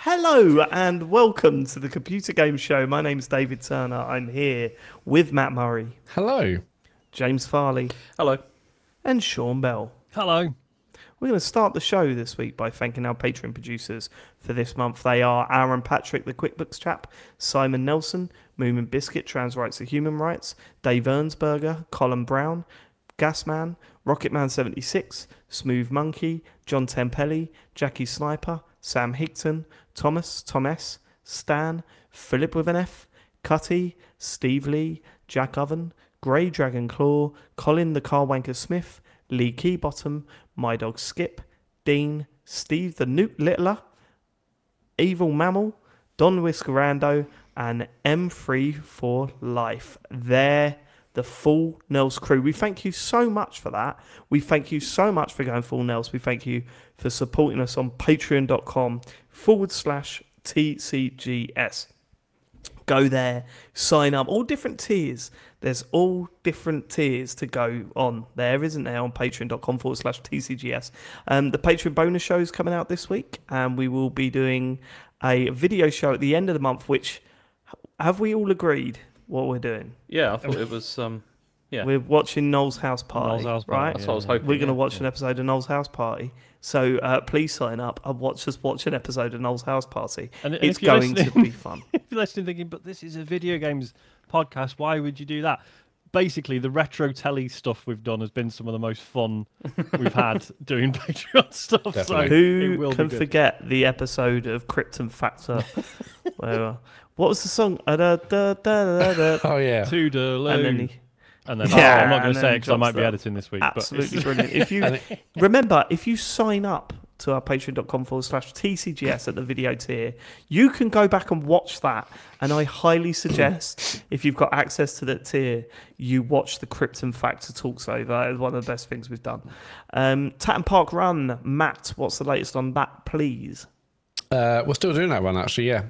Hello and welcome to the Computer Game Show. My name's David Turner. I'm here with Matt Murray, Hello. James Farley, Hello. and Sean Bell. Hello. We're going to start the show this week by thanking our Patreon producers for this month. They are Aaron Patrick, the QuickBooks chap, Simon Nelson, Moomin Biscuit, Trans Rights are Human Rights, Dave Ernsberger, Colin Brown, Gasman, Rocketman76, Smooth Monkey, John Tempelli, Jackie Sniper, Sam Higton, Thomas, Tom S, Stan, Philip with an F, Cutty, Steve Lee, Jack Oven, Grey Dragon Claw, Colin the Carwanker Smith, Lee Keybottom, My Dog Skip, Dean, Steve the Newt Littler, Evil Mammal, Don Whiskerando, and M3 for Life. They're the full Nels crew. We thank you so much for that. We thank you so much for going full Nels. We thank you for supporting us on patreon.com/TCGS. Go there, sign up. All different tiers. There's all different tiers to go on there, isn't there, on patreon.com/TCGS. The Patreon bonus show is coming out this week, and we will be doing a video show at the end of the month, which, have we all agreed what we're doing? Yeah, I thought it was, yeah. We're watching Noel's House Party, Noel's House Party, right? That's what I was hoping. We're going to watch an episode of Noel's House Party. So please sign up and watch an episode of Noel's House Party. And it's if you're going to be fun. If you're listening thinking, but this is a video games podcast, why would you do that? Basically, the retro telly stuff we've done has been some of the most fun we've had doing Patreon stuff. Definitely. So Who can forget the episode of Krypton Factor? Where, what was the song? Oh, yeah. Toodaloo. And then And then Yeah, I'm not going and to then say it because I might be drops editing this week. absolutely brilliant. If you remember, if you sign up to our patreon.com/TCGS at the video tier, you can go back and watch that. And I highly suggest, if you've got access to that tier, you watch the Krypton Factor talks over. It's one of the best things we've done. Tatton Park Run, Matt, what's the latest on that, please? We're still doing that one, actually, yeah.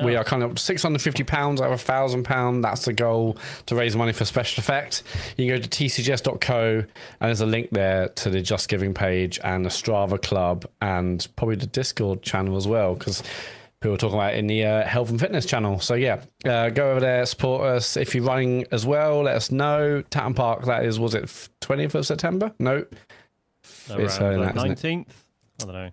We are kind of £650 out of £1,000. That's the goal, to raise money for special effect. You can go to tcgs.co, and there's a link there to the Just Giving page and the Strava Club, and probably the Discord channel as well, because people are talking about it in the health and fitness channel. So, yeah, go over there, support us. If you're running as well, let us know. Tatton Park, that is, was it 20th of September? No. It's around that, 19th? I don't know.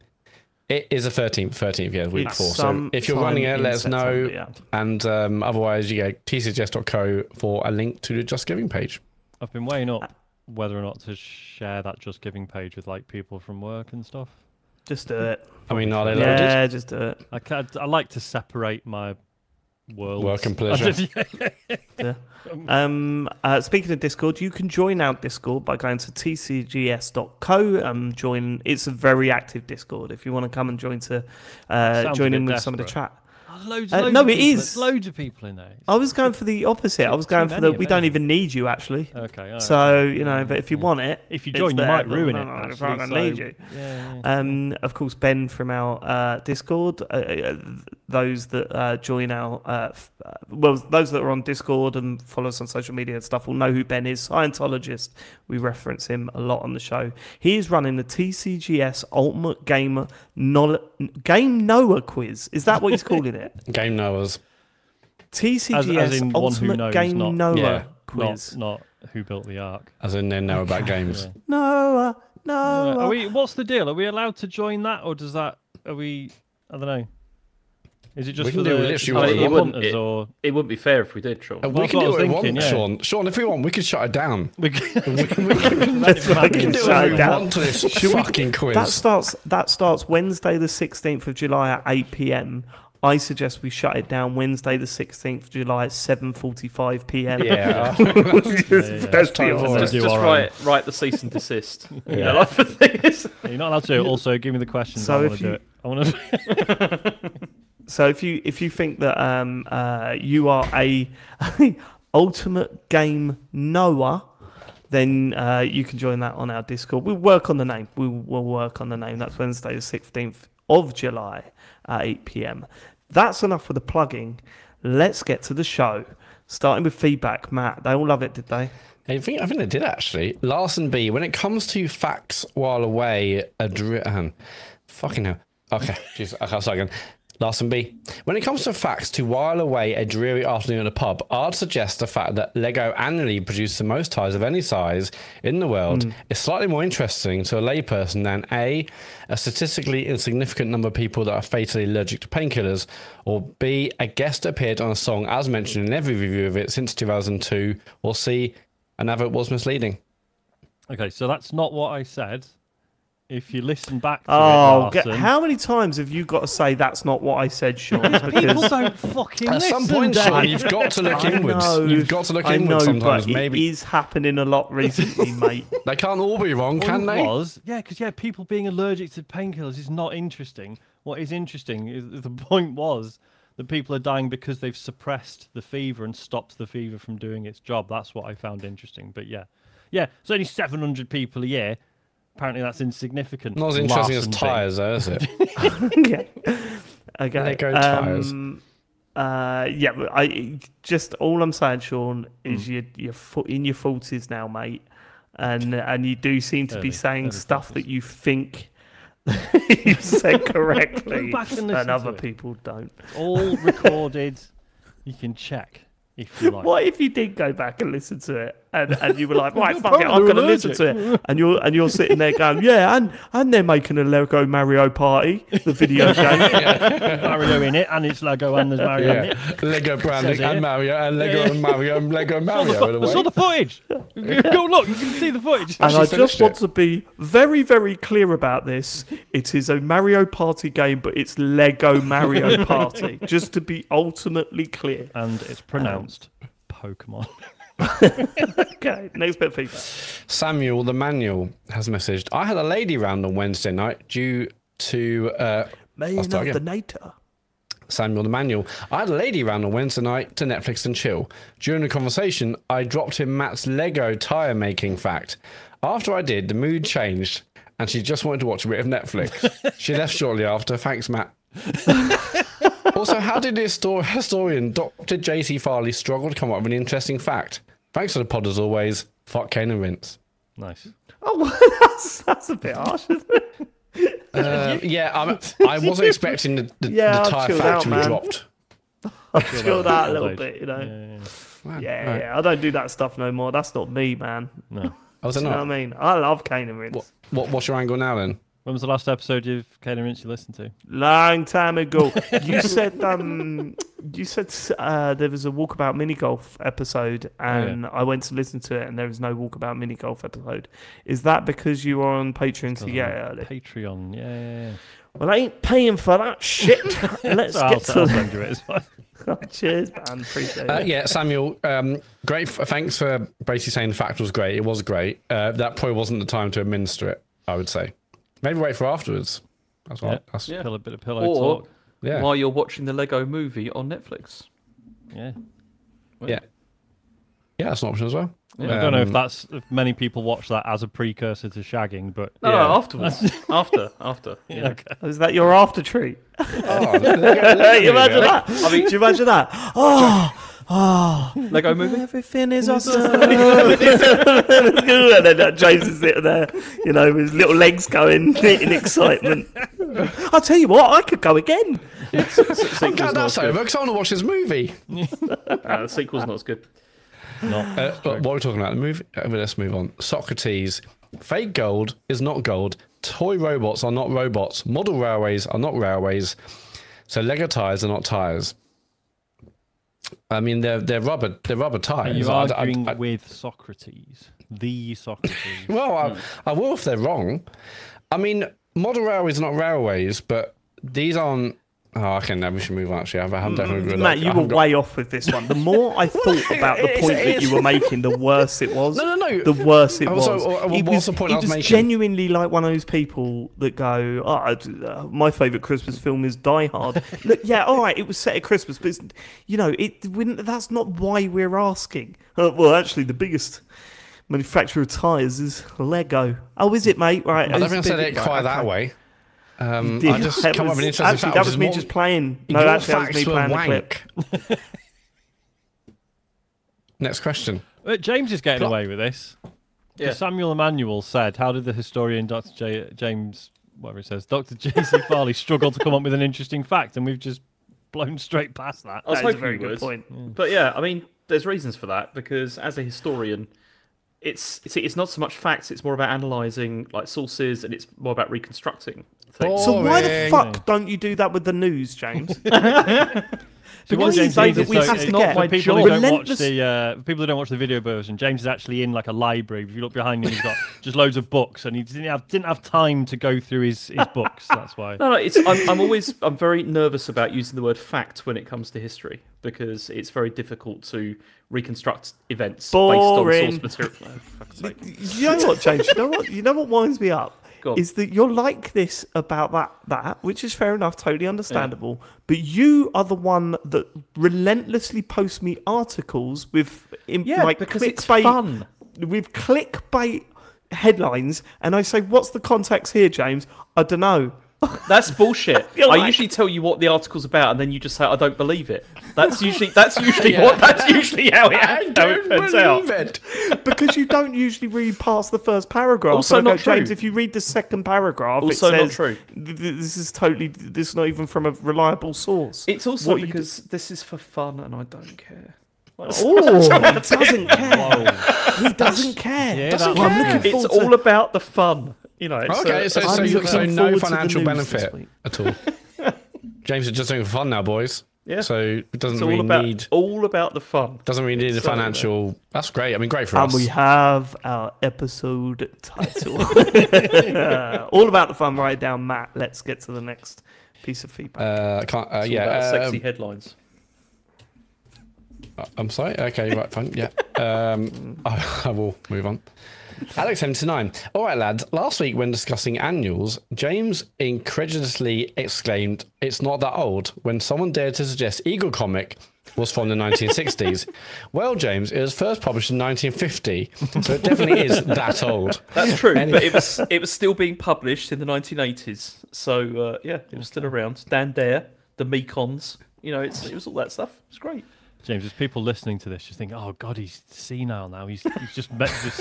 It is the 13th, yeah, week It's 4. So if you're running it, let us know. Yeah. And otherwise, you go tcgs.co for a link to the Just Giving page. I've been weighing up whether or not to share that Just Giving page with like people from work and stuff. Just do it. I mean, are they loaded? Yeah, just do it. I like to separate my world. Work and pleasure. Yeah. Speaking of Discord, you can join our Discord by going to tcgs.co. Join. It's a very active Discord. If you want to come and join in with some of the chat. Loads No, of it people. is. There's loads of people in there. I was going for the opposite. I was going for the we don't even need you actually. Okay. All right. So you know, but if you want it, If you it's join, you there. might ruin No, it. no, actually, if I don't so- need you. Yeah. Of course, Ben from our Discord. Those that join our those that are on Discord and follow us on social media and stuff will know who Ben is. Scientologist. We reference him a lot on the show. He is running the TCGS Ultimate Game Noah quiz. Is that what he's calling it? Game knowers. TCGS As in one who Ultimate knows, Game not- Noah Yeah. quiz. Not who built the ark. As in they know about games. Yeah. Noah. Are we? What's the deal? Are we allowed to join that, or does that? Are we? I don't know. Is it just We for can the do literally what we want. punters, or It wouldn't be fair if we did, Sean. We That's can what I do was what we thinking, want, yeah. Sean. Sean, if we want, we can shut it down. we We can, can do Shut whatever it we down. want to this fucking quiz. That starts Wednesday the 16th of July at 8 p.m. I suggest we shut it down Wednesday the 16th of July at 7:45 p.m. Yeah. Let's be time for honest. it. Just our write the cease and desist. Yeah. You know, like the thing is. You're not allowed to. Also, give me the questions. So I if want to do you- it. I want to. So if you think that you are a ultimate game knower, then you can join that on our Discord. We'll work on the name. We will work on the name. That's Wednesday the 16th of July at 8 p.m. That's enough for the plugging. Let's get to the show. Starting with feedback, Matt. They all love it, did they? I think they did actually. Larson B, when it comes to facts while away, fucking hell. Okay, jeez. Okay, I'll start again. Last one B. When it comes to facts to while away a dreary afternoon at a pub, I'd suggest the fact that Lego annually produces the most tyres of any size in the world is slightly more interesting to a layperson than A, a statistically insignificant number of people that are fatally allergic to painkillers, or B, a guest appeared on a song as mentioned in every review of it since 2002, or C, an advert was misleading. Okay, so that's not what I said. If you listen back to it, Larson, how many times have you got to say that's not what I said, Sean? people don't fucking At listen. some point, Dave. Sean, you've got to look inwards. You've got to look inwards sometimes. But Maybe it is happening a lot recently, mate. they can't all be wrong, can they? Because people being allergic to painkillers is not interesting. What is interesting is the point was that people are dying because they've suppressed the fever and stopped the fever from doing its job. That's what I found interesting. But yeah, it's only 700 people a year. Apparently that's insignificant. Not as interesting as tyres, though, is it? Yeah. Okay. Lego tyres. Yeah, but all I'm saying, Sean, is you're in your 40s now, mate, and you do seem to be saying stuff that you think you said correctly, and other people don't. All recorded. You can check if you like. What if you did go back and listen to it, and you were like, right, fuck it, I'm going to listen to it, and you're sitting there going, yeah, and they're making a Lego Mario Party, the video game, Mario in it, and it's Lego and there's Mario in it. Lego branding and Mario and Lego and Mario and Lego Mario. I saw the footage. Go look, you can see the footage. And I just want to be very, very clear about this. It is a Mario Party game, but it's Lego Mario Party, just to be ultimately clear. And it's pronounced Pokemon. Okay, next bit of feedback. Samuel the Manual has messaged, I had a lady round on Wednesday night due to... Man of the Nature. Samuel the Manual. I had a lady round on Wednesday night to Netflix and chill. During the conversation, I dropped him Matt's Lego tyre making fact. After I did, the mood changed and she just wanted to watch a bit of Netflix. She left shortly after. Thanks, Matt. Also, how did the historian Dr. J.C. Farley struggle to come up with an interesting fact? Thanks for the pod as always. Fuck Kane and Vince. Nice. Oh, that's a bit harsh, isn't it? Yeah, I wasn't expecting the tyre fact to be dropped. I've chilled out a little bit, you know. Yeah, I don't do that stuff no more. That's not me, man. No. Oh, you know what I mean? I love Kane and Vince. What's your angle now then? When was the last episode of Kane and Vince you listened to? Long time ago. You said there was a Walkabout mini golf episode, and I went to listen to it, and there was no Walkabout mini golf episode. Is that because you were on Patreon to get it early? Patreon, yeah. Well, I ain't paying for that shit. Let's get to send you it as well. Cheers, man. Appreciate it. Yeah, Samuel, great. Thanks for basically saying the fact was great. It was great. That probably wasn't the time to administer it, I would say. Maybe wait for afterwards. That's what. A bit of pillow talk. Yeah. While you're watching the Lego movie on Netflix. Yeah. Yeah, that's an option as well. Yeah. I don't know if many people watch that as a precursor to shagging, but no, afterwards. after. Yeah. Okay. Is that your after treat? Oh, you imagine that? I mean, do you imagine that? Lego movie? Everything is awesome. And then James is sitting there, you know, with his little legs going in excitement. I'll tell you what, I could go again. I'm glad that's over because I want to watch this movie. The sequel's not as good. But what are we talking about? The movie. Let's move on. Socrates. Fake gold is not gold. Toy robots are not robots. Model railways are not railways. So Lego tires are not tires. I mean, they're rubber tires. Are you arguing with Socrates? The Socrates. Well, I will if they're wrong. I mean, model railways are not railways, but these aren't. Oh, okay, now we should move on. Actually, I'm definitely Matt, you were way off with this one. The more I thought about the point that you were making, the worse it was. No. The worse it was. What's the point I was making? Genuinely like one of those people that go, my favourite Christmas film is Die Hard. Look, yeah, all right, it was set at Christmas, but that's not why we're asking. Well, actually, the biggest manufacturer of tyres is Lego. Oh, is it, mate? Right. I don't think I said it quite that way. I just come up with an interesting fact. That was me just playing. No, actually, that was me playing the clip. Next question. James is getting away with this. Yeah. Samuel Emanuel said, how did the historian Dr. James whatever it says. Dr. J.C. Farley struggled to come up with an interesting fact, and we've just blown straight past that. I was That is a hoping very you good would. point. But yeah, I mean, there's reasons for that because as a historian, it's not so much facts; it's more about analysing like sources, and it's more about reconstructing things. So why the Boring. fuck don't you do that with the news, James? So Because what James say is, that is we so have it's to not get for people who don't watch relentless- the people who don't watch the video version. James is actually in like a library. If you look behind him, he's got just loads of books, and he didn't have time to go through his books. That's why. No, I'm very nervous about using the word fact when it comes to history because it's very difficult to reconstruct events Boring. based on source material. Oh, for fuck's sake. You know what, James? You know what winds me up Go on. is that you're like this about that, which is fair enough, totally understandable. But you are the one that relentlessly posts me articles with like because it's clickbait, fun. with clickbait headlines, and I say, "What's the context here, James?" I don't know. That's bullshit. You're I like- usually tell you what the article's about, and then you just say I don't believe it. That's usually Yeah. that's usually how it turns out. it. Because you don't usually read past the first paragraph. Also So I go, not true. James, if you read the second paragraph, Also it not says, true. This is not even from a reliable source. It's also What you because this is for fun, and I don't care. Oh, he doesn't care. He doesn't care. Yeah, Doesn't that care. I'm was- looking It's forward all about the fun. You know. It's, Okay, so I'm looking no forward to the financial news this benefit week. at all. James is just doing it for fun now, boys. Yeah. So it doesn't it's all really about need all about the fun. doesn't really need the So, financial. That's great. I mean, great for And us. we have our episode title. All about the fun. Write it down, Matt. Let's get to the next piece of feedback. Can't, It's all yeah. about sexy headlines. I'm sorry. Okay, right, fine. Yeah. I will move on. Alex79. All right, lads. Last week, when discussing annuals, James incredulously exclaimed, "It's not that old," when someone dared to suggest Eagle Comic was from the 1960s. Well, James, it was first published in 1950, so it definitely is that old. That's true, but it was still being published in the 1980s. So yeah, it was still around. Dan Dare, the Mekons, you know, it was all that stuff. It's great. James, there's people listening to this just thinking, "Oh God, he's senile now. He's just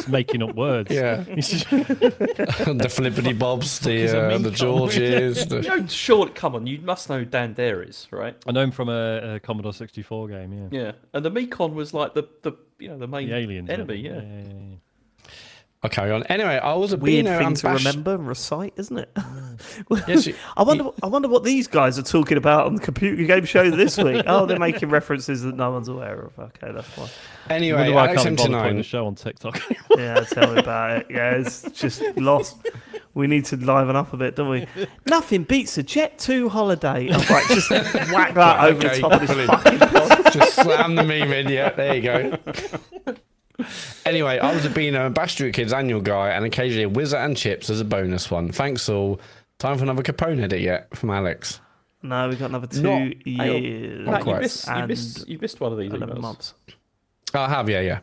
making up words." Yeah. He's just, The Flippity Bobs, is a the Mekon? Georges. You know, sure, come on, you must know who Dan Dare is, right? I know him from a Commodore 64 game. Yeah. Yeah, and the Mekon was like the main The aliens. enemy. yeah. Yeah. I'll carry on. Anyway, I was a Weird Beano thing and to Bash. remember and recite, isn't it? Yes, I wonder what these guys are talking about on the computer game show this week. Oh, they're making references that no one's aware of. Okay, that's fine. Anyway, Wonder why I can't be bothered putting Alex79. the show on TikTok. Yeah, tell me about it. Yeah, it's just lost. We need to liven up a bit, don't we? Nothing beats a Jet 2 holiday. I'm like, just whack that over the Okay, top of this brilliant. fucking pod. Just slam the meme in. Yeah, there you go. Anyway, I was a Beano and Bash Street Kids annual guy, and occasionally a Whizzer and Chips as a bonus one. Thanks all. Time for another Capone edit yet from Alex. No, we got another Not- 2 years. Not Matt, quite. you missed one of these 11 emails. months. Oh, I have, yeah.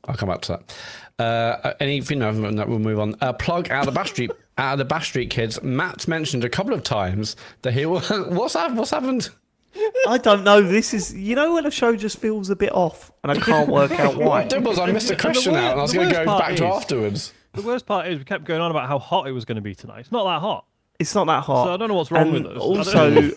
I'll come back to that. Anything other than that, we'll move on. Plug out of the Bash Street Kids. Matt mentioned a couple of times that he was. What's happened? I don't know. This is, you know, when a show just feels a bit off and I can't work out What I why. did was I missed a question out, and I was the going to worst go part back to is- afterwards. The worst part is we kept going on about how hot it was going to be tonight. It's not that hot. It's not that hot. So I don't know what's wrong And with us. Also,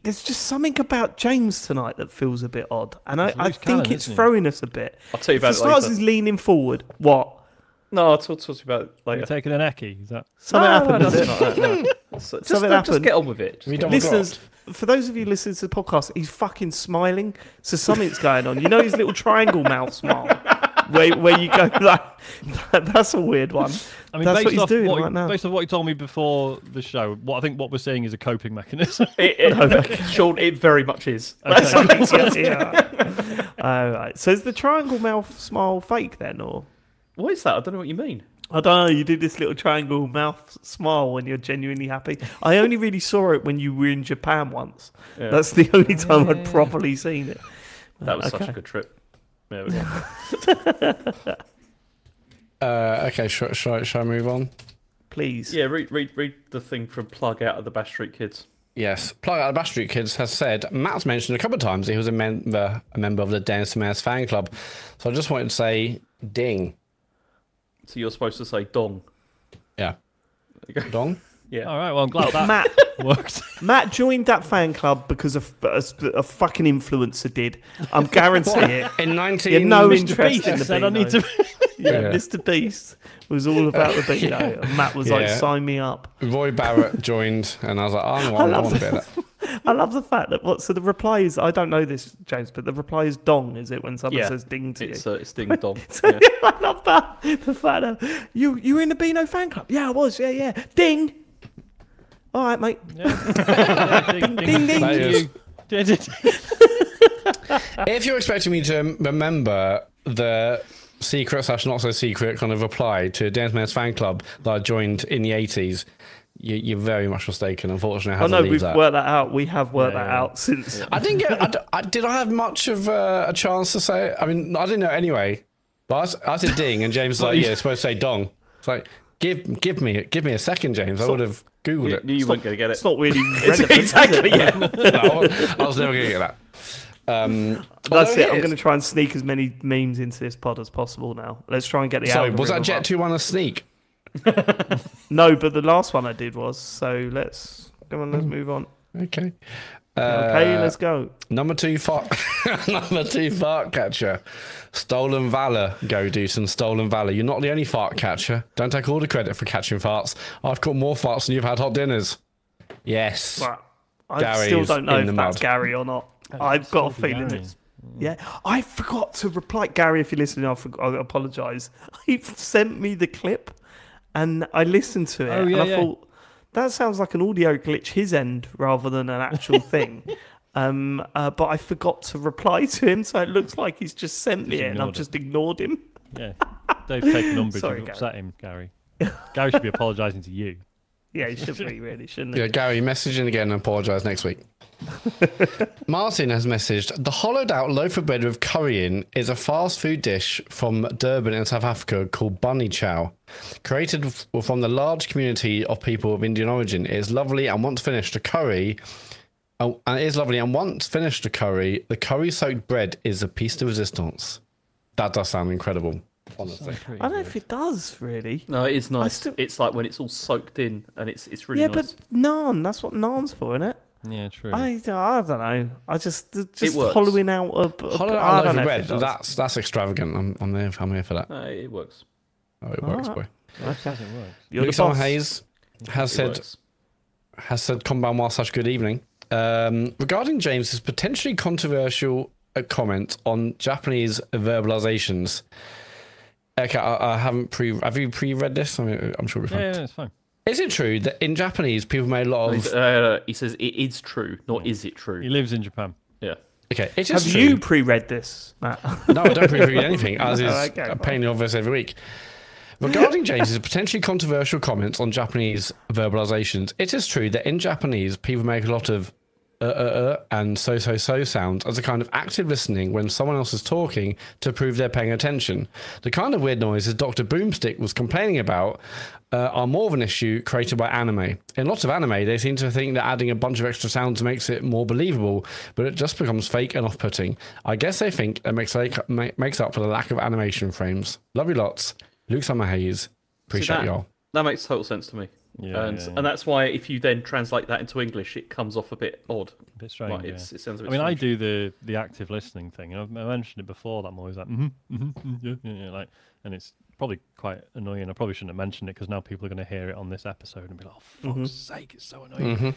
there's just something about James tonight that feels a bit odd, and I loose think cannon, it's isn't he? throwing us a bit. I'll tell you about For it starters, later. he's leaning forward. What? No, I'll talk to you about it You're later. taking an Eckie. Is that? Something No, happened. is nothing it? like that, no. So just Something just happened. get on with it. Just We get don't- on with it. Listeners, for those of you listening to the podcast, he's fucking smiling. So something's going on. You know his little triangle mouth smile, where you go like, that's a weird one. I mean, That's based what he's off doing what right now. Based on what you told me before the show, I think what we're saying is a coping mechanism. Sean, it very much is. Yeah. All right. So is the triangle mouth smile fake then, or? What is that? I don't know what you mean. I don't know. You do this little triangle mouth smile when you're genuinely happy. I only really saw it when you were in Japan once. Yeah. That's the only time I'd properly seen it. That was such Okay. a good trip. There we go. Okay, shall I move on? Please. Yeah, read the thing from Plug out of the Bash Street Kids. Yes, Plug Out of Bash Street Kids has said Matt's mentioned a couple of times he was a member of the Dennis Mares fan club. So I just wanted to say, ding. So you're supposed to say dong. Yeah. Dong? Yeah. All right, well, I'm glad that Matt worked. Matt joined that fan club because a fucking influencer did. I'm guaranteeing it. In 19... Yeah, no Mr. interest Beast in the said Beano. I need to. Yeah, Yeah. Mr. Beast was all about the Beano. And Matt was like, Yeah. sign me up. Roy Barrett joined, and I was like, I want a bit of that. I love the fact that so the reply is, I don't know this, James, but the reply is dong, is it, when someone Yeah. says ding to you? It's ding dong. So, Yeah. I love that. The fact that you were in the Beano fan club? Yeah, I was. Yeah. Ding. All right, mate. Yeah. Ding, Ding, ding. That is- you. If you're expecting me to remember the secret / not so secret kind of reply to Dance Man's fan club that I joined in the 80s, you're very much mistaken. Unfortunately, I Oh have no, to leave we've that. worked that out. We have worked that Yeah. out since. I didn't get. Did I have much of a chance to say it? I mean, I didn't know anyway. But I said ding, and James was like, "Yeah, it's supposed to say dong." It's like, give me a second, James. I would have googled it. You weren't going to get it. It's not really relevant, Exactly, is it? yeah. No, I was never going to get that. That's it. I'm is- going to try and sneak as many memes into this pod as possible now. Let's try and get the Sorry, was that algorithm Jet up. 2 1 a sneak? No, but the last one I did was. So let's move on. Okay. Okay, let's go. Number 2 fart. Number 2 fart catcher. Stolen valor. Go do some stolen valor. You're not the only fart catcher. Don't take all the credit for catching farts. I've caught more farts than you've had hot dinners. Yes. But I Gary still is don't know in if the that's mud. Gary or not. I've got a Salty feeling Gary. it's. Yeah, I forgot to reply. Gary, if you're listening, I apologise. He sent me the clip, and I listened to it, Oh, yeah, and I yeah. thought that sounds like an audio glitch his end rather than an actual thing. But I forgot to reply to him, so it looks like he's just sent me Just it, and I've ignored it. just ignored him. Yeah. Dave's taken umbrage. Sorry, You've Gary. upset him, Gary. Gary should be apologising to you. Yeah, he should be really, shouldn't he? Yeah, Gary, message in again and apologise next week. Martin has messaged, the hollowed out loaf of bread with curry in is a fast food dish from Durban in South Africa called bunny chow. Created from the large community of people of Indian origin, it is lovely and once finished the curry, the curry soaked bread is a piece de resistance. That does sound incredible, honestly. I don't know if it does really. No, it is nice. still- It's like when it's all soaked in and it's really Yeah, nice. but naan, that's what naan's for, isn't it? Yeah, true. I don't know. I just works. hollowing out Hollowed I out don't loaf know of if it bread, does. that's extravagant. I'm here for that. It works. Oh, it works, Alright. boy. Okay. It works. You're the Luke Summer boss. Hayes has It said works. "Konbanwa, such good evening." Regarding James's potentially controversial comment on Japanese verbalizations. Okay, I haven't have you pre-read this? I'm sure we're fine. Yeah, it's fine. Is it true that in Japanese people make a lot of? He says it is true, not is it true. He lives in Japan. Yeah. Okay, it is Have true. you pre-read this, Matt? No, I don't pre-read anything, as is Okay, fine. painfully obvious every week. Regarding James's potentially controversial comments on Japanese verbalizations, it is true that in Japanese people make a lot of and so sounds as a kind of active listening when someone else is talking to prove they're paying attention. The kind of weird noises Dr. Boomstick was complaining about are more of an issue created by anime. In lots of anime, they seem to think that adding a bunch of extra sounds makes it more believable, but it just becomes fake and off-putting. I guess they think it makes up for the lack of animation frames. Love you lots. Luke Summer Hayes. Appreciate that, y'all. That makes total sense to me. Yeah, And that's why if you then translate that into English, it comes off a bit odd. A bit strange. Like, yeah. it sounds a bit I mean, I strange. do the active listening thing, and I mentioned it before. That I'm always like, yeah, like, and it's probably quite annoying. I probably shouldn't have mentioned it because now people are going to hear it on this episode and be like, "Oh, fuck's sake, it's so annoying."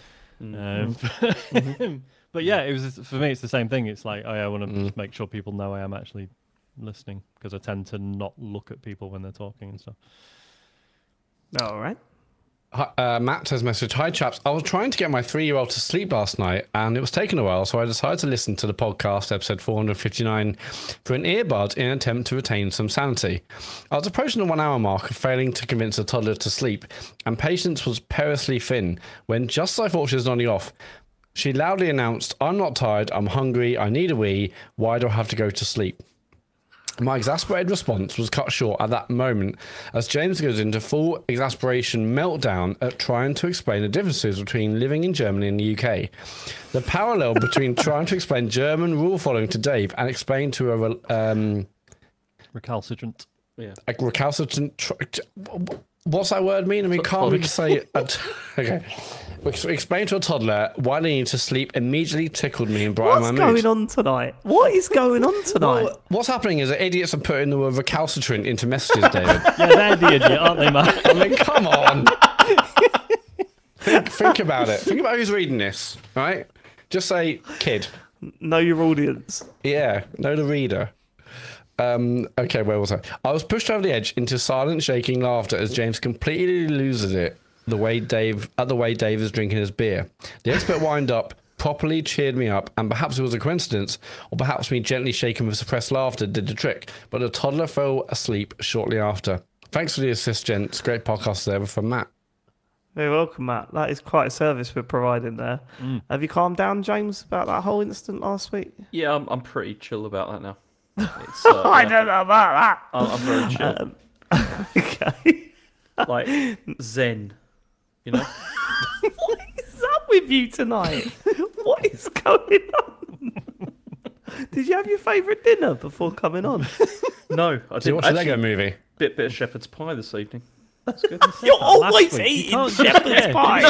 But yeah, it was for me. It's the same thing. It's like I want to just make sure people know I am actually listening because I tend to not look at people when they're talking and stuff. All right. Matt has messaged, "Hi chaps, I was trying to get my 3-year-old to sleep last night and it was taking a while, so I decided to listen to the podcast episode 459 for an earbud in an attempt to retain some sanity. I was approaching the 1 hour mark of failing to convince a toddler to sleep and patience was perilously thin when just as I thought she was nodding off, she loudly announced, 'I'm not tired, I'm hungry, I need a wee, why do I have to go to sleep?' My exasperated response was cut short at that moment as James goes into full exasperation meltdown at trying to explain the differences between living in Germany and the UK. The parallel between trying to explain German rule following to Dave and explain to a Recalcitrant. Yeah. recalcitrant... What's that word mean? I mean, can't we say... Okay. Explain to a toddler why they need to sleep immediately tickled me and brightened my mood. What's going on tonight? What is going on tonight? Well, what's happening is that idiots are putting the word recalcitrant into messages, David. Yeah, they're the idiot, aren't they, man? I mean, come on. Think about it. Think about who's reading this, right? Just say, kid. Know your audience. Yeah, know the reader. Okay, where was I? I was pushed over the edge into silent, shaking laughter as James completely loses it. The way Dave is drinking his beer. The expert wind up, properly cheered me up, and perhaps it was a coincidence, or perhaps me gently shaking with suppressed laughter did the trick. But the toddler fell asleep shortly after. Thanks for the assist, gents. Great podcast there from Matt. Very welcome, Matt. That is quite a service we're providing there. Have you calmed down, James, about that whole incident last week? Yeah, I'm pretty chill about that now. It's, I don't know about that. I'm very chill. Okay. Like Zen, you know. What is up with you tonight? What is going on? Did you have your favourite dinner before coming on? No, I Did you didn't. watch the Lego movie? Bit of shepherd's pie this evening. That's good. You're always week. You eating can't- shepherd's yeah, pie.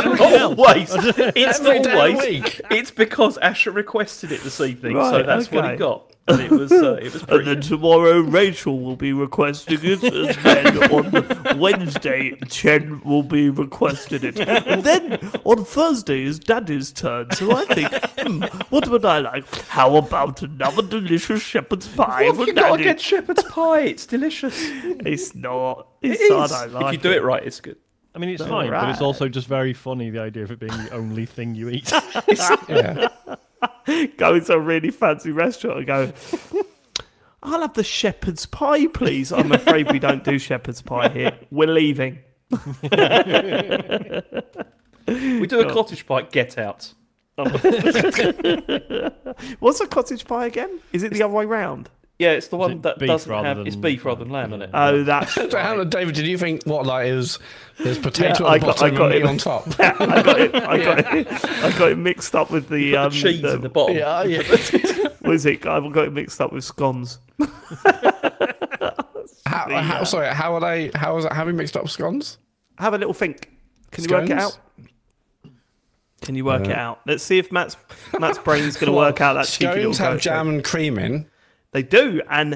Always. It's Every day of the always. week. It's because Asher requested it this evening, so Right, that's what okay. he got. And it was And pretty. then tomorrow Rachel will be requesting it, and then on Wednesday Chen will be requesting it. And then on Thursday is Daddy's turn, so I think, what would I like? How about another delicious shepherd's pie What for have you got Daddy? against shepherd's pie? It's delicious. It's not. It It's not. is. I like If you do it right, it's good. I mean, it's All fine, but it's right. also just very funny, the idea of it being the only thing you eat. Yeah. Go into a really fancy restaurant and go, I'll have the shepherd's pie, please. I'm afraid we don't do shepherd's pie here. We're leaving. We do a cottage pie. Get out. What's a cottage pie again? Is it the other way round? Yeah, it's the one it that beef doesn't rather have. than It's beef rather than lamb, isn't it? Oh, that's So, Hannah, David, did you think what like is there's potato Yeah, at the bottom and meat it. on top? I got it mixed up with the Put the cheese in the bottom. Yeah, yeah. what is it? I got it mixed up with scones. Sorry, how is it having mixed up scones? Have a little think. Can you work it Scones? out? Can you work it out? Let's see if Matt's brain's going to work out that cheeky little Scones have goat jam shape. and cream in. They do, and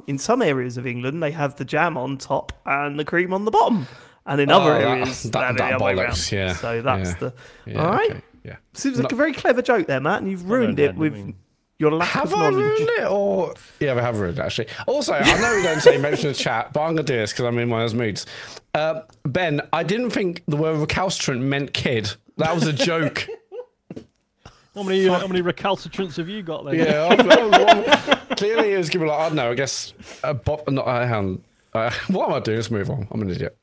in some areas of England they have the jam on top and the cream on the bottom, and in other areas that the other way bollocks, round. yeah. So that's Yeah. Yeah, all right. okay, yeah. Seems like a very clever joke there, Matt, and you've ruined it with your lack Have of I knowledge. ruined it? Or yeah, I have ruined it actually. Also, I know we don't say mention the chat, but I'm gonna do this because I'm in one of those moods. Ben, I didn't think the word recalcitrant meant kid. That was a joke. How many recalcitrants have you got then? Yeah, clearly it was giving like I don't know. I guess Bob. Not I haven't. What am I doing? Let's move on. I'm an idiot.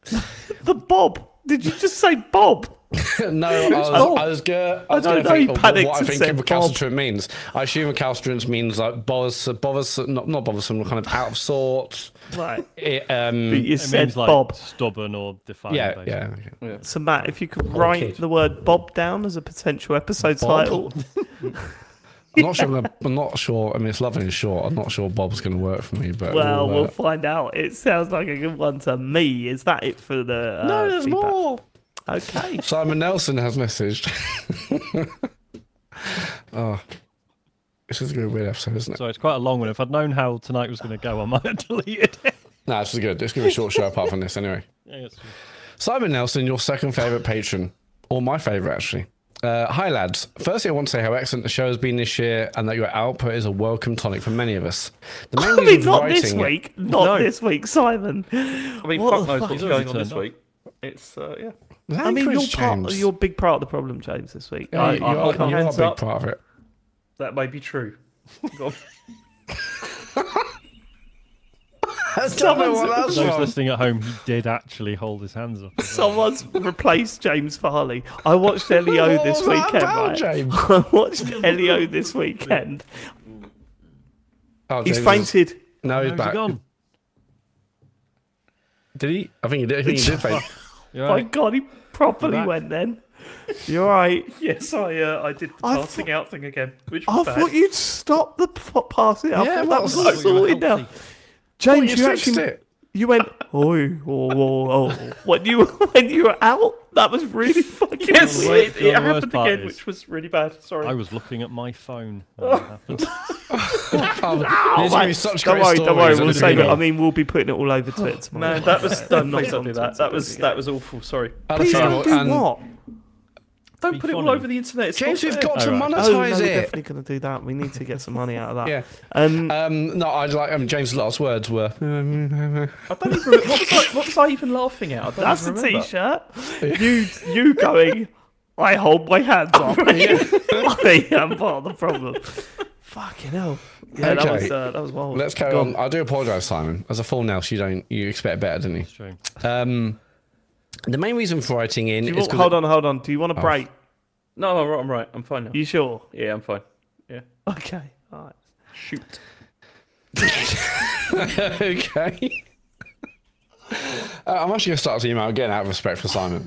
The Bob. Did you just say Bob? No, I was going I don't know, to he think of panicked what I and think said recalcitrant means. I assume recalcitrant means like bothersome, not bothersome, kind of out of sorts. Right. But You It said means like Bob. stubborn or defiant. yeah, basically. yeah. So Matt, if you could write kid. the word Bob down as a potential episode Bob? title. I'm not sure. I'm not sure. I mean, it's lovely and short. I'm not sure Bob's going to work for me, but Well, we'll find out. It sounds like a good one to me. Is that it for the no, there's feedback? more. Okay. Simon Nelson has messaged. Oh, this is going to be a weird episode, isn't it? So it's quite a long one. If I'd known how tonight was going to go, I might have deleted it. No, this is good. It's going to be a short show apart from this, anyway. Yeah, that's true. Simon Nelson, your second favourite patron, or my favourite actually. Hi lads. Firstly, I want to say how excellent the show has been this year, and that your output is a welcome tonic for many of us. The main I reason mean, for not this writing it- week. Not this week, Simon. I mean, What fuck the knows fuck? what's He's going already on this turned up. week. It's yeah. I mean, Language, James. you're a big part of the problem, James, this week. Yeah, you are hold my a hands big up. part of it. That may be true. Go on. Tell me what that's Those from. listening at home, he did actually hold his hands up. as well. Someone's replaced James Farley. I watched Elio What this was that weekend, about, right? James? I watched Elio this weekend. Oh, He's James is- fainted. No, he's Where's he back. gone? Did he? I think he did. I think he did faint. You're My right. God, he properly Back. went then. You're right. Yes, I did the I passing out thing again, which I was bad. thought you'd stop the passing. I Yeah, thought well, that was I all thought sorted now. you James, you fixed actually it. You went, oh. When you were out, that was really fucking Yes, weird. it happened again, which was really bad. Sorry. I was looking at my phone when that happened. There's gonna be such Don't great worry, stories we'll at the save it. beginning. I mean, we'll be putting it all over Twitter tomorrow. Man, that was I'm not please don't do that. That was awful. Sorry. At the Please funeral, don't do and what? Don't Be put it all funny. over the internet. It's James, not we've fair. got to Alright. monetize Oh, no, we're it. definitely going to do that. We need to get some money out of that. Yeah. No, I'd like. James' last words were. I don't even remember. What was I even laughing at? I don't That's a even remember. t-shirt. You going, I hold my hands up. I am part of the problem. Fucking hell. Yeah, Okay. that was wild. Let's carry on. I do apologise, Simon. As a full Nels, you expect better, didn't It's true. you? The main reason for writing in is Hold on. Do you want a break? No, I'm right. I'm fine now. You sure? Yeah, I'm fine. Yeah. Okay. All right. Shoot. okay. I'm actually going to start this email again out of respect for Simon.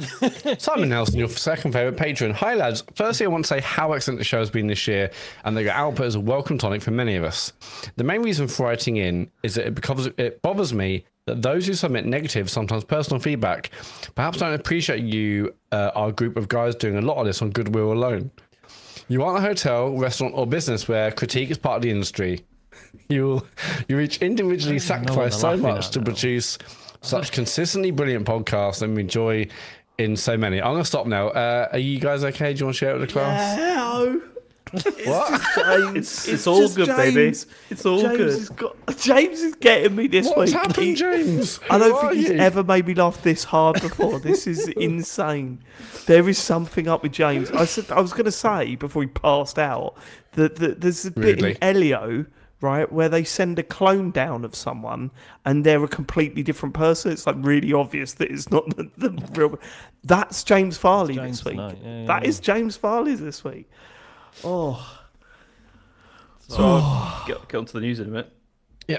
Simon Nelson, your second favourite patron. Hi, lads. Firstly, I want to say how excellent the show has been this year, and that your output is a welcome tonic for many of us. The main reason for writing in is that it bothers me that those who submit negative, sometimes personal feedback, perhaps don't appreciate you, our group of guys, doing a lot of this on goodwill alone. You aren't a hotel, restaurant, or business where critique is part of the industry. You each individually sacrifice so much to produce such consistently brilliant podcasts and we enjoy in so many. I'm going to stop now. Are you guys okay? Do you want to share it with the class? No. What? It's all just good, baby. It's all James good. James is getting me this What's week. happened, James? I Who don't are think he's you? ever made me laugh this hard before. This is insane. There is something up with James. I was going to say before he passed out that there's a bit Rudely. in Elio, right, where they send a clone down of someone and they're a completely different person. It's like really obvious that it's not the real. That's James Farley James this week. tonight. Yeah, That yeah. is James Farley this week. Oh. So I'll get onto the news in a minute. Yeah.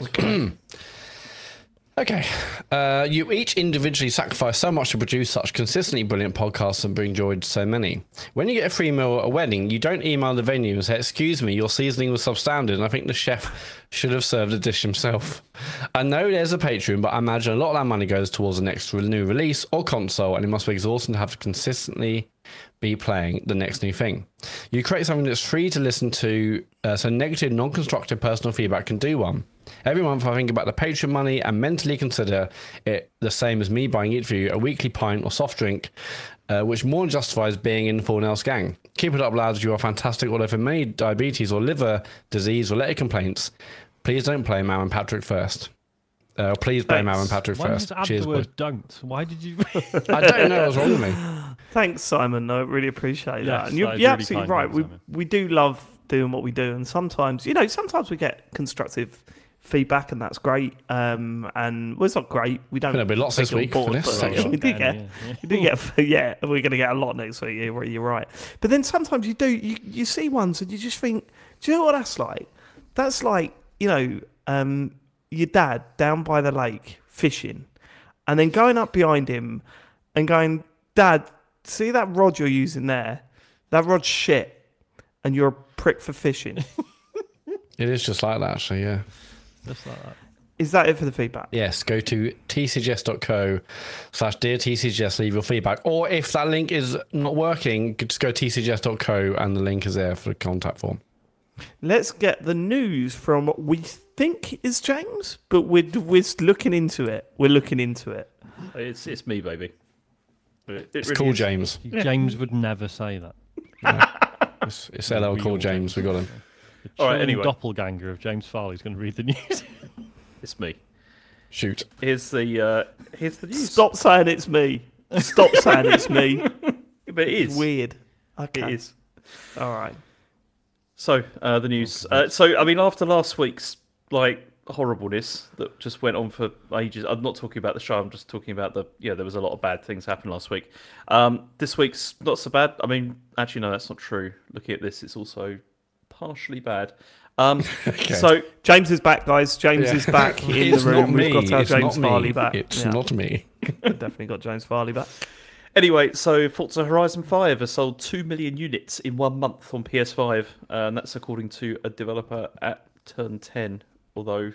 Okay. You each individually sacrifice so much to produce such consistently brilliant podcasts and bring joy to so many. When you get a free meal at a wedding, you don't email the venue and say, "Excuse me, your seasoning was substandard and I think the chef should have served the dish himself." I know there's a Patreon, but I imagine a lot of that money goes towards the next new release or console, and it must be exhausting to have to consistently be playing the next new thing. You create something that's free to listen to, so negative, non-constructive personal feedback can do one. Every month I think about the Patreon money and mentally consider it the same as me buying each of you a weekly pint or soft drink, which more than justifies being in the Full Nels gang. Keep it up, lads. You are fantastic. Although for many diabetes or liver disease or related complaints, please don't play Mal and Patrick first. Please play Mal and Patrick Why did first. you add Cheers, the boys. word don't? Why did you... I don't know what's wrong with me. Thanks, Simon. I really appreciate that. Yes, And you're that is you're really absolutely kind right. of We you, Simon. we do love doing what we do, and sometimes we get constructive feedback, and that's great. And well, it's not great. We don't. There'll be lots take this it on week for board, this but section. We did get. Yeah. We did get. Yeah, we're going to get a lot next week. You're right. But then sometimes you do. You see ones, and you just think, do you know what that's like? That's like your dad down by the lake fishing, and then going up behind him and going, "Dad, see that rod you're using there? That rod's shit, and you're a prick for fishing." It is just like that, actually, yeah. Just like that. Is that it for the feedback? Yes, go to tcgs.co/deartcgs, leave your feedback. Or if that link is not working, just go tcgs.co and the link is there for the contact form. Let's get the news from we think is James, but we're looking into it. We're looking into it. It's me, baby. It It's really called is. James. James would never say that. It's LL Cool James, we got him. The All right, chilling anyway. doppelganger of James Farley's going to read the news. It's me. Shoot. Here's the news. Stop saying it's me. Stop saying it's me. But it is. Weird. Okay. It is. All right. So the news. So I mean, after last week's horribleness that just went on for ages. I'm not talking about the show. I'm just talking about there was a lot of bad things happen last week. This week's not so bad. I mean, actually, no, that's not true. Looking at this, it's also partially bad. Okay. So James is back, guys. James is back in the It's not room. me. We've got our It's James not me. Farley back. It's Yeah, not me. we've definitely got James Farley back. Anyway, so Forza Horizon 5 has sold 2 million units in 1 month on PS5, and that's according to a developer at Turn 10. Although,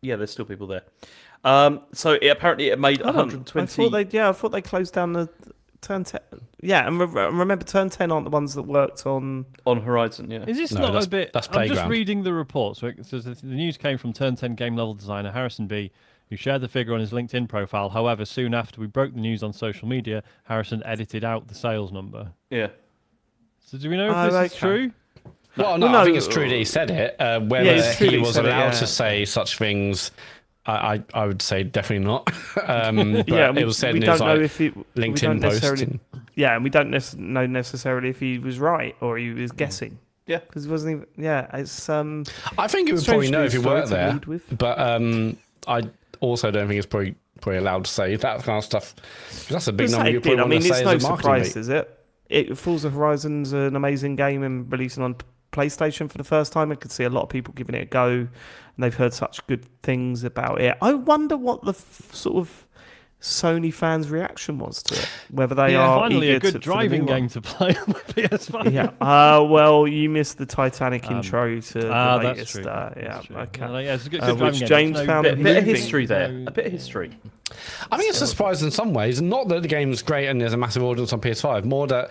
yeah, there's still people there. So apparently it made Hold on. 120. I thought they closed down the Turn 10. Yeah, and remember Turn 10 aren't the ones that worked on... On Horizon, yeah. Is this No, not that's- a bit... that's I'm just Playground. reading the report. So it says that the news came from Turn 10 game level designer Harrison B., who shared the figure on his LinkedIn profile. However, soon after we broke the news on social media, Harrison edited out the sales number. Yeah. So do we know if this is true? Well, no, I think it's true that he said it. Whether it's true he that he was said it, allowed yeah. to say such things, I would say definitely not. But Yeah, it was said we in don't his know like, if he... we LinkedIn don't post. necessarily- Yeah, and we don't know necessarily if he was right or he was guessing. Yeah. Because he wasn't even... Yeah, it's... I think you would strange probably know if you story weren't to there, lead with. but I also don't think it's probably allowed to say that kind of stuff. 'Cause that's a big It's number like you it probably did. I want mean, to it's say no as a marketing surprise, leak. is it? Forza Horizon's an amazing game and releasing on PlayStation for the first time. I could see a lot of people giving it a go, and they've heard such good things about it. I wonder what the sort of Sony fans' reaction was to it. Whether they are finally eager a good for the driving new one. game to play on the PS5. Yeah. Well, you missed the Titanic intro to the that's latest. true. Yeah. That's true. Okay. Yeah, it's a good, Uh, good driving which game. James There's found Bit of moving. history there. No- A bit of history. I think it's a surprise in some ways. Not that the game's great and there's a massive audience on PS5. More that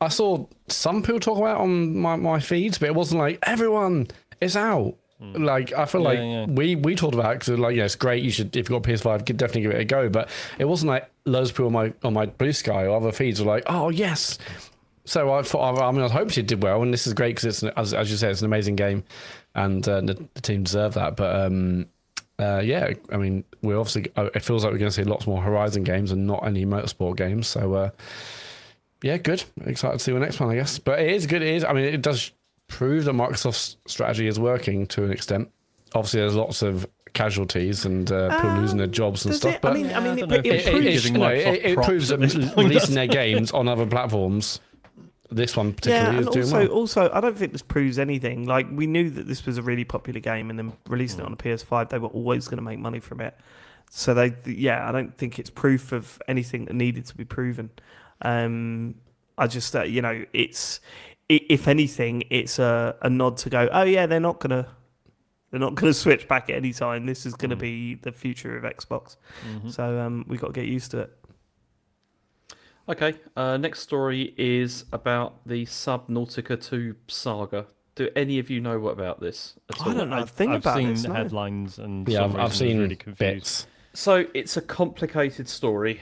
I saw some people talk about it on my feeds, but it wasn't like everyone it's out. Like I feel Yeah, like we talked about it because like it's great. You should if you've got PS5, definitely give it a go. But it wasn't like loads of people on my Blue Sky or other feeds were like, oh yes. So I thought I hoped it did well, and this is great because it's as you said, it's an amazing game, and the team deserve that. But yeah, I mean, we're obviously it feels like we're going to see lots more Horizon games and not any motorsport games. So yeah, good. Excited to see the next one, I guess. But it is good. It is. I mean, it does prove that Microsoft's strategy is working to an extent. Obviously, there's lots of casualties and people losing their jobs and Does stuff. it? But I mean, I don't it know if proves- it's giving Microsoft it props proves at that this point, releasing doesn't their games on other platforms, this one Yeah, particularly and is doing well. also, I don't think this proves anything. Like, we knew that this was a really popular game, and then releasing it on a PS5, they were always going to make money from it. So I don't think it's proof of anything that needed to be proven. I just, it's if anything, it's a nod to go, oh yeah, they're not gonna switch back at any time. This is gonna be the future of Xbox. So we got to get used to it. Okay, next story is about the Subnautica 2 saga. Do any of you know what about this at all? I don't know. Think I've about seen this. No. headlines and Yeah, some I've reason I was seen really confused. bits. So it's a complicated story,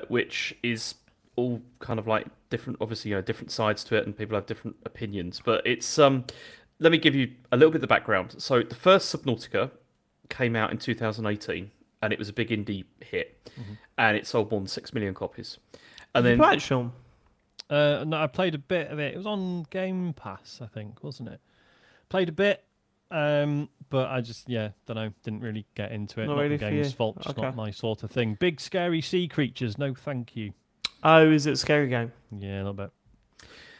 which is all kind of like different, obviously, different sides to it, and people have different opinions. But it's let me give you a little bit of the background. So the first Subnautica came out in 2018, and it was a big indie hit, and it sold more than 6 million copies. And then Right, Sean. No, I played a bit of it. It was on Game Pass, I think, wasn't it? Played a bit, but I just, don't know, didn't really get into it. Not Not really the for game's you. fault, just Okay. not my sort of thing. Big, scary sea creatures, no thank you. Oh, is it a scary game? Yeah, a little bit.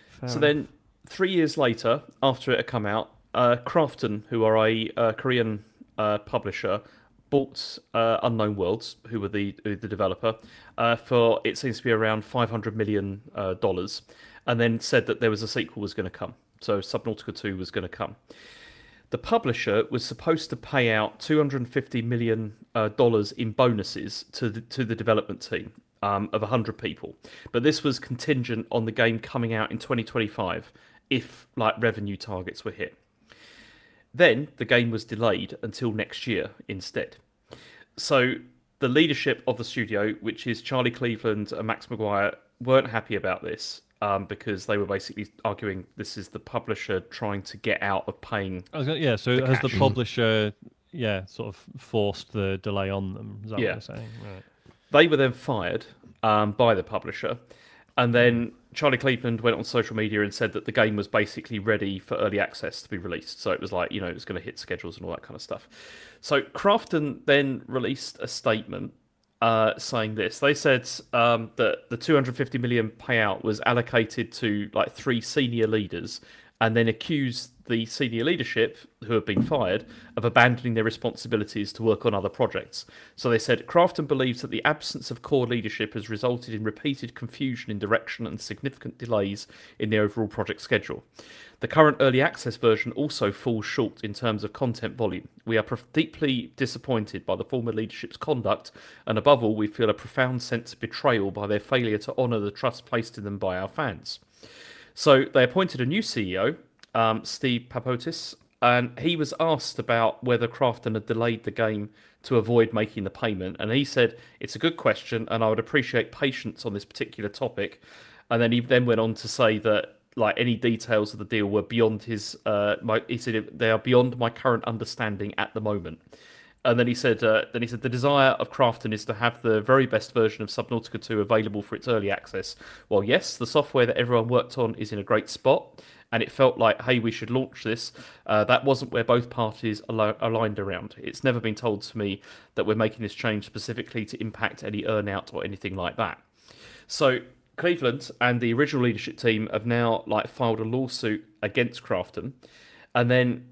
Fair So enough. then, 3 years later, after it had come out, Krafton, who are a Korean publisher, bought Unknown Worlds, who were the developer, for it seems to be around $500 million, and then said that there was a sequel was going to come. So Subnautica 2 was going to come. The publisher was supposed to pay out $250 million in bonuses to the development team of 100 people, but this was contingent on the game coming out in 2025 if like revenue targets were hit. Then the game was delayed until next year instead. So the leadership of the studio, which is Charlie Cleveland and Max Maguire, weren't happy about this because they were basically arguing this is the publisher trying to get out of paying. So has the cash. publisher, sort of forced the delay on them? Is that Yeah. what you're saying? Right. They were then fired by the publisher, and then Charlie Cleveland went on social media and said that the game was basically ready for early access to be released. So it was like, it was going to hit schedules and all that kind of stuff. So Krafton then released a statement saying this. They said that the 250 million payout was allocated to like 3 senior leaders and then accused the senior leadership, who have been fired, of abandoning their responsibilities to work on other projects. So they said, Krafton believes that the absence of core leadership has resulted in repeated confusion in direction and significant delays in the overall project schedule. The current early access version also falls short in terms of content volume. We are deeply disappointed by the former leadership's conduct, and above all, we feel a profound sense of betrayal by their failure to honour the trust placed in them by our fans. So they appointed a new CEO, Steve Papotis, and he was asked about whether Krafton had delayed the game to avoid making the payment, and he said, it's a good question, and I would appreciate patience on this particular topic. And then he then went on to say that like any details of the deal were beyond his. He said they are beyond my current understanding at the moment. And then he said, the desire of Krafton is to have the very best version of Subnautica 2 available for its early access. Well, yes, the software that everyone worked on is in a great spot, and it felt like, hey, we should launch this. That wasn't where both parties aligned around. It's never been told to me that we're making this change specifically to impact any earn-out or anything like that. So Cleveland and the original leadership team have now filed a lawsuit against Krafton, and then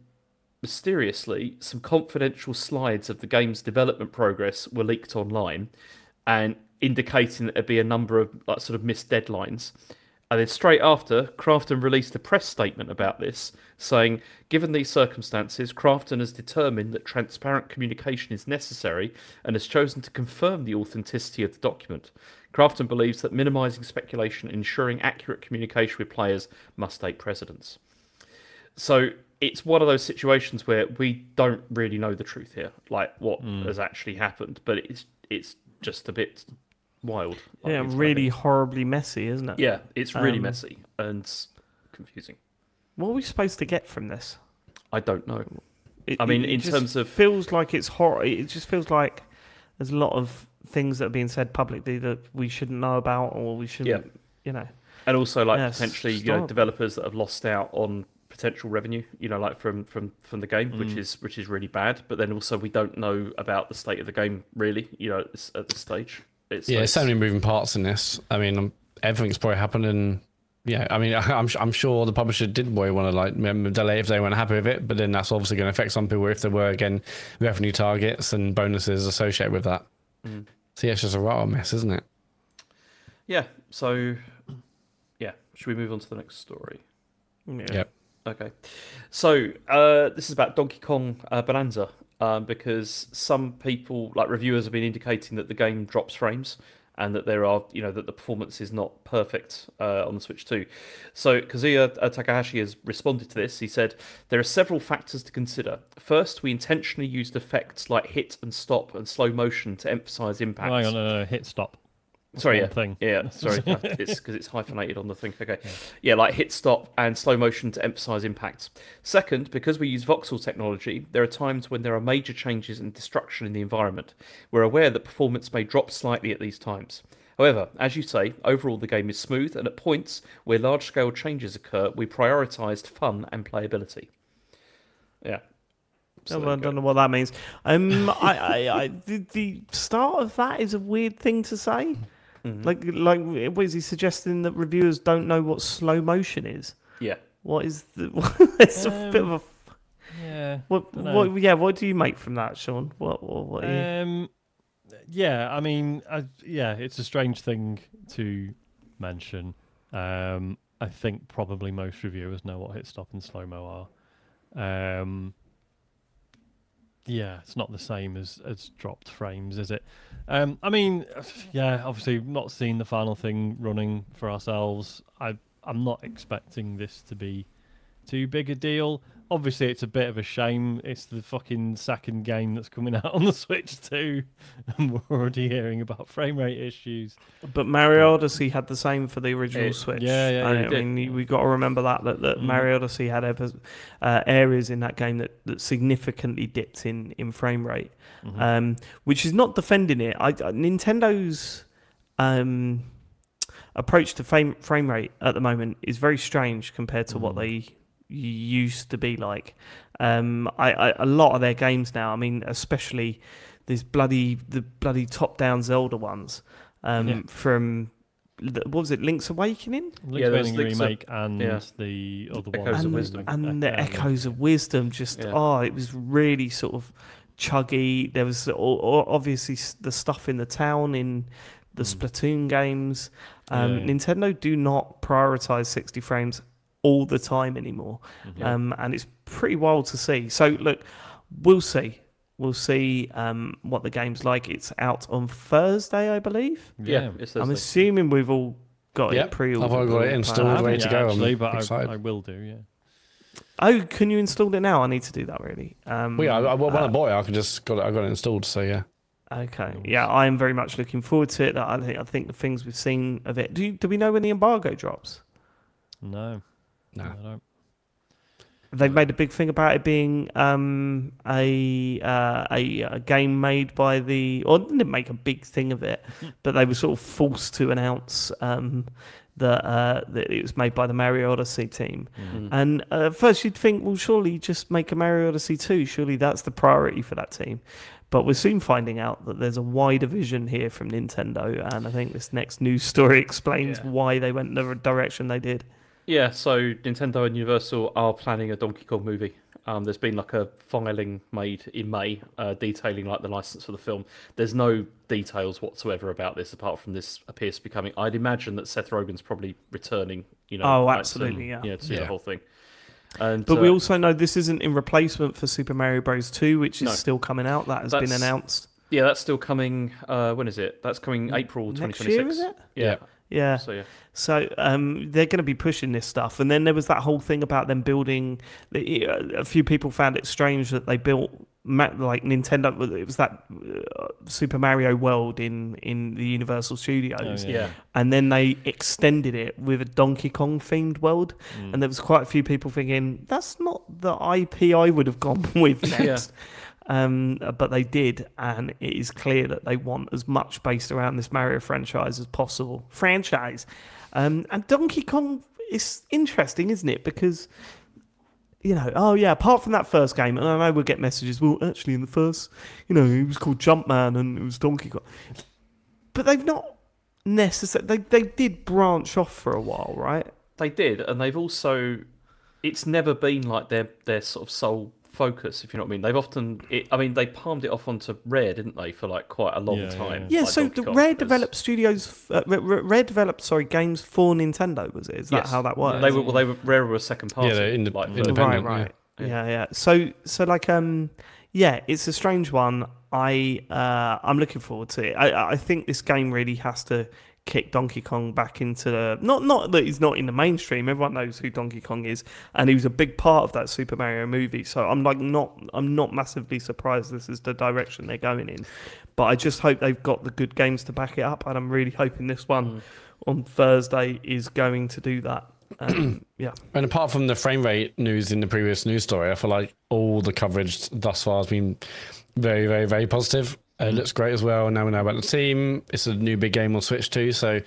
mysteriously, some confidential slides of the game's development progress were leaked online, and indicating that there'd be a number of sort of missed deadlines. And then straight after, Krafton released a press statement about this, saying, given these circumstances, Krafton has determined that transparent communication is necessary and has chosen to confirm the authenticity of the document. Krafton believes that minimising speculation and ensuring accurate communication with players must take precedence. So it's one of those situations where we don't really know the truth here, like what has actually happened, but it's just a bit wild. Yeah, really horribly messy, isn't it? Yeah, it's really messy and confusing. What are we supposed to get from this? I don't know. It terms of... feels like it's horror. It just feels like there's a lot of things that are being said publicly that we shouldn't know about, or we shouldn't, And also, potentially, developers that have lost out on potential revenue, from the game, which is really bad. But then also, we don't know about the state of the game really, at this stage. So many moving parts in this. I mean, everything's probably happened, and I'm sure the publisher did want to delay if they weren't happy with it. But then that's obviously going to affect some people if there were again revenue targets and bonuses associated with that. So it's just a right old mess, isn't it? Yeah. So should we move on to the next story? Yeah. Yep. Okay. So this is about Donkey Kong Bananza. Because some people, reviewers, have been indicating that the game drops frames and that there are, that the performance is not perfect on the Switch 2. So Kazuya Takahashi has responded to this. He said, there are several factors to consider. First, we intentionally used effects like hit and stop and slow motion to emphasize impact. Oh, hang on, no, hit stop. Sorry, thing. Yeah, sorry. It's because it's hyphenated on the thing. Okay. Yeah, like hit stop and slow motion to emphasize impact. Second, because we use voxel technology, there are times when there are major changes and destruction in the environment. We're aware that performance may drop slightly at these times. However, as you say, overall the game is smooth, and at points where large-scale changes occur, we prioritised fun and playability. Yeah. So I don't know what that means. The start of that is a weird thing to say. Mm-hmm. What is he suggesting, that reviewers don't know what slow motion is? Yeah. What is the? It's a bit of a. Yeah. What do you make from that, Sean? What Yeah, I mean, it's a strange thing to mention. I think probably most reviewers know what hit stop and slow mo are. Yeah, it's not the same as dropped frames, is it? I mean, obviously not seen the final thing running for ourselves. I'm not expecting this to be too big a deal. Obviously, it's a bit of a shame. It's the fucking second game that's coming out on the Switch too, and we're already hearing about frame rate issues. But Mario Odyssey had the same for the original Switch. Yeah. I mean, we got to remember that Mario Odyssey had areas in that game that significantly dipped in frame rate, which is not defending it. Nintendo's approach to frame rate at the moment is very strange compared to what they used to be like. A lot of their games now, I mean, especially the bloody top-down Zelda ones, from what was it, Link's Awakening? Link's Awakening Link's remake and the other one. Echoes of Wisdom. And the Echoes of Wisdom, it was really sort of chuggy. There was obviously the stuff in the town in the Splatoon games. Nintendo do not prioritize 60 frames all the time anymore, and it's pretty wild to see. So look, we'll see what the game's like. It's out on Thursday, I believe. Yeah, it's Thursday. I'm assuming we've all got it pre-ordered. I've already got it installed, ready to go. Actually, but I will do. Yeah. Oh, can you install it now? I need to do that really. When I bought it, I got it installed. So yeah. Okay. Yeah, I am very much looking forward to it. I think the things we've seen of it. Do we know when the embargo drops? No. No. I don't. They've made a big thing about it being a game made by or they didn't make a big thing of it, but they were sort of forced to announce that it was made by the Mario Odyssey team. And at first you'd think, well, surely just make a Mario Odyssey 2. Surely that's the priority for that team. But we're soon finding out that there's a wider vision here from Nintendo, and I think this next news story explains why they went the direction they did. Yeah, so Nintendo and Universal are planning a Donkey Kong movie. There's been like a filing made in May detailing like the license for the film. There's no details whatsoever about this apart from this appears to be coming. I'd imagine that Seth Rogen's probably returning. Oh, absolutely, to see the whole thing. And, but we also know this isn't in replacement for Super Mario Bros. 2, which is still coming out. That's been announced. Yeah, that's still coming. When is it? That's coming April 2026. Next year, is it? Yeah. Yeah. So they're going to be pushing this stuff. And then there was that whole thing about them building. A few people found it strange that they built like Nintendo. It was that Super Mario World in the Universal Studios. And then they extended it with a Donkey Kong themed world. And there was quite a few people thinking that's not the IP I would have gone with next. But they did, and it is clear that they want as much based around this Mario franchise as possible. And Donkey Kong is interesting, isn't it? Because, apart from that first game, and I know we'll get messages, well, actually in the first, it was called Jumpman and it was Donkey Kong. But they've not necessarily, they did branch off for a while, right? They did, and they've also, it's never been like their sort of sole focus, if you know what I mean. They've often, they palmed it off onto Rare, didn't they, for like quite a long time? Yeah, like so the Rare developed Rare developed games for Nintendo, was it? Is that how that works? Rare were a second party. Yeah, independent. Right. Yeah. So like it's a strange one. I'm looking forward to it. I think this game really has to kick Donkey Kong back into the not that he's not in the mainstream. Everyone knows who Donkey Kong is, and he was a big part of that Super Mario movie. So I'm not massively surprised this is the direction they're going in. But I just hope they've got the good games to back it up, and I'm really hoping this one on Thursday is going to do that. Yeah. And apart from the frame rate news in the previous news story, I feel like all the coverage thus far has been very, very, very positive. It looks great as well. And now we know about the team. It's a new big game on Switch too. So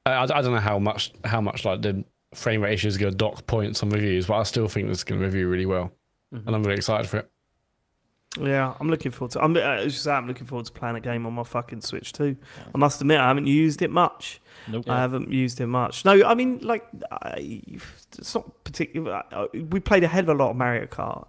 I don't know how much like the frame rate issues are going to dock points on reviews, but I still think this is going to review really well, and I'm really excited for it. Yeah, I'm looking forward to. I'm looking forward to playing a game on my fucking Switch too. I must admit, I haven't used it much. Nope. I haven't used it much. No, I mean, like, it's not particular. We played a hell of a lot of Mario Kart.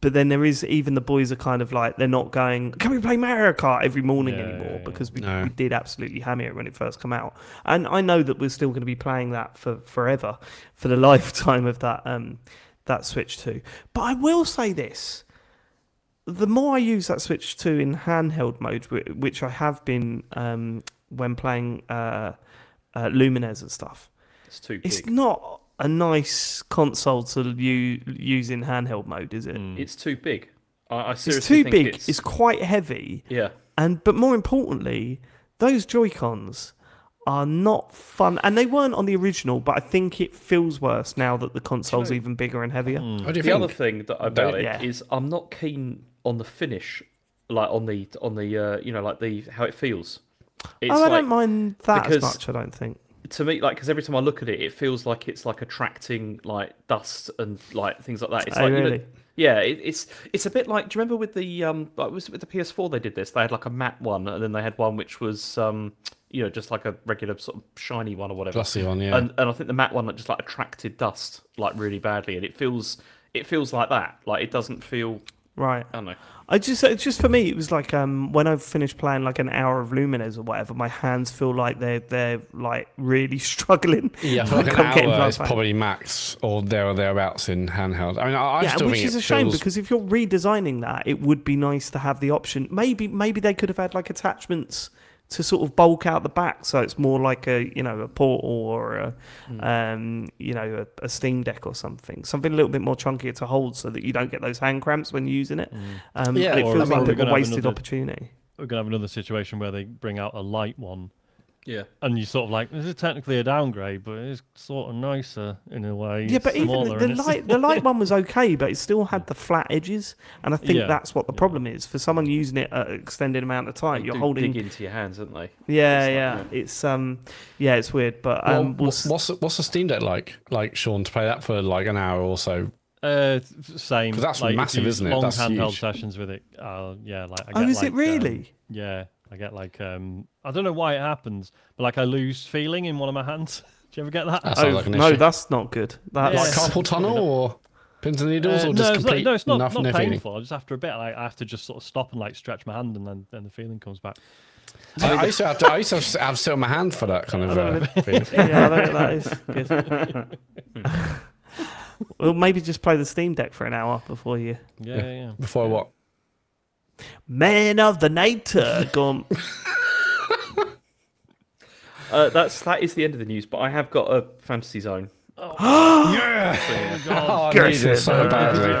But then there is, even the boys are kind of like, they're not going, can we play Mario Kart every morning anymore? Because we did absolutely hammer it when it first came out. And I know that we're still going to be playing that for forever, for the lifetime of that Switch 2. But I will say this, the more I use that Switch 2 in handheld mode, which I have been when playing Lumines and stuff, it's too big. It's not a nice console to use in handheld mode, is it? It's too big. I seriously it's too think big. It's quite heavy. Yeah. But more importantly, those Joy-Cons are not fun, and they weren't on the original. But I think it feels worse now that the console's even bigger and heavier. What do you the think? other thing about it is I'm not keen on the finish, like on the like the how it feels. It's I don't mind that as much. I don't think. To me, like, because every time I look at it, it feels like it's like attracting like dust and like things like that. It's like, really? It's a bit like. Do you remember with the it was with the PS4 they did this? They had like a matte one, and then they had one which was just like a regular sort of shiny one or whatever. Glossy one, yeah. And I think the matte one just like attracted dust like really badly, and it feels like that. Like it doesn't feel Right. I don't know. It's just for me. It was like when I've finished playing like an hour of Lumines or whatever, my hands feel like they're like really struggling. Yeah, I feel like an hour is probably max or thereabouts in handheld. I mean, I still think which is a shame because if you're redesigning that, it would be nice to have the option. Maybe they could have had like attachments to sort of bulk out the back, so it's more like a Portal or a Steam Deck or something a little bit more chunkier to hold, so that you don't get those hand cramps when using it. And it feels like a wasted opportunity. We're gonna have another situation where they bring out a light one. Yeah, and you sort of like, this is technically a downgrade, but it's sort of nicer in a way. Yeah, but even the light one was okay, but it still had the flat edges, and I think that's what the problem is for someone using it at an extended amount of time. You're holding dig into your hands, don't they? Yeah, it's it's weird, but what's the Steam Deck like? Like Sean, to play that for like an hour or so. Same, because that's like, massive, isn't it? Long that's handheld huge. Sessions with it. Yeah, like I get, is it really? Yeah. I get like I don't know why it happens, but like I lose feeling in one of my hands. Do you ever get that? That sounds like an no, issue. that's not good. That's like carpal tunnel or pins and needles or just complete? No, it's not no painful. Just after a bit, I have to just sort of stop and like stretch my hand, and then the feeling comes back. I used to have sit on my hand for that kind of feeling. Yeah, that is good. Well, maybe just play the Steam Deck for an hour before you. Yeah. Before what? Man of the night. Gone. That is the end of the news, but I have got a fantasy zone. Yeah! Oh, I need it so badly.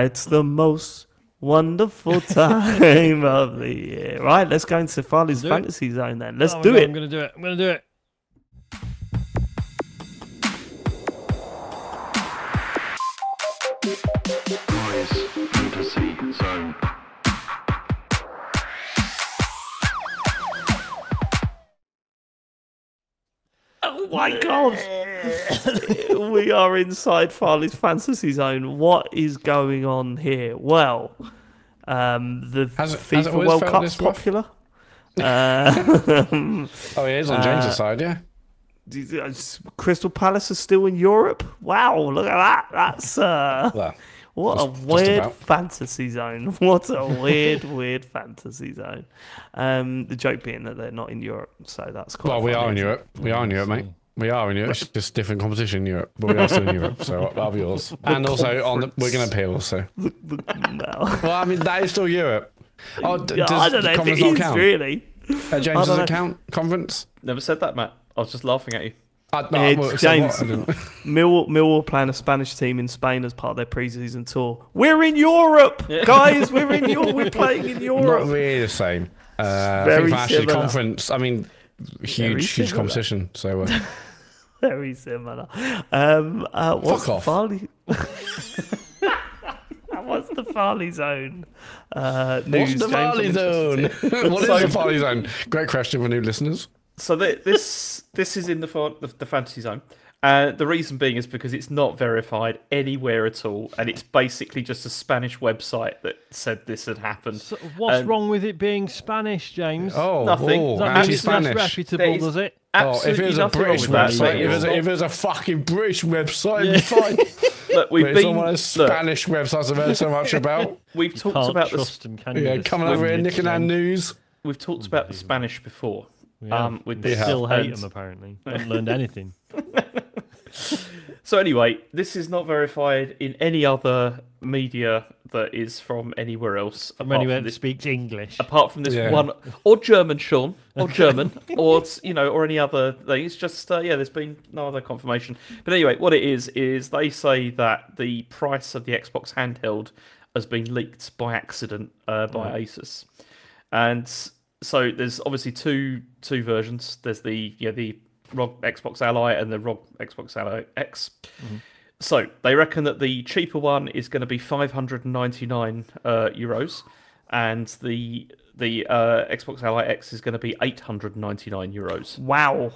It's the most wonderful time of the year. Right, let's go into Farley's fantasy zone then. Let's do it. I'm going to do it. Fantasy Zone. Oh my god! We are inside Farley's fantasy zone. What is going on here? Well, the FIFA World Cup's popular. Oh, he is on James's side, yeah. Crystal Palace is still in Europe. Wow, look at that. That's what a weird fantasy zone. What a weird fantasy zone. The joke being that they're not in Europe, so that's quite Well, we funny, are in Europe. We are in Europe, mate. We are in Europe. It's just different competition in Europe, but we are still in Europe, so that'll be yours. And also, we're going to appeal, so. Well, I mean, that is still Europe. Oh, I don't know if it is, really. James, does it count? Conference? Never said that, Matt. I was just laughing at you. James, Millwall playing a Spanish team in Spain as part of their pre-season tour. We're in Europe, guys. We're in Europe. We're playing in Europe. Not really the same. Very similar. Conference. I mean, huge competition. So very similar. Fuck off. Farley? What's the Farley zone? What's the Farley zone? What is the Farley zone? Great question for new listeners. So this is in the fantasy zone. The reason being is because it's not verified anywhere at all, and it's basically just a Spanish website that said this had happened. So what's wrong with it being Spanish, James? Nothing. That means it's not reputable, does it? If it was a British website, if it was a fucking British website, it'd be fine. Look, we've been one of those Spanish websites I've heard so much about. We've talked about coming over here nicking our news. We've talked about the Spanish before. We still hate them, apparently. Haven't learned anything. So anyway, this is not verified in any other media that is from anywhere else. From anywhere that speaks English. Apart from this one, or German, Sean, or German, or or any other thing. It's just there's been no other confirmation. But anyway, what it is they say that the price of the Xbox handheld has been leaked by accident by Asus, and so there's obviously two versions. There's the ROG Xbox Ally and the ROG Xbox Ally X. Mm-hmm. So they reckon that the cheaper one is going to be 599 euros, and the Xbox Ally X is going to be 899 euros. Wow,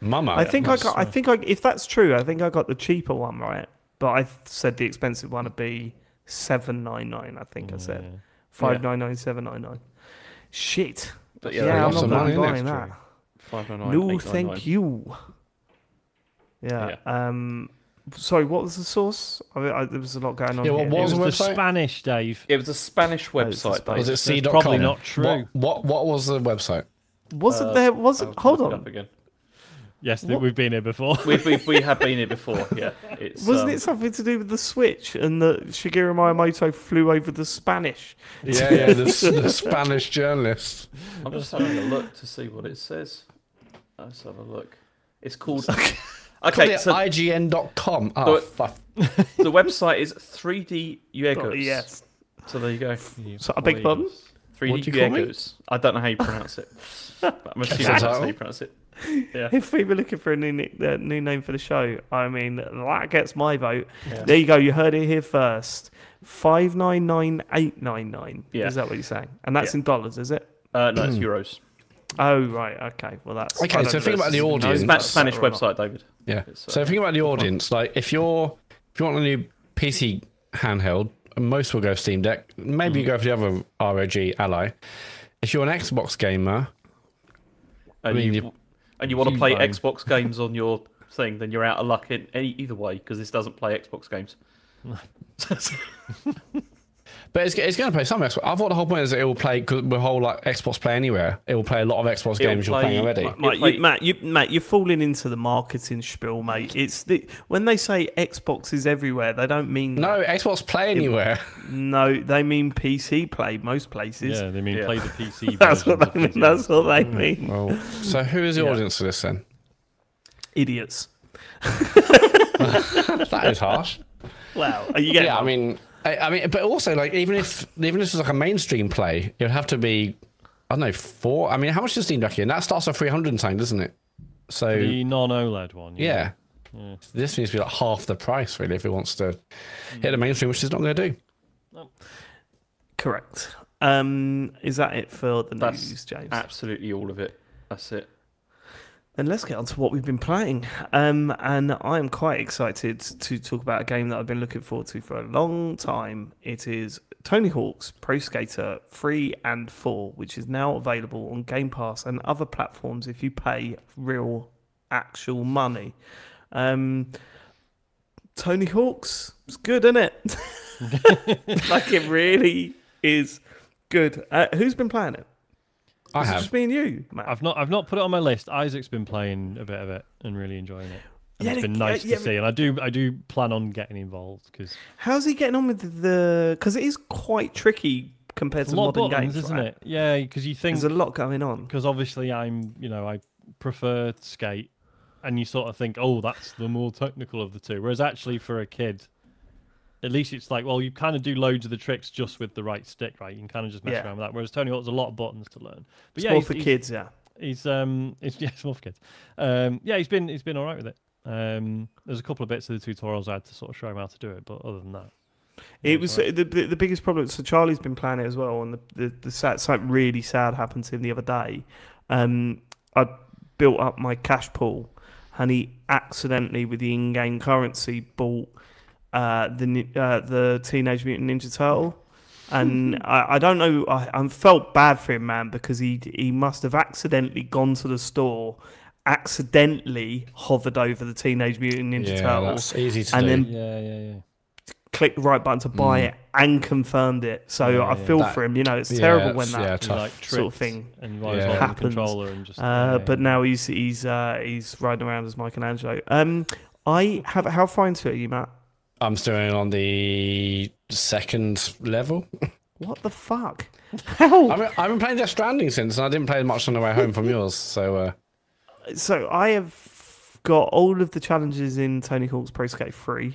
Mama! I think if that's true, I think I got the cheaper one right, but I said the expensive one would be 799. I think I said 599, 799. Shit. But Yeah, I'm lots not of money, buying isn't it? that. $5.99, No, $8.99. thank you. Yeah. Sorry, what was the source? There was a lot going on Yeah, here. what was It the was the website? Spanish, Dave. It was a Spanish Oh, it's a website. Spanish- Was it Dave. c.com? probably not true. What was the website? Wasn't there? Wasn't? I'll Hold look it up on. again. Yes, What? we've been here before. We have been here before. Yeah, it's Wasn't it something to do with the Switch and that Shigeru Miyamoto flew over the Spanish? Yeah, the Spanish journalist. I'm just having a look to see what it says. Let's have a look. It's called. Okay, so IGN.com. Oh, the- fuck. the website is 3D Juegos. Yes. So there you go. So I beg your pardon? 3D What do you call me? Juegos. I don't know how you pronounce it. But I'm assuming that's how you pronounce it. Yeah. If we were looking for a new name for the show, I mean that gets my vote. Yeah. There you go. You heard it here first. 599,899. Yeah. Is that what you're saying? And that's Yeah. in dollars, is it? No, it's euros. Oh right. Okay. Well, that's Okay, I so don't think know. about the No, audience. Spanish better or not. website, David. Yeah. It's, So think about the audience. Like, if you want a new PC handheld, most will go Steam Deck. Maybe you go for the other ROG Ally. If you're an Xbox gamer, And I mean, you want to you play bang. Xbox games on your thing, then you're out of luck in either way because this doesn't play Xbox games. but it's going to play some Xbox. I thought the whole point is that it will play because the whole like Xbox Play Anywhere. It will play a lot of Xbox It'll games you're play- playing already. Matt, you're falling into the marketing spiel, mate. When they say Xbox is everywhere, they don't mean No, Xbox Play Anywhere. no, they mean PC play most places. Yeah, they mean Yeah. play the PC. That's what versions they of mean. PCs. That's what they mean. Well, so who is the Yeah. audience for this then? Idiots. That is harsh. Wow. Are you getting? Yeah, I mean, but also like even if this was like a mainstream play, it would have to be, I don't know, 4. I mean, how much is Steam Deck in? That starts at 300 and something, doesn't it? So The non-OLED one. yeah. This needs to be like half the price really if it wants to hit the mainstream, which it's not going to do. Correct. Is that it for the That's news, James? absolutely all of it. That's it. Then let's get on to what we've been playing. And I am quite excited to talk about a game that I've been looking forward to for a long time. It is Tony Hawk's Pro Skater 3 and 4, which is now available on Game Pass and other platforms if you pay real, actual money. Tony Hawk's, it's good, isn't it? Like, it really is good. Who's been playing it? I Is it have. just me and you, Matt? I've not put it on my list. Isaac's been playing a bit of it and really enjoying it. And Yeah, it's been yeah, nice yeah, to see, and I do plan on getting involved because How's he getting on with the? Because it is quite tricky compared it's to a lot of modern buttons, games, isn't right? it? Yeah, because you think There's a lot going on. because obviously I prefer skate, and you sort of think, oh, that's the more technical of the two. Whereas actually for a kid, at least it's like, well, you kind of do loads of the tricks just with the right stick, right? You can kind of just mess Yeah. around with that. Whereas Tony Hawk's a lot of buttons to learn. But It's yeah, more he's- for he's- kids, yeah. He's it's more for kids. Yeah, he's been all right with it. There's a couple of bits of the tutorials I had to sort of show him how to do it, but other than that, yeah, It was all right. the biggest problem. So Charlie's been playing it as well, and the something really sad happened to him the other day. I built up my cash pool, and he accidentally, with the in-game currency, bought the Teenage Mutant Ninja Turtle. And I don't know. I felt bad for him, man, because he must have accidentally gone to the store, accidentally hovered over the Teenage Mutant Ninja Yeah, Turtle, that's easy to and do. then Yeah. clicked the right button to buy it and confirmed it. So Yeah, I yeah. feel That- for him. It's yeah, terrible when that's- yeah, that. He tough. like sort of tripped thing, and while yeah, he's holding the happens. controller and just. But now he's riding around as Michelangelo. I have how far into it are you, Matt? I'm still on the second level. What the fuck? How? I've been playing Death Stranding since, and I didn't play much on the way home from yours. So So I have got all of the challenges in Tony Hawk's Pro Skate 3.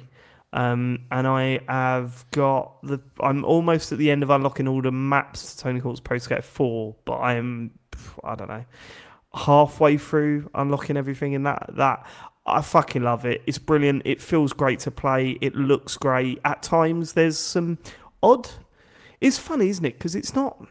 And I have got I'm almost at the end of unlocking all the maps to Tony Hawk's Pro Skate 4, but I don't know, halfway through unlocking everything in that. I fucking love it. It's brilliant. It feels great to play. It looks great. At times there's some odd. It's funny, isn't it? Because it's not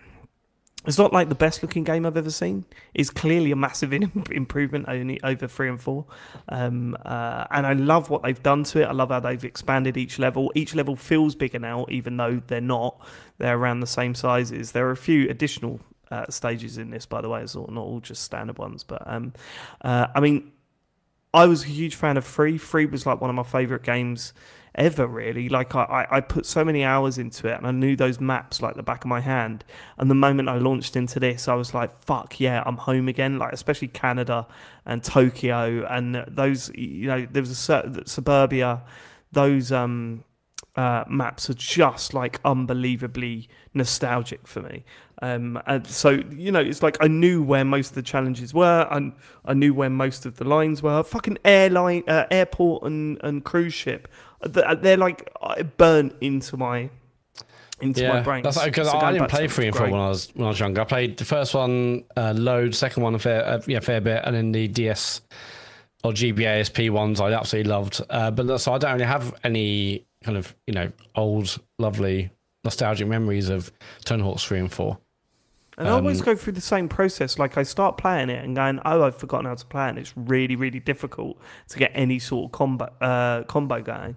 like the best looking game I've ever seen. It's clearly a massive improvement only over 3 and 4. And I love what they've done to it. I love how they've expanded each level. Each level feels bigger now, even though they're not. They're around the same sizes. There are a few additional stages in this, by the way. It's not all just standard ones, but I mean, I was a huge fan of 3. 3 was like one of my favourite games ever, really. Like I put so many hours into it, and I knew those maps like the back of my hand. And the moment I launched into this, I was like, "Fuck yeah, I'm home again!" Like especially Canada and Tokyo and those. You know, there was a certain suburbia. Those maps are just like unbelievably nostalgic for me. And so, you know, it's like I knew where most of the challenges were, and I knew where most of the lines were. Fucking airport and cruise ship, they're like burnt into my brain. That's because I didn't play 3 and 4 when I was younger. I played the first one load, second one a fair bit, and then the DS or GBASP ones I absolutely loved. But so I don't really have any kind of, you know, old lovely nostalgic memories of Tony Hawk's 3 and 4. And I always go through the same process. Like I start playing it and going, "Oh, I've forgotten how to play it." And it's really, really difficult to get any sort of combo going.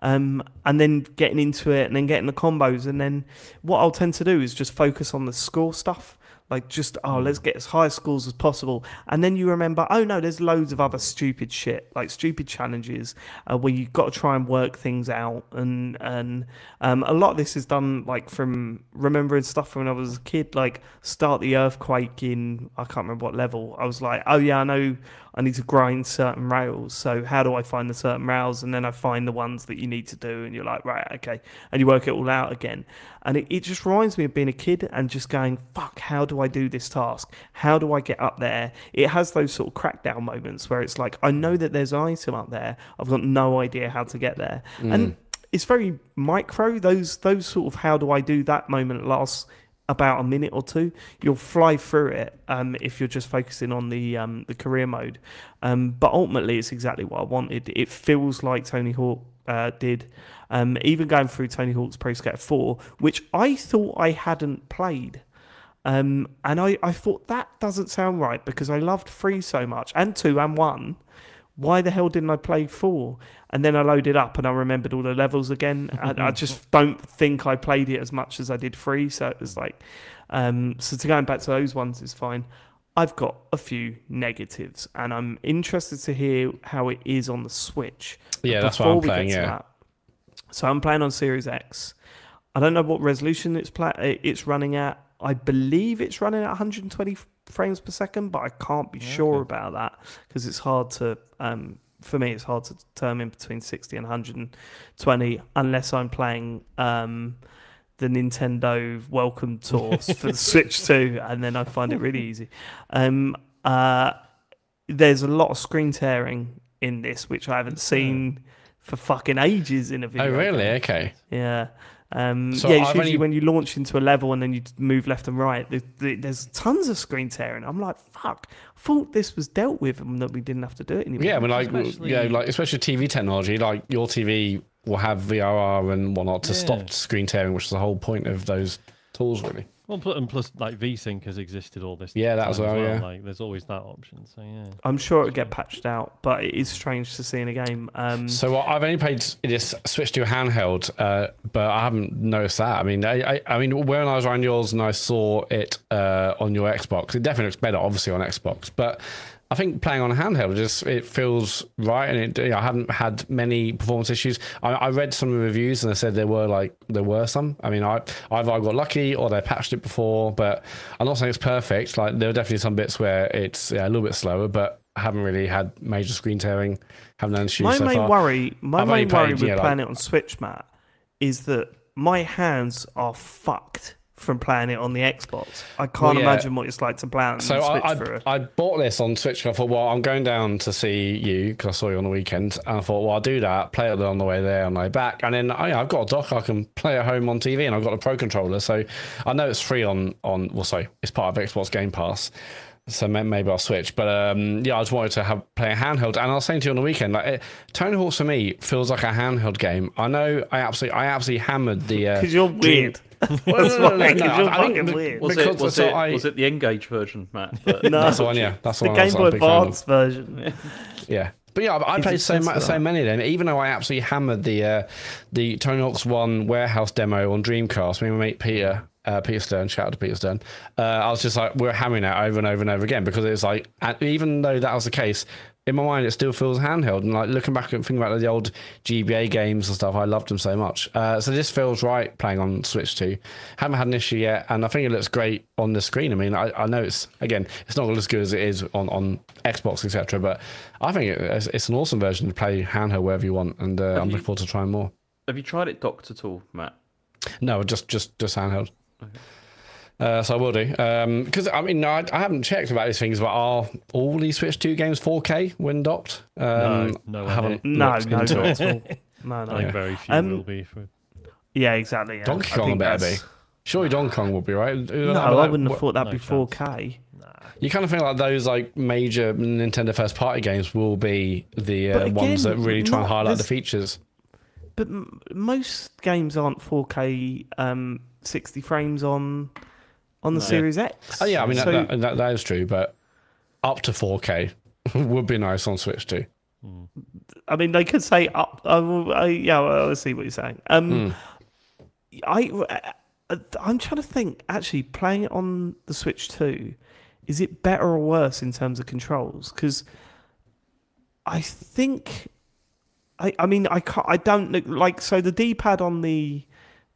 And then getting into it and then getting the combos. And then what I'll tend to do is just focus on the score stuff. Like just, let's get as high scores as possible. And then you remember, oh no, there's loads of other stupid shit, like stupid challenges where you've got to try and work things out. And a lot of this is done like from remembering stuff from when I was a kid, like start the earthquake in, I can't remember what level. I was like, oh yeah, I know I need to grind certain rails. So how do I find the certain rails? And then I find the ones that you need to do. And you're like, right, okay. And you work it all out again. And it just reminds me of being a kid and just going, fuck, how do I do this task? How do I get up there? It has those sort of crackdown moments where it's like, I know that there's an item up there. I've got no idea how to get there. And it's very micro. Those sort of how do I do that moment lasts about a minute or two. You'll fly through it if you're just focusing on the career mode. But ultimately, it's exactly what I wanted. It feels like Tony Hawk did. Even going through Tony Hawk's Pro Skater 4, which I thought I hadn't played. And I thought that doesn't sound right because I loved 3 so much, and 2 and 1. Why the hell didn't I play 4? And then I loaded up and I remembered all the levels again. I just don't think I played it as much as I did 3. So it was like, so to going back to those ones is fine. I've got a few negatives and I'm interested to hear how it is on the Switch. Yeah, that's what I'm playing, yeah. So I'm playing on Series X. I don't know what resolution it's running at. I believe it's running at 120 frames per second, but I can't be sure about that because it's hard to, for me, it's hard to determine between 60 and 120 unless I'm playing the Nintendo Welcome Tour for the Switch 2, and then I find it really easy. There's a lot of screen tearing in this, which I haven't seen for fucking ages in a video. Oh, really? Game. Okay. Yeah. So it's usually when you launch into a level and then you move left and right. There's tons of screen tearing. I'm like, fuck. I thought this was dealt with and that we didn't have to do it anymore. Yeah, I mean, especially TV technology. Like your TV will have VRR and whatnot to stop screen tearing, which is the whole point of those tools, really. Well, and plus, like VSync has existed all this. Yeah, that as well. Yeah, like there's always that option. So yeah, I'm sure it'll get patched out, but it is strange to see in a game. So I've only played this switch to a handheld, but I haven't noticed that. I mean, I mean, when I was around yours and I saw it on your Xbox, it definitely looks better, obviously on Xbox, but I think playing on a handheld it feels right, and I haven't had many performance issues. I read some reviews and they said there were some. I mean, either I got lucky or they patched it before, but I'm not saying it's perfect. Like there are definitely some bits where it's a little bit slower, but I haven't really had major screen tearing. Haven't had issues so far. My main worry with playing it on Switch, Matt, is that my hands are fucked from playing it on the Xbox. I can't imagine what it's like to play on Switch. I bought this on Switch and I thought, well, I'm going down to see you because I saw you on the weekend, and I thought, well, I'll do that, play it on the way there, on the way back, and then I've got a dock, I can play at home on TV, and I've got a Pro controller, so I know it's free it's part of Xbox Game Pass, so maybe I'll switch. But I just wanted to play a handheld, and I was saying to you on the weekend, Tony Hawk's for me feels like a handheld game. I know I absolutely hammered the because you're weird. Was it the Engage version, Matt? No, that's the one. Yeah, that's the one. Game Boy Advance version. Yeah, but yeah, I played so many of them. Even though I absolutely hammered the Tony Hawk's 1 warehouse demo on Dreamcast, me and my mate Peter, Peter Stern, shout out to Peter Stern. I was just like, we're hammering it over and over and over again, because it's like, even though that was the case, in my mind, it still feels handheld. And like looking back and thinking about the old GBA games and stuff, I loved them so much. So this feels right playing on Switch 2. Haven't had an issue yet, and I think it looks great on the screen. I mean, I know it's not as good as it is on Xbox, etc. But I think it's an awesome version to play handheld wherever you want, and I'm looking forward to trying more. Have you tried it docked at all, Matt? No, just handheld. Okay. So I will do, because I mean, I haven't checked about these things, but are all these Switch 2 games 4K when docked? No, I haven't no, looked no, into not it. at all. No, no. I think very few will be. Yeah, exactly. Yeah. Donkey I Kong think better be. that's- Surely Donkey Kong will be, right? No, I wouldn't have thought that'd no be 4K. You kind of think like those like major Nintendo first party games will be the But ones that again, really try and not highlight the this- features. But most games aren't 4K 60 frames on the Series X. Oh yeah, I mean So- that is true, but up to 4K would be nice on Switch too. I mean, they could say up. Yeah, I see what you're saying. I'm trying to think. Actually, playing it on the Switch 2, is it better or worse in terms of controls? Because I think, I mean, I don't look like, so the D-pad on the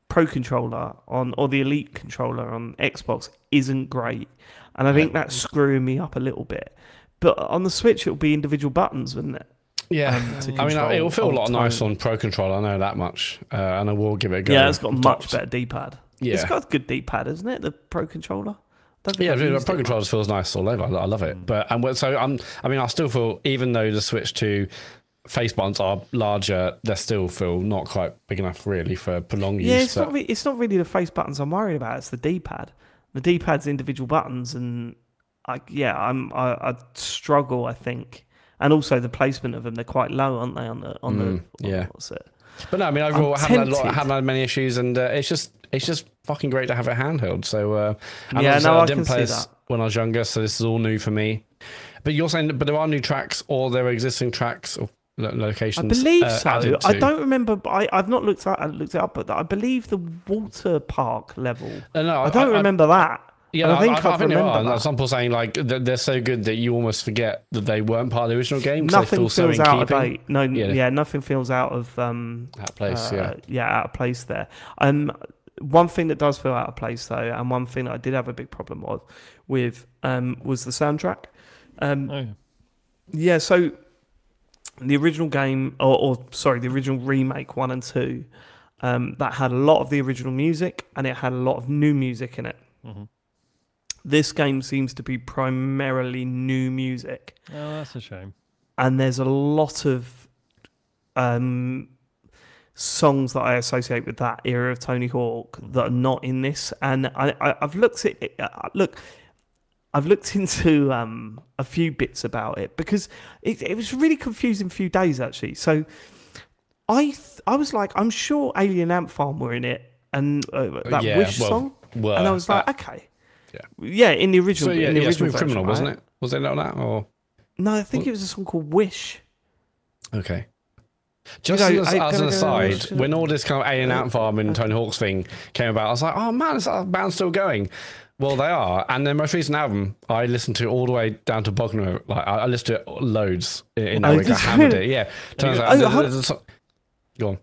Pro controller or the Elite controller on Xbox isn't great, and I think that's screwing me up a little bit. But on the Switch, it'll be individual buttons, wouldn't it? Yeah, to I mean, control it will feel a lot on nicer time. on Pro Controller. I know that much, and I will give it a go. Yeah, it's got a much Docked. better D-pad. Yeah. It's got a good D-pad, isn't it? The Pro controller. Don't think Yeah, I've the used Pro it Controller feels nice all over. I love it. But so I mean, I still feel, even though the Switch 2 face buttons are larger, they still feel not quite big enough really for prolonged Yeah, use. it's not really the face buttons I'm worried about. It's the D-pad. The D-pad's individual buttons, and I struggle, I think. And also the placement of them, they're quite low, aren't they? On the yeah. What's it? But no, I mean, overall, I haven't tempted. had many issues, and it's just fucking great to have it handheld. So and Yeah, as I no, said, I didn't can play see this that. when I was younger, so this is all new for me. But you're saying, but there are new tracks, or there are existing tracks or locations. I believe so. added I to? don't remember. I've not looked it up, but I believe the water park level. No, I don't remember that. Yeah, And I think there remember are. that. Some people saying like they're so good that you almost forget that they weren't part of the original game. 'Cause Nothing they feel so feels in out of keeping. date. No, Yeah. yeah, nothing feels out of Out of place, out of place there. One thing that does feel out of place though, and one thing that I did have a big problem with was the soundtrack. Yeah, so the original game, or sorry, the original remake 1 and 2, that had a lot of the original music and it had a lot of new music in it. Mm-hmm. This game seems to be primarily new music. Oh, that's a shame. And there's a lot of songs that I associate with that era of Tony Hawk that are not in this. And I've looked at it. I've looked into a few bits about it because it was a really confusing few days actually. So I was like, I'm sure Alien Ant Farm were in it, and that Wish song, and I was like, okay. Yeah, in the original. So yeah, in the original Smooth version, Criminal, wasn't right? it? Was it not that or? No, I think it was a song called Wish. Okay. Just know, as an aside, should- when all this kind of Alien Ant Farm and Tony Hawk's thing came about, I was like, oh man, is that band still going? Well, they are. And their most recent album, I listened to all the way down to Bogner. Like I listened to it loads in that week. I hammered it. Yeah. Turns out. Go on.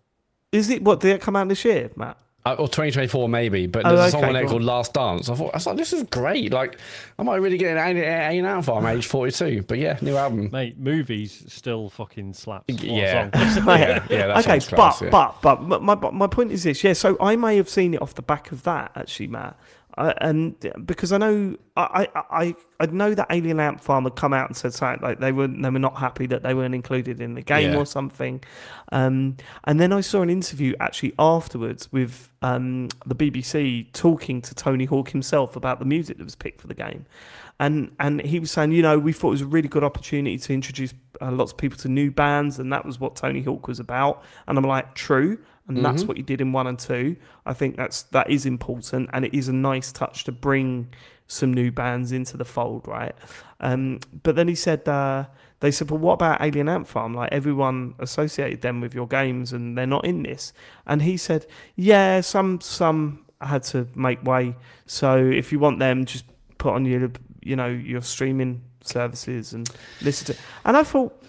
Is it what did it come out this year, Matt? Or 2024 maybe, but there's a song on there go called Last Dance. I was like, this is great. Like, I might really get an Alien Ant Farm at age 42. But yeah, new album. Mate, movies still fucking slaps. What a Yeah. song. That Okay, sounds class, yeah. but my point is this. Yeah, so I may have seen it off the back of that actually, Matt. And because I know I know that Alien Ant Farm had come out and said something like they were not happy that they weren't included in the game or something, and then I saw an interview actually afterwards with the BBC talking to Tony Hawk himself about the music that was picked for the game, and he was saying, we thought it was a really good opportunity to introduce lots of people to new bands, and that was what Tony Hawk was about. And I'm like, true. And that's what you did in 1 and 2. I think that is important, and it is a nice touch to bring some new bands into the fold, right? But then he said, they said, well, what about Alien Ant Farm? Like everyone associated them with your games, and they're not in this. And he said, yeah, some had to make way. So if you want them, just put on your your streaming services and listen to. And I thought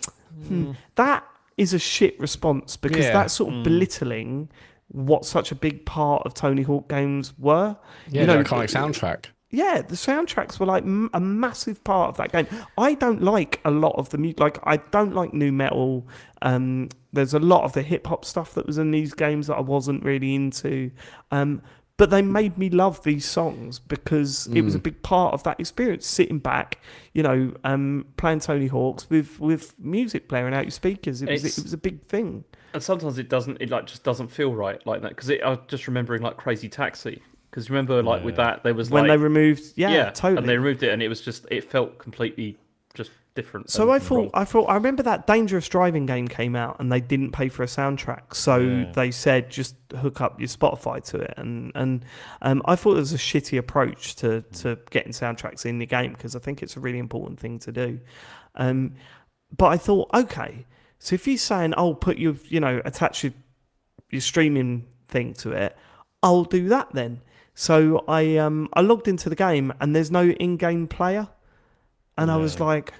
that is a shit response, because that's sort of belittling what such a big part of Tony Hawk games were. Yeah, the iconic soundtrack. Yeah, the soundtracks were like a massive part of that game. I don't like a lot of the music. Like, I don't like nu metal. There's a lot of the hip hop stuff that was in these games that I wasn't really into. But they made me love these songs because it was a big part of that experience. Sitting back, playing Tony Hawk's with music blaring out your speakers. It was a big thing. And sometimes it doesn't. It just doesn't feel right like that. Because I was just remembering like Crazy Taxi. Because remember, with that, there was when they removed, totally, and they removed it, and it was just, it felt completely just different. So I remember that Dangerous Driving game came out, and they didn't pay for a soundtrack, so they said just hook up your Spotify to it, and I thought it was a shitty approach to getting soundtracks in the game, because I think it's a really important thing to do. But I thought, okay, so if you're saying, oh, put your attach your streaming thing to it, I'll do that then. So I logged into the game, and there's no in-game player, and I was like,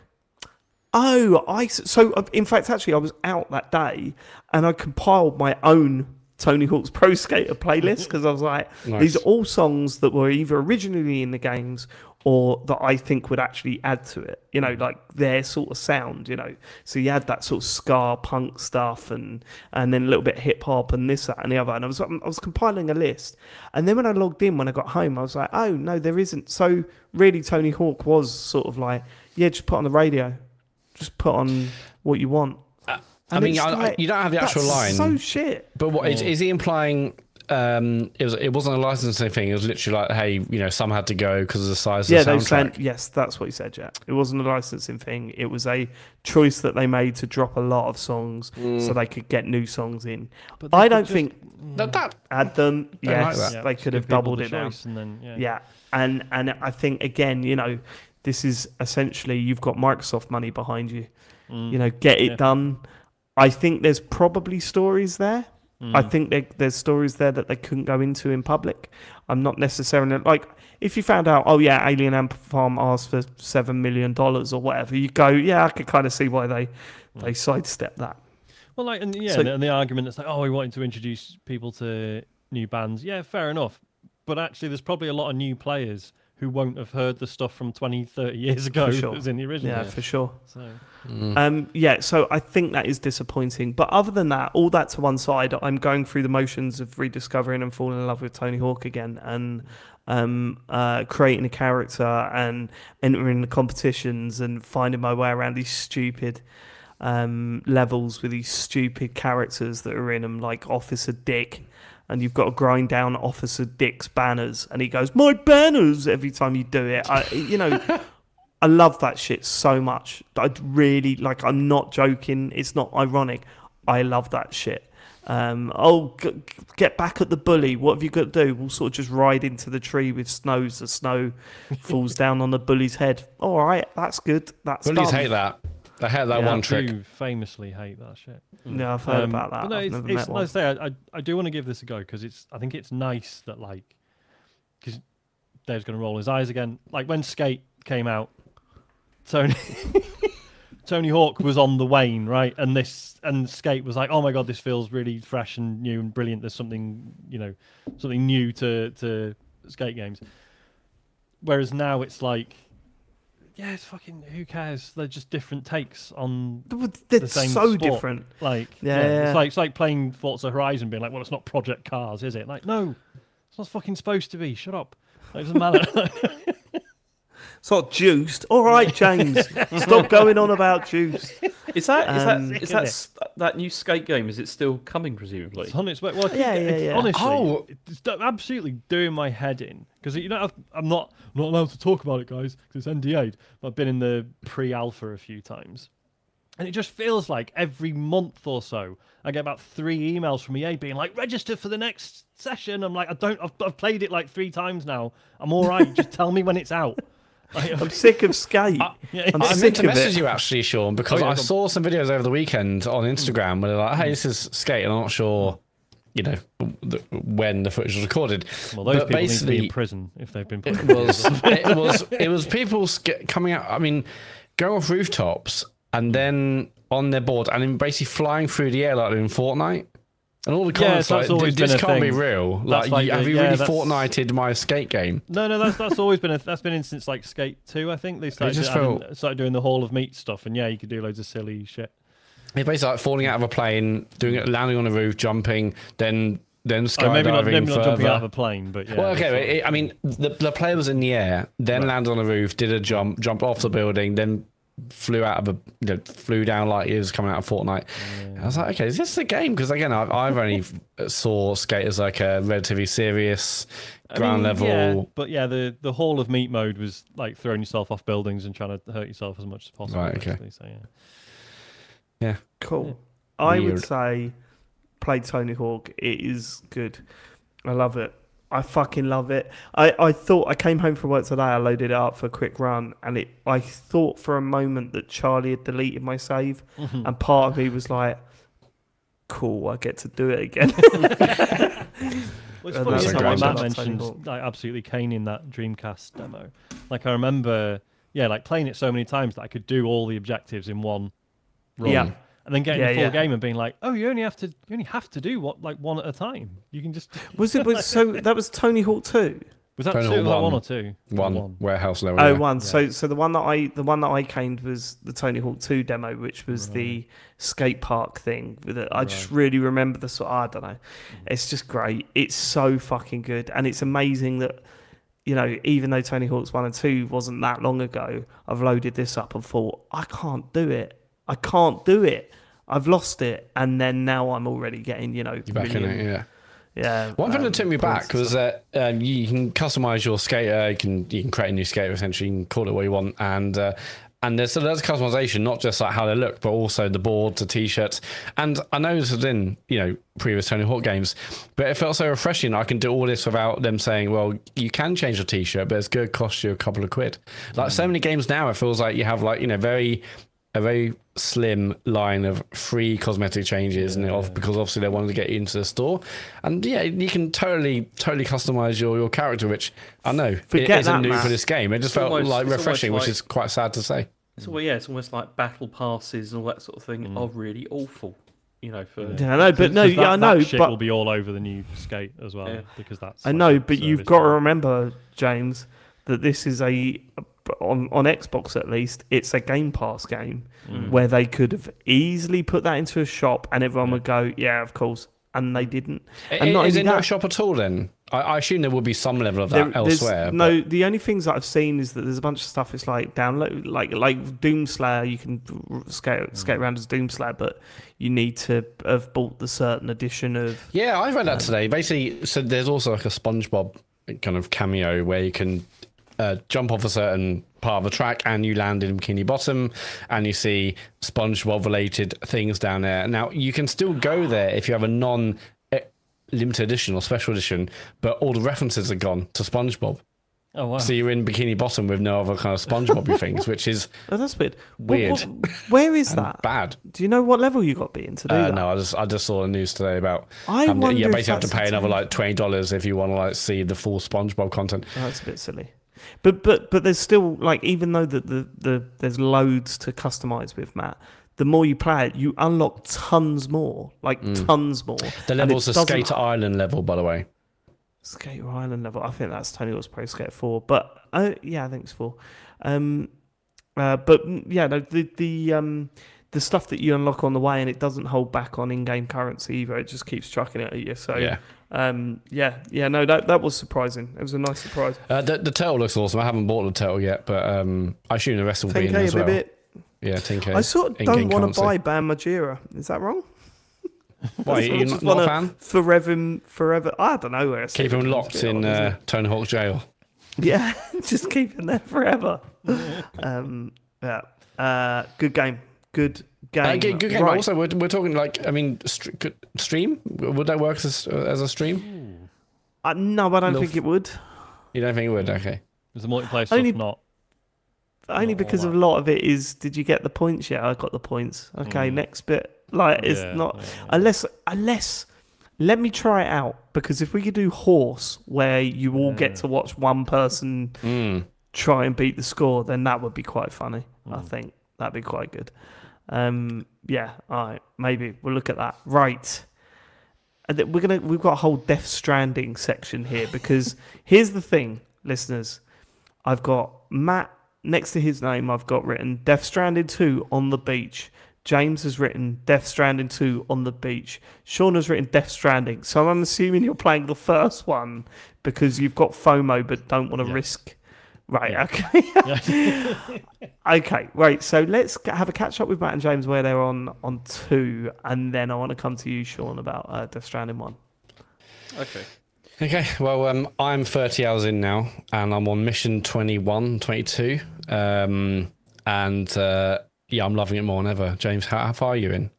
oh, so in fact, actually, I was out that day, and I compiled my own Tony Hawk's Pro Skater playlist, because I was like, these are all songs that were either originally in the games or that I think would actually add to it, like their sort of sound, So you had that sort of ska punk stuff, and then a little bit hip hop and this, that, and the other. And I was compiling a list, and then when I logged in, when I got home, I was like, oh no, there isn't. So really, Tony Hawk was sort of like, just put on the radio, just put on what you want. I mean, you don't have the actual line. So shit. But what is he implying? It wasn't a licensing thing. It was literally like, hey, some had to go because of the size of the soundtrack. Yes, that's what he said. Yeah, it wasn't a licensing thing. It was a choice that they made to drop a lot of songs so they could get new songs in. But I don't think that add them. Yes, like that. They could have doubled it down. And and I think again, this is essentially, you've got Microsoft money behind you. Get it done. I think there's probably stories there. I think there's stories there that they couldn't go into in public. I'm not necessarily like, if you found out, Alien Ant Farm asked for $7 million or whatever, you go, I could kind of see why they sidestep that. Well, and the argument that's like, we wanted to introduce people to new bands. Yeah, fair enough. But actually, there's probably a lot of new players who won't have heard the stuff from 20, 30 years ago that was in the original. Yeah, for sure. So. So I think that is disappointing. But other than that, all that to one side, I'm going through the motions of rediscovering and falling in love with Tony Hawk again, and creating a character and entering the competitions and finding my way around these stupid levels with these stupid characters that are in them, like Officer Dick. And you've got to grind down Officer Dick's banners, and he goes, "My banners!" every time you do it. I love that shit so much. I'd really I'm not joking. It's not ironic. I love that shit. Get back at the bully. What have you got to do? We'll sort of just ride into the tree with snows. The snow falls down on the bully's head. All right, that's good. Bullies hate that. They hate that one trick. I do famously hate that shit. Yeah, I've heard about that. But no, it's nice to say. I do want to give this a go, because I think it's nice that because Dave's going to roll his eyes again. Like when Skate came out, Tony Hawk was on the wane, right? And Skate was like, oh my god, this feels really fresh and new and brilliant. There's something new to Skate games. Whereas now it's like, yeah, it's fucking, who cares? They're just different takes on They're the same so sport. different. It's like playing Forza Horizon, being like, well, it's not Project Cars, is it? Like, no, it's not fucking supposed to be. Shut up. It doesn't matter. It's not juiced. All right, James, stop going on about juice. Is that new Skate game? Is it still coming? Presumably, it's on its way. Well, yeah. Honestly, it's absolutely doing my head in, because I'm not allowed to talk about it, guys, because it's NDA'd. I've been in the pre-alpha a few times, and it just feels like every month or so I get about 3 emails from EA being like, register for the next session. I'm like, I've played it like 3 times now. I'm all right. Just tell me when it's out. I'm sick of Skate. I meant to message you actually, Sean, because I saw some videos over the weekend on Instagram where they're like, hey, this is Skate, and I'm not sure you know, when the footage was recorded. Well, those But people need to be in basically, prison if they've been put it was people coming out. I mean, going off rooftops and then on their board and then basically flying through the air like in Fortnite. And all the comments that's always this been a can't be thing. real. That's Like, like have you yeah, really that's- Fortnited my skate game? No, that's always been that's been in since like Skate 2, I think. They started, just started doing the Hall of Meat stuff, and yeah, you could do loads of silly shit. It's basically like falling out of a plane, landing on a roof, jumping, then skydiving Maybe not further. jumping out of a plane, but yeah. Well, okay. I mean, the player was in the air, then landed on a roof, did a jump off the building, then flew out of flew down like he was coming out of Fortnite. I was like, okay, is this a game? Because again, I've only saw skate as like a relatively serious ground level. Yeah, but yeah, the Hall of Meat mode was like throwing yourself off buildings and trying to hurt yourself as much as possible. Right, okay. So, yeah. Yeah. Cool. I would Weird. say play Tony Hawk. It is good. I love it. I fucking love it. I thought I came home from work today. I loaded it up for a quick run, and I thought for a moment that Charlie had deleted my save, and part of me was like, "Cool, I get to do it again." Well, it's And funny that's isn't a it, great Matt game. mentioned like absolutely caning that Dreamcast demo. Like I remember, like playing it so many times that I could do all the objectives in one run. Yeah. And then getting Yeah, the full yeah. game and being like, oh, you only have to do one at a time. You can just So that was Tony Hawk 2? was that Tony two? Hawk Was that 1. one or two? One warehouse level. Oh, yeah. one. So the one that I caned was the Tony Hawk 2 demo, which was the skate park thing. With it. I just really remember the sort. I don't know. It's just great. It's so fucking good, and it's amazing that even though Tony Hawk's 1 and 2 wasn't that long ago, I've loaded this up and thought I can't do it. I can't do it. I've lost it, and then now I'm already getting You're back in it, yeah. Yeah. One thing that took me back was that you can customize your skater. You can create a new skater essentially. You can call it what you want, and there's customization, not just like how they look, but also the boards, the t-shirts. And I know this was in previous Tony Hawk games, but it felt so refreshing. I can do all this without them saying, "Well, you can change your t-shirt, but it's going to cost you a couple of quid." Like so many games now, it feels like you have like a very slim line of free cosmetic changes, because obviously they wanted to get you into the store, and you can totally customize your character, which I know isn't new for this game. It just felt like refreshing, which is quite sad to say. It's almost like battle passes and all that sort of thing are really awful. For Yeah, I know, but no, yeah, I know, that shit but will be all over the new skate as well, because that's. I like know, a but you've service got to charge. remember, James, that this is on Xbox at least, it's a Game Pass game where they could have easily put that into a shop and everyone would go, yeah, of course, and they didn't. And not Is only it no that, shop at all then? I assume there will be some level of that there's- elsewhere. No, the only things that I've seen is that there's a bunch of stuff. It's like download, like Doomslayer. You can skate around as Doomslayer, but you need to have bought the certain edition of. Yeah, I read that today. Basically, so there's also like a SpongeBob kind of cameo where you can jump off a certain part of the track and you land in Bikini Bottom and you see SpongeBob related things down there. Now, you can still go there if you have a non-limited edition or special edition, but all the references are gone to SpongeBob. Oh wow! So you're in Bikini Bottom with no other kind of SpongeBob things, which is Oh, that's weird. Weird. Where is that? bad. Do you know what level you got to be in to do that? No, I just saw the news today about I wonder you if basically have to that's pay a another thing. like $20 if you want to like see the full SpongeBob content. Oh, that's a bit silly. But there's still, like, even though there's loads to customize with, Matt, the more you play it, you unlock tons more, tons more. The And level's it a doesn't- Skater Island level, by the way. Skater Island level. I think that's Tony Hawk's Pro Skater 4, but yeah, I think it's 4. But yeah, no, the stuff that you unlock on the way, and it doesn't hold back on in-game currency either. It just keeps chucking it at you. So Yeah. No, that was surprising. It was a nice surprise. The turtle looks awesome. I haven't bought the turtle yet, but I assume the rest will be in 10K as a well. bit. Yeah, 10K. I sort of in-game don't want to currency. buy Bam Majira. Is that wrong? Why, I you're just not a wanna fan? Forever. I don't know where. Keep him locked in Tony Hawk's jail. Yeah, just keep him there forever. Good game. Good game. Good game. Right. Also, we're talking like, I mean, stream? Would that work as a stream? No, I don't think it would. You don't think it would? Okay. There's a multiplayer stuff Only- not. Only Not because all of a lot of it is, did you get the points? Yeah, I got the points. Okay, next bit. Like, it's Yeah, not yeah. unless let me try it out, because if we could do horse, where you all get to watch one person try and beat the score, then that would be quite funny. I think that'd be quite good. Yeah, all right, maybe we'll look at that. Right, and then we've got a whole Death Stranding section here, because here's the thing, listeners. I've got Matt next to his name. I've got written Death Stranding 2 on the beach. James has written Death Stranding 2 on the beach. Sean has written Death Stranding. So I'm assuming you're playing the first one because you've got FOMO but don't want to risk. Right, okay. Okay, right. So let's have a catch up with Matt and James where they're on 2, and then I want to come to you, Sean, about Death Stranding 1. Okay, well, I'm 30 hours in now, and I'm on mission 21, 22. Yeah, I'm loving it more than ever. James, how far are you in?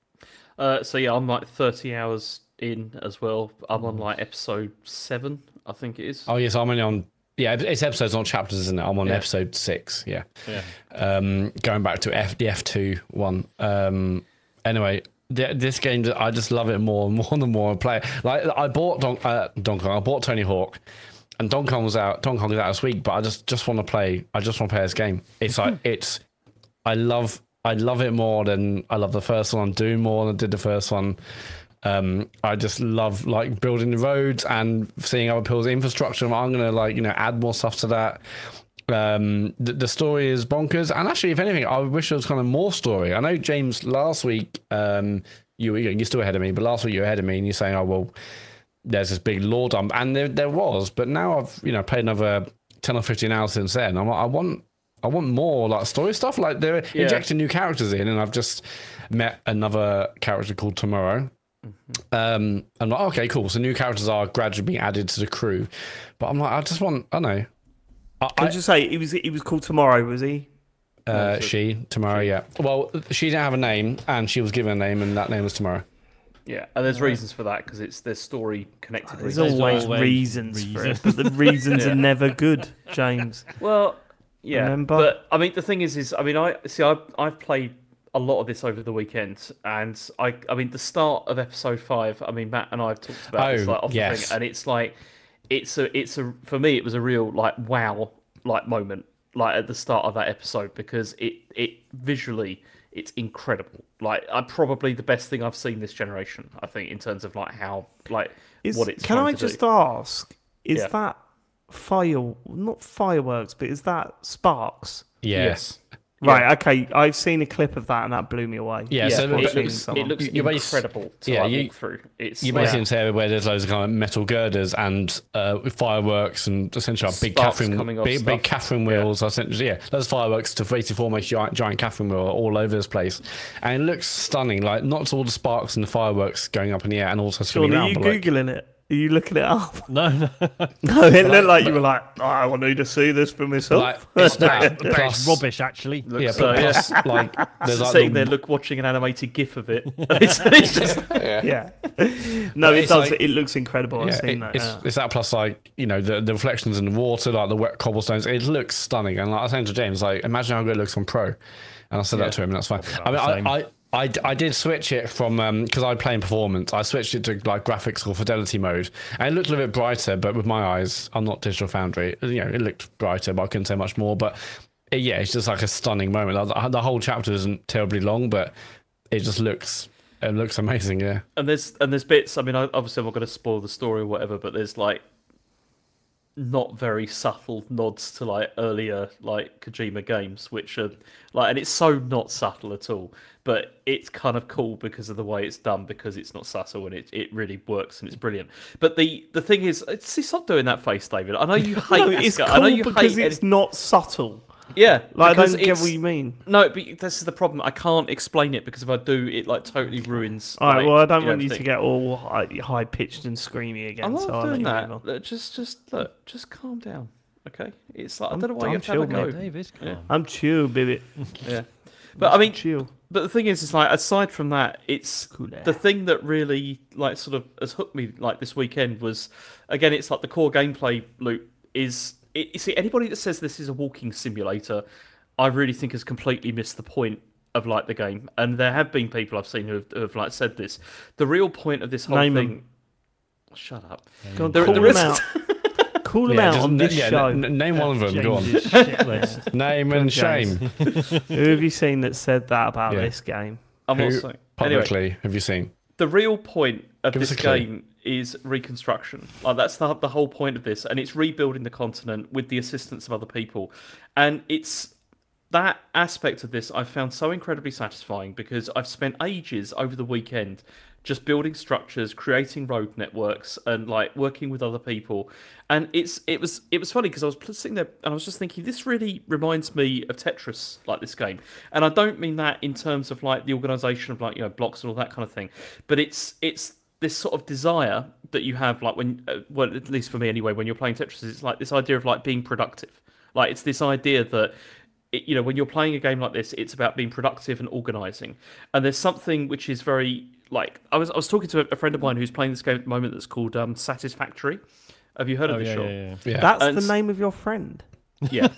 So yeah, I'm like 30 hours in as well. I'm on like episode 7, I think it is. Oh yes, I'm only on. Yeah, it's episodes, not chapters, isn't it? I'm on episode 6. Yeah. Going back to the F2 one. Anyway, this game, I just love it more and more the more I play it. Like I bought Donkey Kong. I bought Tony Hawk, and Donkey Kong is out this week. But I just want to play. I just want to play this game. It's like I love it more than I love the first one. I'm doing more than I did the first one. I just love like building the roads and seeing other people's infrastructure. I'm gonna add more stuff to that. The story is bonkers, and actually, if anything, I wish there was kind of more story. I know James last week, you're still ahead of me, but last week you were ahead of me, and you're saying, oh well, there's this big lore dump, and there was, but now I've played another 10 or 15 hours since then. I'm like, I want more like story stuff. Like they're injecting new characters in, and I've just met another character called Tomorrow. I'm like, okay, cool. So new characters are gradually being added to the crew, but I'm like, I just want, I don't know. Can I just say he was called Tomorrow, was he? Tomorrow, yeah. Well, she didn't have a name, and she was given a name, and that name was Tomorrow. Yeah, and there's reasons for that because there's story connected. There's always reasons for it, but the reasons are never good, James. Well. Yeah, remember? But I mean, the thing is, I mean, I've played a lot of this over the weekend, and I mean, the start of episode 5. I mean, Matt and I have talked about this like off the thing, and it's like, it's a for me, it was a real like wow like moment like at the start of that episode because it visually it's incredible. Like, probably the best thing I've seen this generation. I think in terms of like how what it's. Can I just ask? Is that not fireworks, but is that sparks? Yes. Right, okay. I've seen a clip of that and that blew me away. Yeah, so it looks incredible to walk through. You're basically in an area where there's loads of kind of metal girders and fireworks and essentially big Catherine wheels. Essentially, those fireworks to basically form a giant Catherine wheel all over this place. And it looks stunning, like not all the sparks and the fireworks going up in the air and also spinning around. Are you Googling it? Are you looking it up? No. No, it looked like you were like, I want to see this for myself. Like, it's that, it's rubbish, actually. There's like sitting there, watching an animated GIF of it. It's just, No, it does. Like, it looks incredible. I've seen that. It's that plus like the reflections in the water, like the wet cobblestones. It looks stunning. And like I was saying to James, like imagine how good it looks on Pro. And I said that to him, and that's fine. I mean, I did switch it from because I play in performance. I switched it to like graphics or fidelity mode, and it looked a little bit brighter. But with my eyes, I'm not Digital Foundry. It looked brighter, but I couldn't say much more. But it's just like a stunning moment. The whole chapter isn't terribly long, but it just looks amazing. Yeah. And there's bits. I mean, obviously I'm not going to spoil the story or whatever, but there's like not very subtle nods to like earlier like Kojima games, which are like, and it's so not subtle at all, but it's kind of cool because of the way it's done, because it's not subtle and it really works and it's brilliant. But the thing is, see, stop doing that face, David. I know you hate this guy. Cool, I know you because hate it's not subtle. Yeah, like I don't get what you mean. No, but this is the problem. I can't explain it because if I do, it like totally ruins. All right, well, I don't want you to get all high pitched and screamy again. I'm not so doing that. Just calm down, okay? It's like I don't know why you have to have a go. David, I'm chill, baby. Yeah, but I mean, chill. But the thing is, it's like aside from that, it's the thing that really like sort of has hooked me like this weekend was, again, it's like the core gameplay loop is. You see, anybody that says this is a walking simulator, I really think has completely missed the point of like the game. And there have been people I've seen who have like said this. The real point of this whole thing, Shut up. Go on, There call is- them out. Call them out on this show. Name one of them. Go on. James's shit list. Name and shame. Who have you seen that said that about Yeah. this game? I'm not Who saying. publicly Anyway, have you seen? the real point of Give us this a clue. game is reconstruction. Like that's the whole point of this, and it's rebuilding the continent with the assistance of other people, and it's that aspect of this I found so incredibly satisfying because I've spent ages over the weekend just building structures, creating road networks, and like working with other people. And it was funny because I was sitting there and I was just thinking, this really reminds me of Tetris, like this game. And I don't mean that in terms of like the organisation of like blocks and all that kind of thing, but it's this sort of desire that you have like when well, at least for me anyway, when you're playing Tetris, it's like this idea of like being productive. Like it's this idea that when you're playing a game like this, it's about being productive and organising. And there's something which is very like I was talking to a friend of mine who's playing this game at the moment that's called Satisfactory. Have you heard of this show? Yeah. That's And the name of your friend. Yeah,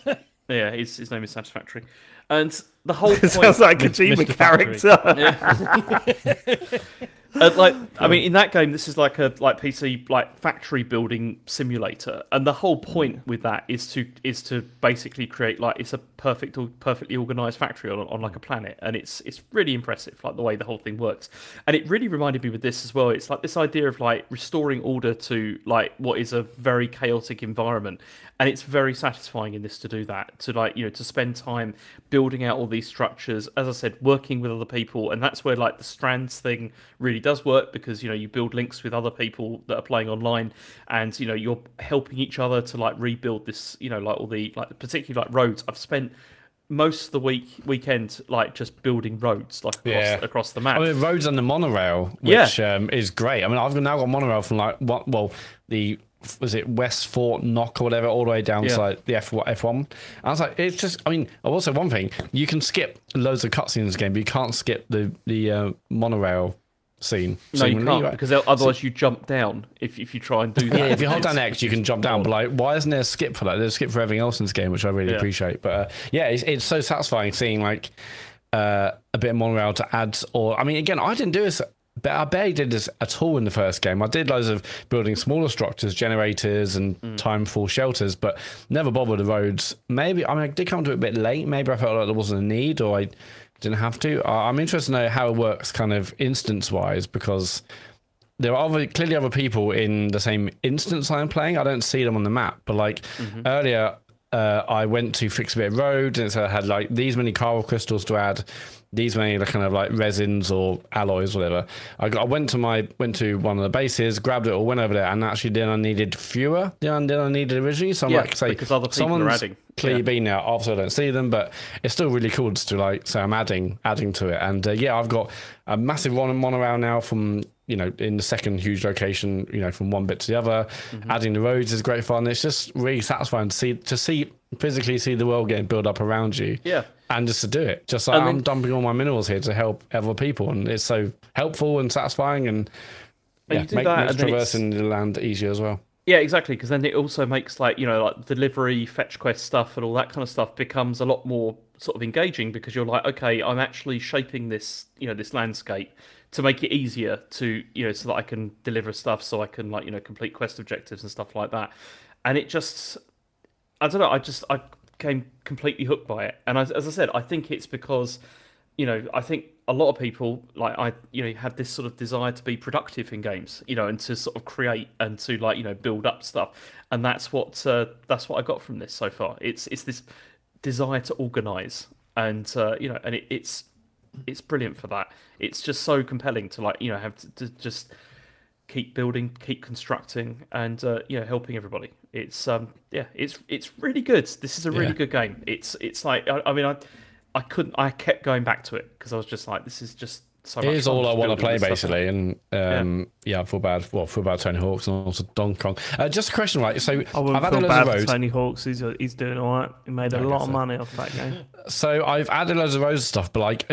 yeah. His name is Satisfactory, and the whole point. Sounds like a Kojima Mr. Factory. character. I mean, in that game, this is like a PC factory building simulator, and the whole point with that is to basically create it's a perfectly organized factory on like a planet, and it's really impressive like the way the whole thing works. And it really reminded me with this as well. It's like this idea of like restoring order to like what is a very chaotic environment, and it's very satisfying in this to do that, to to spend time building out all these structures, as I said, working with other people. And that's where like the Strands thing really does work, because you build links with other people that are playing online, and you're helping each other to like rebuild this, all the particularly roads. I've spent most of the weekend just building roads across the map. I mean, roads and the monorail, which is great. I mean, I've now got monorail from was it West Fort Knock or whatever, all the way down to like the F1. And I was like, it's just, I mean, also one thing, you can skip loads of cutscenes in this game, but you can't skip the monorail scene. No, you can't, because otherwise you jump down if you try and do that. Yeah, if you hold down X, you can jump down. But like, why isn't there a skip for that? There's a skip for everything else in this game, which I really appreciate. But it's so satisfying seeing like a bit of monorail to add. Or I mean, again, I didn't do this. But I barely did this at all in the first game. I did loads of building smaller structures, generators, and timefall shelters, but never bothered the roads. Maybe, I mean, I did come to it a bit late. Maybe I felt like there wasn't a need, or I didn't have to. I'm interested to know how it works kind of instance-wise, because there are clearly other people in the same instance I'm playing. I don't see them on the map, but like earlier, I went to fix a bit of road, and so I had like these many coral crystals to add, these many kind of like resins or alloys, whatever. I went to one of the bases, grabbed it all, went over there, and actually then I needed fewer than I needed originally. So I'm like, say, because other people are adding. Clearly been there, obviously I don't see them, but it's still really cool just to like say I'm adding to it. And I've got a massive monorail now from in the second huge location, from one bit to the other. Adding the roads is great fun. It's just really satisfying to physically see the world getting built up around you. Yeah. And just to do it. Just like I'm dumping all my minerals here to help other people, and it's so helpful and satisfying, and makes traversing the land easier as well. Yeah, exactly, because then it also makes like delivery, fetch quest stuff and all that kind of stuff becomes a lot more sort of engaging, because you're like, okay, I'm actually shaping this, this landscape to make it easier to, so that I can deliver stuff, so I can complete quest objectives and stuff like that. And it just, I don't know, I became completely hooked by it. And as I said, I think it's because, I think a lot of people have this sort of desire to be productive in games, and to sort of create and to build up stuff. And that's what I got from this so far. It's this desire to organize, and and it's brilliant for that. It's just so compelling to have to just keep building, keep constructing, and helping everybody. It's it's really good. This is a really good game. It's like I kept going back to it because I was just like, this is just so much fun. It is all I want to play basically, and I feel bad about Tony Hawk's and also Donkey Kong. Just a question, right? So I wouldn't feel bad for Tony Hawk's. He's doing all right. He made a lot of money off that game. So I've added loads of roads and stuff, but like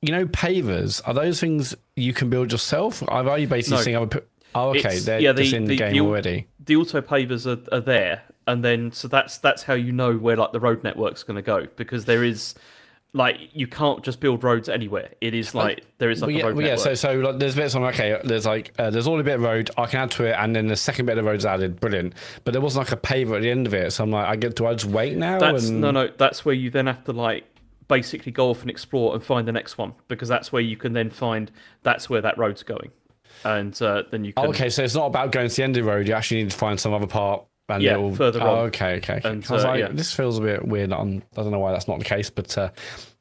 pavers, are those things you can build yourself? I've only basically seen other. Oh, okay, they're just in the game already. The auto pavers are there, and then so that's how you know where like the road network's going to go, because there is like you can't just build roads anywhere. It is like there is like a road network. So like there's bits on okay. There's like there's already a bit of road I can add to it, and then the second bit of road's added. Brilliant. But there wasn't like a paver at the end of it. So I'm like, do I just wait now? No. That's where you then have to like basically go off and explore and find the next one, because that's where you can then find that's where that road's going, and then you can. Okay, so it's not about going to the end of the road. You actually need to find some other part. And further on. Okay. And, I was like, this feels a bit weird. I don't know why that's not the case, but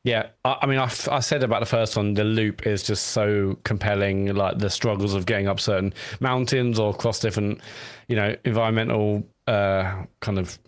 yeah. I mean, I said about the first one, the loop is just so compelling. Like the struggles of getting up certain mountains or across different, environmental kind of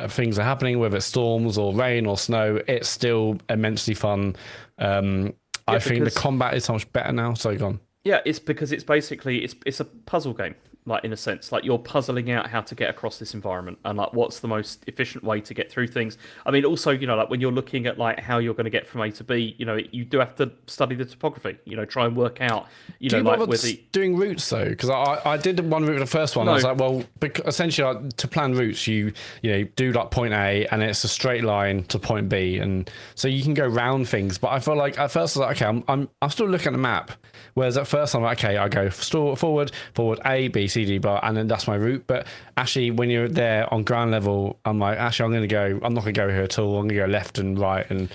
things are happening, whether it's storms or rain or snow. It's still immensely fun. I think the combat is so much better now. So go on. Yeah, it's because it's basically it's a puzzle game, like in a sense, like you're puzzling out how to get across this environment and like what's the most efficient way to get through things. I mean, also, like when you're looking at like how you're going to get from A to B, you do have to study the topography. Try and work out, like with doing routes though, because I did one route with the first one. No. I was like, well, essentially like, to plan routes, you do like point A and it's a straight line to point B, and so you can go round things. But I felt like at first I was like, okay, I'm still looking at the map. Whereas at first I'm like, okay, I go forward, A, B, C, D, blah, and then that's my route. But actually, when you're there on ground level, I'm like, actually, I'm not going to go here at all. I'm going to go left and right. And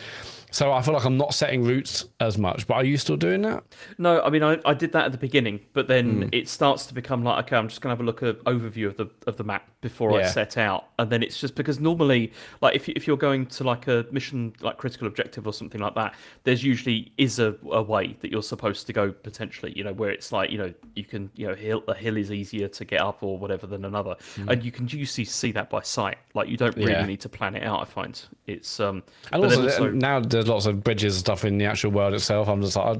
so I feel like I'm not setting routes as much. But are you still doing that? No, I mean, I did that at the beginning, but then it starts to become like, okay, I'm just going to have a look at overview of the map before I set out. And then it's just because normally, like if you're going to like a mission, like critical objective or something like that, there's usually is a way that you're supposed to go potentially, where it's like, you can, a hill is easier to get up or whatever than another. And you can usually see that by sight. Like you don't really need to plan it out, I find. It's, and also now there's lots of bridges and stuff in the actual world itself. I'm just like,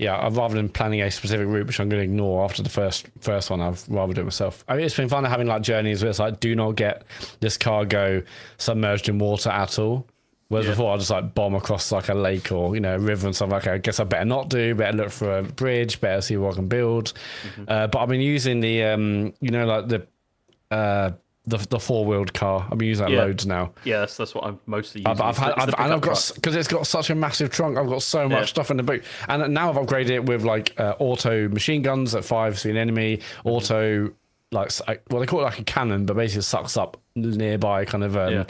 rather than planning a specific route, which I'm going to ignore after the first one, I've rather do it myself. I mean, it's been fun having like journeys where it's like, do not get this cargo submerged in water at all. Whereas before I just like bomb across like a lake or a river and stuff. Like, I guess I better not do. Better look for a bridge. Better see what I can build. But I've been using the the four-wheeled car. I've been using that loads now. Yeah, that's what I'm mostly using. I've got, because it's got such a massive trunk, I've got so much stuff in the boot. And now I've upgraded it with like auto machine guns at 5 see an enemy, auto they call it like a cannon, but basically it sucks up nearby kind of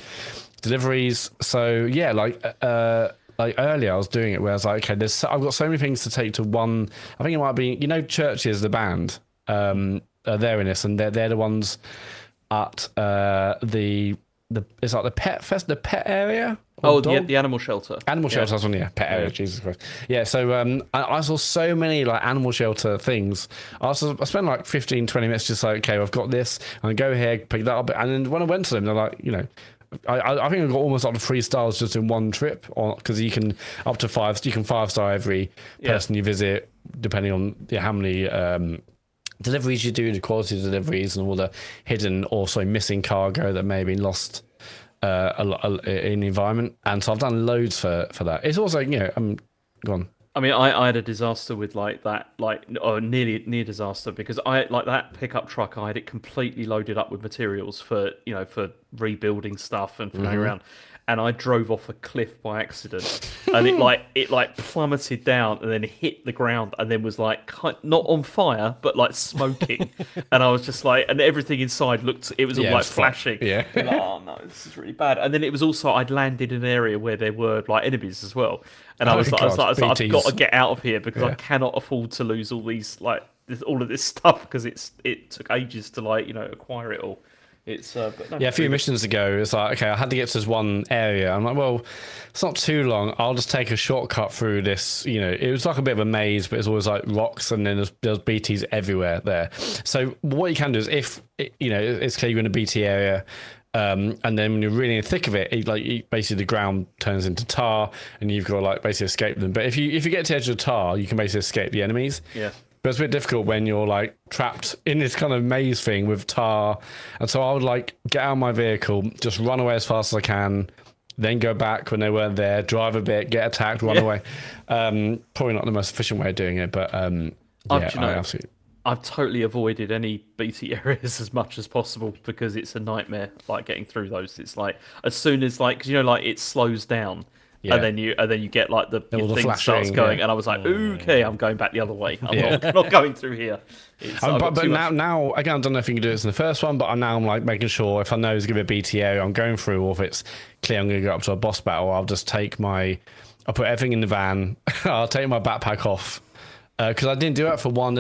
deliveries. So yeah, like earlier I was doing it where I was like, okay, I've got so many things to take to one. I think it might be, Churches, the band, they're in this, and they're the ones at it's like the pet area. The animal shelter. Animal shelter, that's one, pet area. Jesus Christ. Yeah, so I saw so many like animal shelter things. I spent like 15-20 minutes just like, okay, I've got this, and I go here, pick that up, and then when I went to them, they're like, I think I got almost up to 3 stars just in one trip, because you can up to 5. You can 5-star every person you visit, depending on how many deliveries you do, the quality of deliveries, and all the hidden, also missing cargo that may have been lost in the environment. And so I've done loads for that. It's also, I'm gone. I mean, I had a disaster with like that, or near disaster, because I like that pickup truck. I had it completely loaded up with materials for rebuilding stuff and for going around. And I drove off a cliff by accident, and it plummeted down and then hit the ground, and then was like not on fire but like smoking, and I was just like, and everything inside it was all like flashing. Yeah, like, oh no, this is really bad. And then it was also, I'd landed in an area where there were like enemies as well, and I was like, I've got to get out of here because I cannot afford to lose all these all of this stuff, because it took ages to acquire it all. It's a few missions ago, it's like, okay, I had to get to this one area. I'm like, well, it's not too long. I'll just take a shortcut through this. It was like a bit of a maze, but it's always like rocks, and then there's BTs everywhere there. So what you can do is, if it's clear you're in a BT area, and then when you're really in the thick of it, basically the ground turns into tar, and you've got to basically escape them. But if you get to the edge of the tar, you can basically escape the enemies. Yeah. But it's a bit difficult when you're trapped in this kind of maze thing with tar. And so I would get out of my vehicle, just run away as fast as I can, then go back when they weren't there, drive a bit, get attacked, run away. Probably not the most efficient way of doing it, but I've totally avoided any BT areas as much as possible, because it's a nightmare getting through those. It's as soon as because it slows down. Yeah. and then you get like the All the thing starts flashing, going, yeah. and I was like, okay, I'm going back the other way. I'm not going through here. But now, again, I don't know if you can do this in the first one, but I'm like making sure if I know it's going to be a BTO, I'm going through, or if it's clear I'm going to go up to a boss battle, I'll just I'll put everything in the van, I'll take my backpack off, because I didn't do it for one.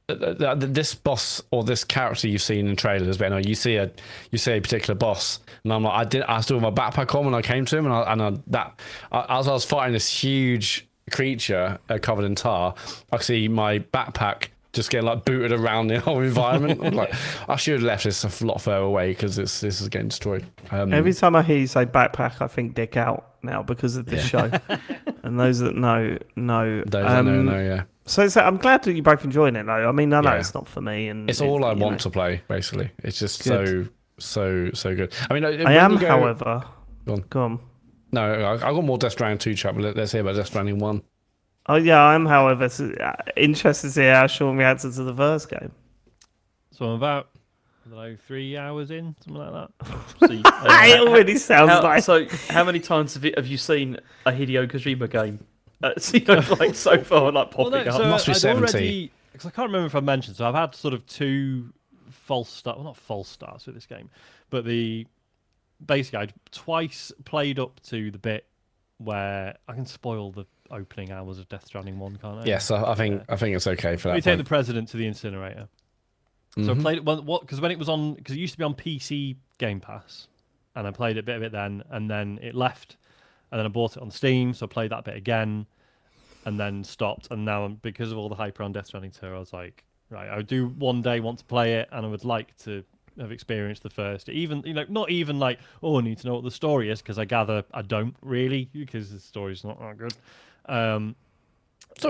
This boss or this character you've seen in trailers, but anyway, you see a particular boss, and I'm like, I still had my backpack on when I came to him, as I was fighting this huge creature covered in tar, I see my backpack just getting like booted around the whole environment. I'm like, I should have left this a lot further away because this is getting destroyed. Every time I hear you say backpack, I think dick out now because of this show. And those that know. Those that know, yeah. So I'm glad that you're both enjoying it, though. I mean, I know it's not for me, and it's all I want to play. Basically, it's just good. so good. I mean, however, go on. No, I got more Death Stranding 2 chat, but let's hear about Death Stranding 1. Oh yeah, I'm, however, interested to see how Sean reacted to the first game. So I'm about, I don't know, 3 hours in, something like that. It already sounds like. So, how many times have you seen a Hideo Kojima game? Like so far, like popping up. So must be 70. Because I can't remember if I mentioned. So I've had sort of 2 false starts. Well, not false starts with this game, but basically I'd twice played up to the bit where I can spoil the opening hours of Death Stranding 1, can't I? Yes, I think it's okay for that. We take the president to the incinerator. So I played it because when it was on, because it used to be on PC Game Pass, and I played it a bit of it then, and then it left, and then I bought it on Steam, so I played that bit again, and then stopped, and now because of all the hype around Death Stranding 2, I was like, right, I do one day want to play it, and I would like to have experienced the first, even not even like, I need to know what the story is, because I gather I don't really, because the story's not that good. So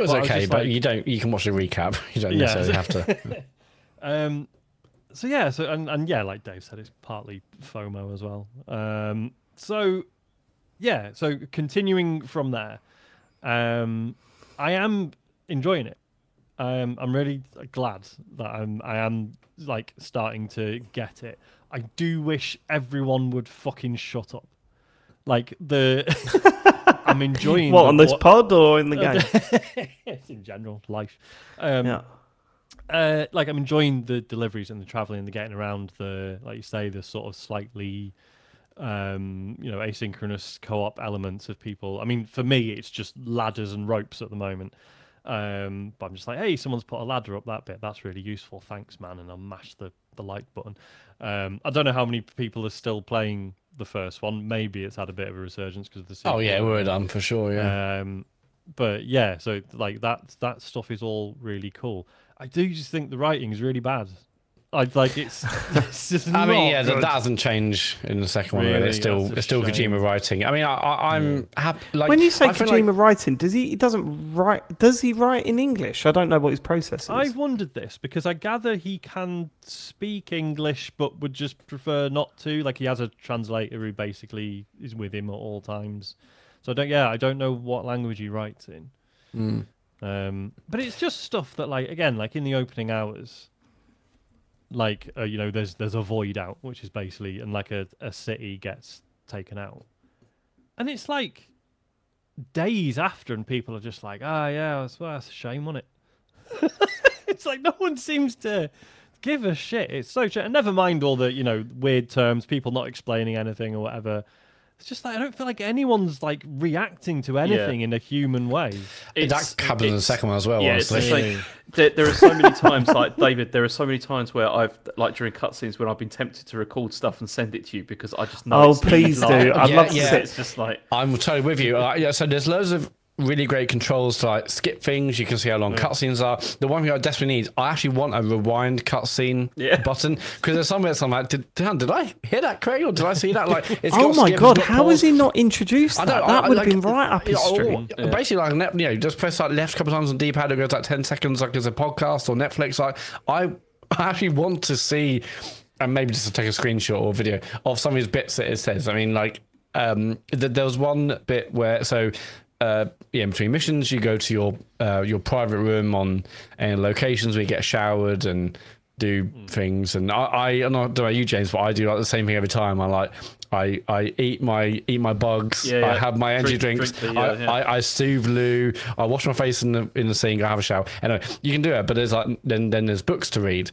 it's okay, but you can watch the recap. You don't necessarily have to. Like Dave said, it's partly FOMO as well. So continuing from there, I am enjoying it. I'm really glad that I am like starting to get it. I do wish everyone would fucking shut up. Like I'm enjoying on this pod or in the game? It's in general life. Like I'm enjoying the deliveries and the traveling and the getting around, the, like you say, the sort of slightly asynchronous co-op elements of people. I mean, for me it's just ladders and ropes at the moment. But I'm just like, hey, someone's put a ladder up that bit. That's really useful. Thanks, man. And I'll mash the like button. I don't know how many people are still playing the first one. Maybe it's had a bit of a resurgence because of the sequel. Oh yeah, we're done for sure. Yeah. But yeah, so like that stuff is all really cool. I do just think the writing is really bad. It's just. I mean, yeah, that hasn't changed in the second one. Really, it's still Kojima writing. I mean, I'm happy. Like, when you say Kojima writing, does he write in English? I don't know what his process is. I've wondered this because I gather he can speak English, but would just prefer not to. Like he has a translator who basically is with him at all times. So I don't know what language he writes in. But it's just stuff that, like, again, like in the opening hours. Like there's a void out, which is basically, and like a city gets taken out, and it's like days after, and people are just like, that's a shame, wasn't it? It's like no one seems to give a shit. It's so and never mind all the weird terms, people not explaining anything or whatever. It's just like I don't feel like anyone's like reacting to anything in a human way. That happens in the second one as well. Yeah, honestly. There are so many times, like David. There are so many times where I've during cutscenes when I've been tempted to record stuff and send it to you because I just know. Oh, please do! I'd love to see. It's just like I'm totally with you. So there's loads of really great controls to like skip things. You can see how long cutscenes are. The one thing I desperately need, I actually want a rewind cutscene button because there's some bits I'm like, did I hear that correctly or did I see that? Like, it's oh my god, how has he not introduced that? That would have been right up his stream. Basically, like just press like left a couple times on D-pad. It goes like 10 seconds, like there's a podcast or Netflix. Like I actually want to see, and maybe just to take a screenshot or video of some of his bits that it says. I mean, like there was one bit where in between missions you go to your private room on locations where you get showered and do things, and I don't know about you, James, but I do like the same thing every time. I like I eat my bugs. Yeah, I have my energy drink drinks. the, I soothe Lou. I wash my face in the sink. I have a shower. Anyway, you can do it, but there's like then there's books to read,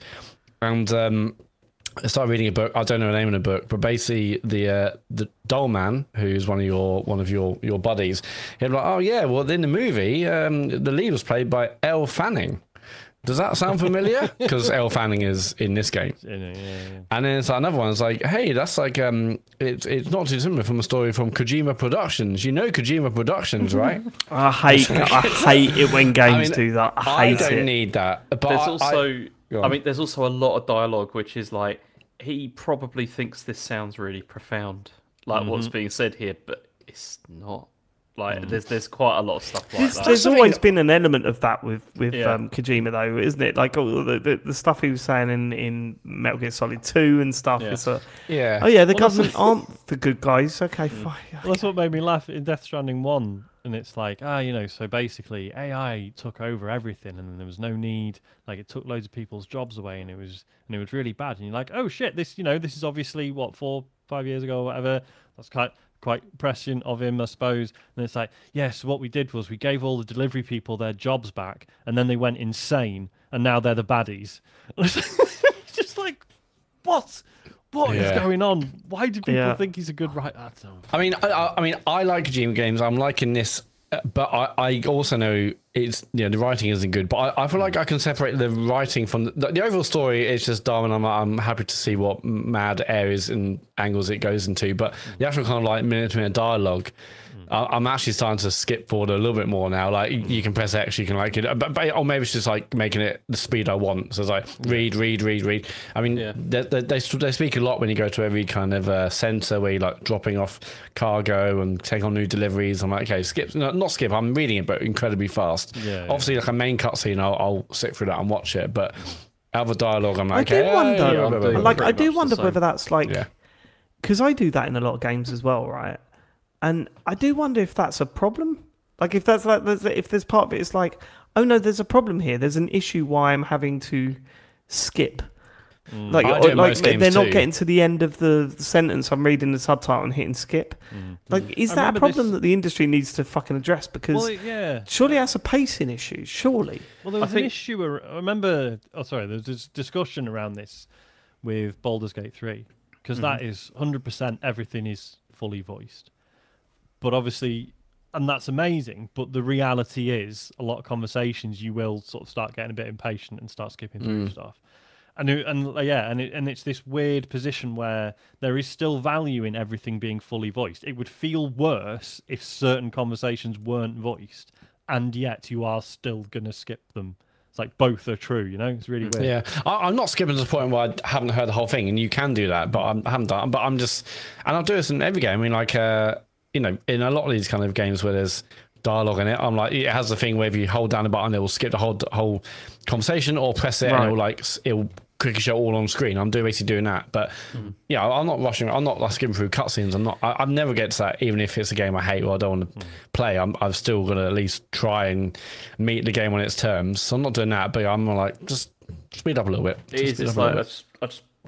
and I started reading a book. I don't know the name of the book, but basically the doll man, who's one of your buddies, he'd be like, oh yeah, well in the movie, the lead was played by Elle Fanning. Does that sound familiar? Because Elle Fanning is in this game. Yeah. And then it's like another one. It's like, hey, that's like it's not too similar from a story from Kojima Productions. You know Kojima Productions, right? I hate it when games do that. I hate it. I don't need that. But there's also, I mean, there's also a lot of dialogue which is like, he probably thinks this sounds really profound, like what's being said here, but it's not. Like, there's quite a lot of stuff like that. There's always been an element of that with Kojima, though, isn't it? Like all the stuff he was saying in Metal Gear Solid 2 and stuff. Yeah. Oh yeah, the government aren't the good guys. Okay, fine. Well, that's what made me laugh in Death Stranding 1. And it's like, so basically AI took over everything, and there was no need. Like, it took loads of people's jobs away, and it was really bad. And you're like, oh shit, this is obviously what 4-5 years ago or whatever. That's quite prescient of him, I suppose. And it's like, yes, what we did was we gave all the delivery people their jobs back, and then they went insane, and now they're the baddies. Just like, what? What is going on? Why do people think he's a good writer? I mean, I like Kojima games. I'm liking this, but I also know it's the writing isn't good. But I feel like I can separate the writing from the overall story. It's just dumb, and I'm happy to see what mad areas and angles it goes into. But the actual kind of like minute-to-minute dialogue, I'm actually starting to skip forward a little bit more now. Like you can press X, you can like it, but or maybe it's just like making it the speed I want. So it's like read. I mean, they speak a lot when you go to every kind of center where you're like dropping off cargo and taking on new deliveries. I'm like, okay, skip, not skip. I'm reading it, but incredibly fast. Yeah. Obviously, like a main cutscene, I'll sit through that and watch it. But other dialogue, I'm like, I do wonder whether that's like, because I do that in a lot of games as well, right? And I do wonder if that's a problem. Like, if that's like, if there's part of it, it's like, oh no, there's a problem here. There's an issue why I'm having to skip. Like they're not getting to the end of the sentence. I'm reading the subtitle and hitting skip. Like, is that a problem that the industry needs to fucking address? Because surely that's a pacing issue. Surely. Well, there was an issue. I remember. Oh, sorry. There was this discussion around this with Baldur's Gate 3 because that is 100%. Everything is fully voiced. But obviously, and that's amazing, but the reality is a lot of conversations you will sort of start getting a bit impatient and start skipping through stuff. And it's this weird position where there is still value in everything being fully voiced. It would feel worse if certain conversations weren't voiced, and yet you are still going to skip them. It's like both are true, It's really weird. Yeah, I'm not skipping to the point where I haven't heard the whole thing, and you can do that, but I haven't done. But I'm just, and I'll do this in every game. I mean, like, in a lot of these kind of games where there's dialogue in it, I'm like, it has the thing where if you hold down the button, it will skip the whole conversation, or press it and it'll quickly show all on screen. I'm basically doing that, but I'm not rushing. I'm not like skipping through cutscenes. I never get to that, even if it's a game I hate or I don't want to play. I'm still gonna at least try and meet the game on its terms. So I'm not doing that, but I'm like, just speed up a little bit. It's like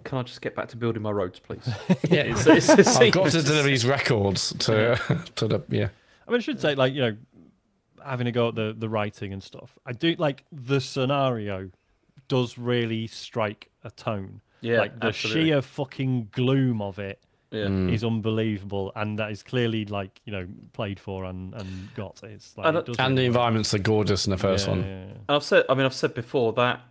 can I just get back to building my roads, please? Yeah, I've got to deliver these records to the I mean, I should say, like, having a go at the writing and stuff. I do like the scenario does really strike a tone. Yeah, like the sheer fucking gloom of it is unbelievable, and that is clearly like played for and got. It's like and the environments are gorgeous in the first one. Yeah. I've said before that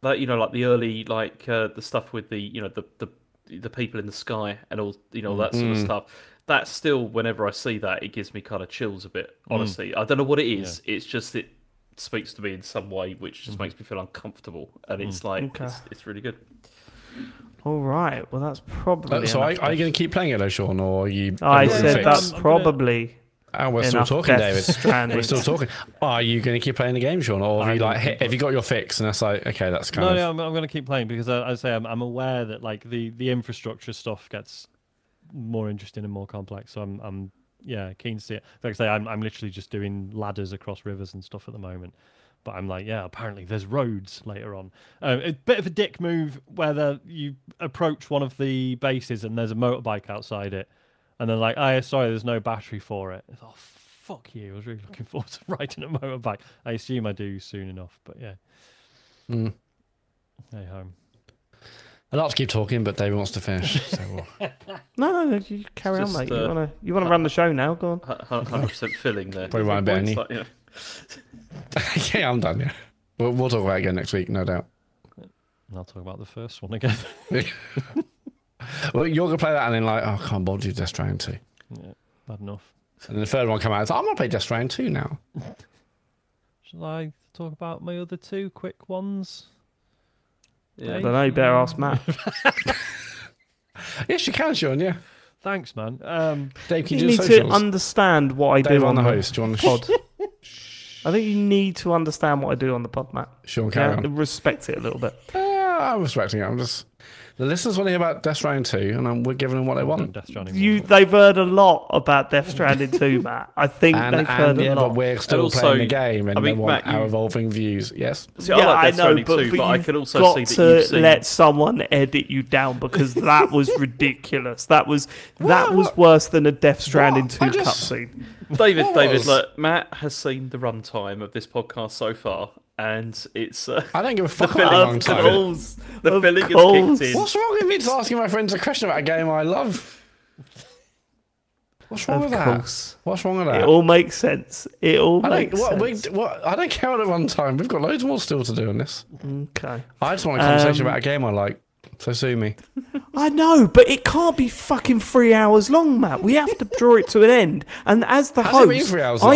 like the early the stuff with the people in the sky and all that sort of stuff. That still, whenever I see that, it gives me kind of chills a bit. Honestly, I don't know what it is. Yeah. It's just it speaks to me in some way, which just makes me feel uncomfortable, and it's like it's really good. All right, well that's probably. So are you going to keep playing it, though, Sean, or are you? I said that's probably. And we're still talking, David. Stranding. We're still talking. Are you going to keep playing the game, Sean, or have you got your fix? And that's like, okay, that's kind of. No, I'm going to keep playing because I say I'm aware that like the infrastructure stuff gets more interesting and more complex. So I'm keen to see it. Like I say, I'm literally just doing ladders across rivers and stuff at the moment. But I'm like, apparently there's roads later on. A bit of a dick move where you approach one of the bases and there's a motorbike outside it. And then like, oh, sorry, there's no battery for it. It's, oh, fuck you. I was really looking forward to riding a motorbike. I assume I do soon enough, but yeah. Hey, home. I'd like to keep talking, but David wants to finish. So No, you carry on, mate. You wanna run the show now? Go on. 100% filling there. Probably won't be any. Like, yeah. yeah, I'm done. Yeah, we'll talk about it again next week, no doubt. And I'll talk about the first one again. Well, you're gonna play that, and then like, oh, I can't bother you Death Stranding 2. Yeah, bad enough. And then the third one come out. It's like, I'm gonna play Death Stranding 2 now. Shall I talk about my other two quick ones? Yeah. I don't know. You better ask Matt. Yes, you can, Sean. Yeah. Thanks, man. Dave, can You you need do to socials? understand what I Dave do on on the the host. Do you want pod. I think you need to understand what I do on the pod, Matt. Sean, carry on. Respect it a little bit. I'm respecting it. I'm just. The listeners want to hear about Death Stranding 2, and we're giving them what they want. Death Stranding They've heard a lot about Death Stranding 2, Matt. I think they've heard a lot. But we're still also, playing the game, and I mean, they want Matt, our evolving views. Yes. See, I like Death Stranding too, but I you've can also got see that to you've seen... let someone edit you down because that was ridiculous. That was worse than a Death Stranding 2 cutscene. David, look, Matt has seen the runtime of this podcast so far, and it's... I don't give a fuck the about filling, the long time. the filling has kicked in. What's wrong with me just asking my friends a question about a game I love? What's wrong with that? Course. What's wrong with that? It all makes sense. It all makes sense. I don't care about runtime. We've got loads more still to do on this. Okay. I just want a conversation about a game I like. So sue me. I know, but it can't be fucking 3 hours long, Matt. We have to draw it to an end. And as the How's it been host, 3 hours long?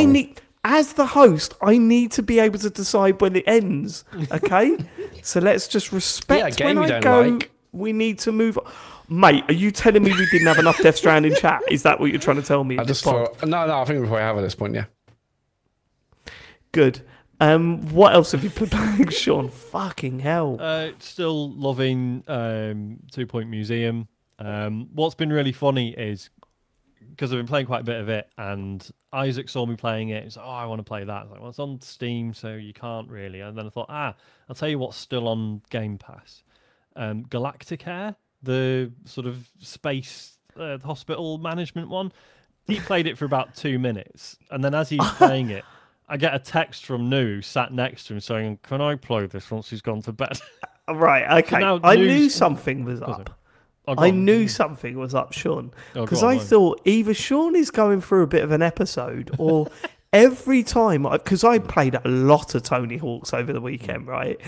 I need to be able to decide when it ends. Okay? So let's just respect Yeah, a game when you I don't go. like. We need to move on. Mate, are you telling me we didn't have enough Death Stranding chat? Is that what you're trying to tell me? I just thought, no, I think we probably have at this point, yeah. Good. What else have you been playing, Sean? Fucking hell. Still loving 2 Point Museum. What's been really funny is because I've been playing quite a bit of it, and Isaac saw me playing it. He's like, "Oh, I want to play that." I was like, "Well, it's on Steam, so you can't really." And then I thought, I'll tell you what's still on Game Pass. Galactica, the sort of space hospital management one. He played it for about 2 minutes, and then as he's playing it, I get a text from Nu, who sat next to him, saying, "Can I play this once he's gone to bed?" Right, okay. So I knew something was up. I knew something was up, Sean. Because I thought either Sean is going through a bit of an episode, or every time, because I played a lot of Tony Hawk's over the weekend, right?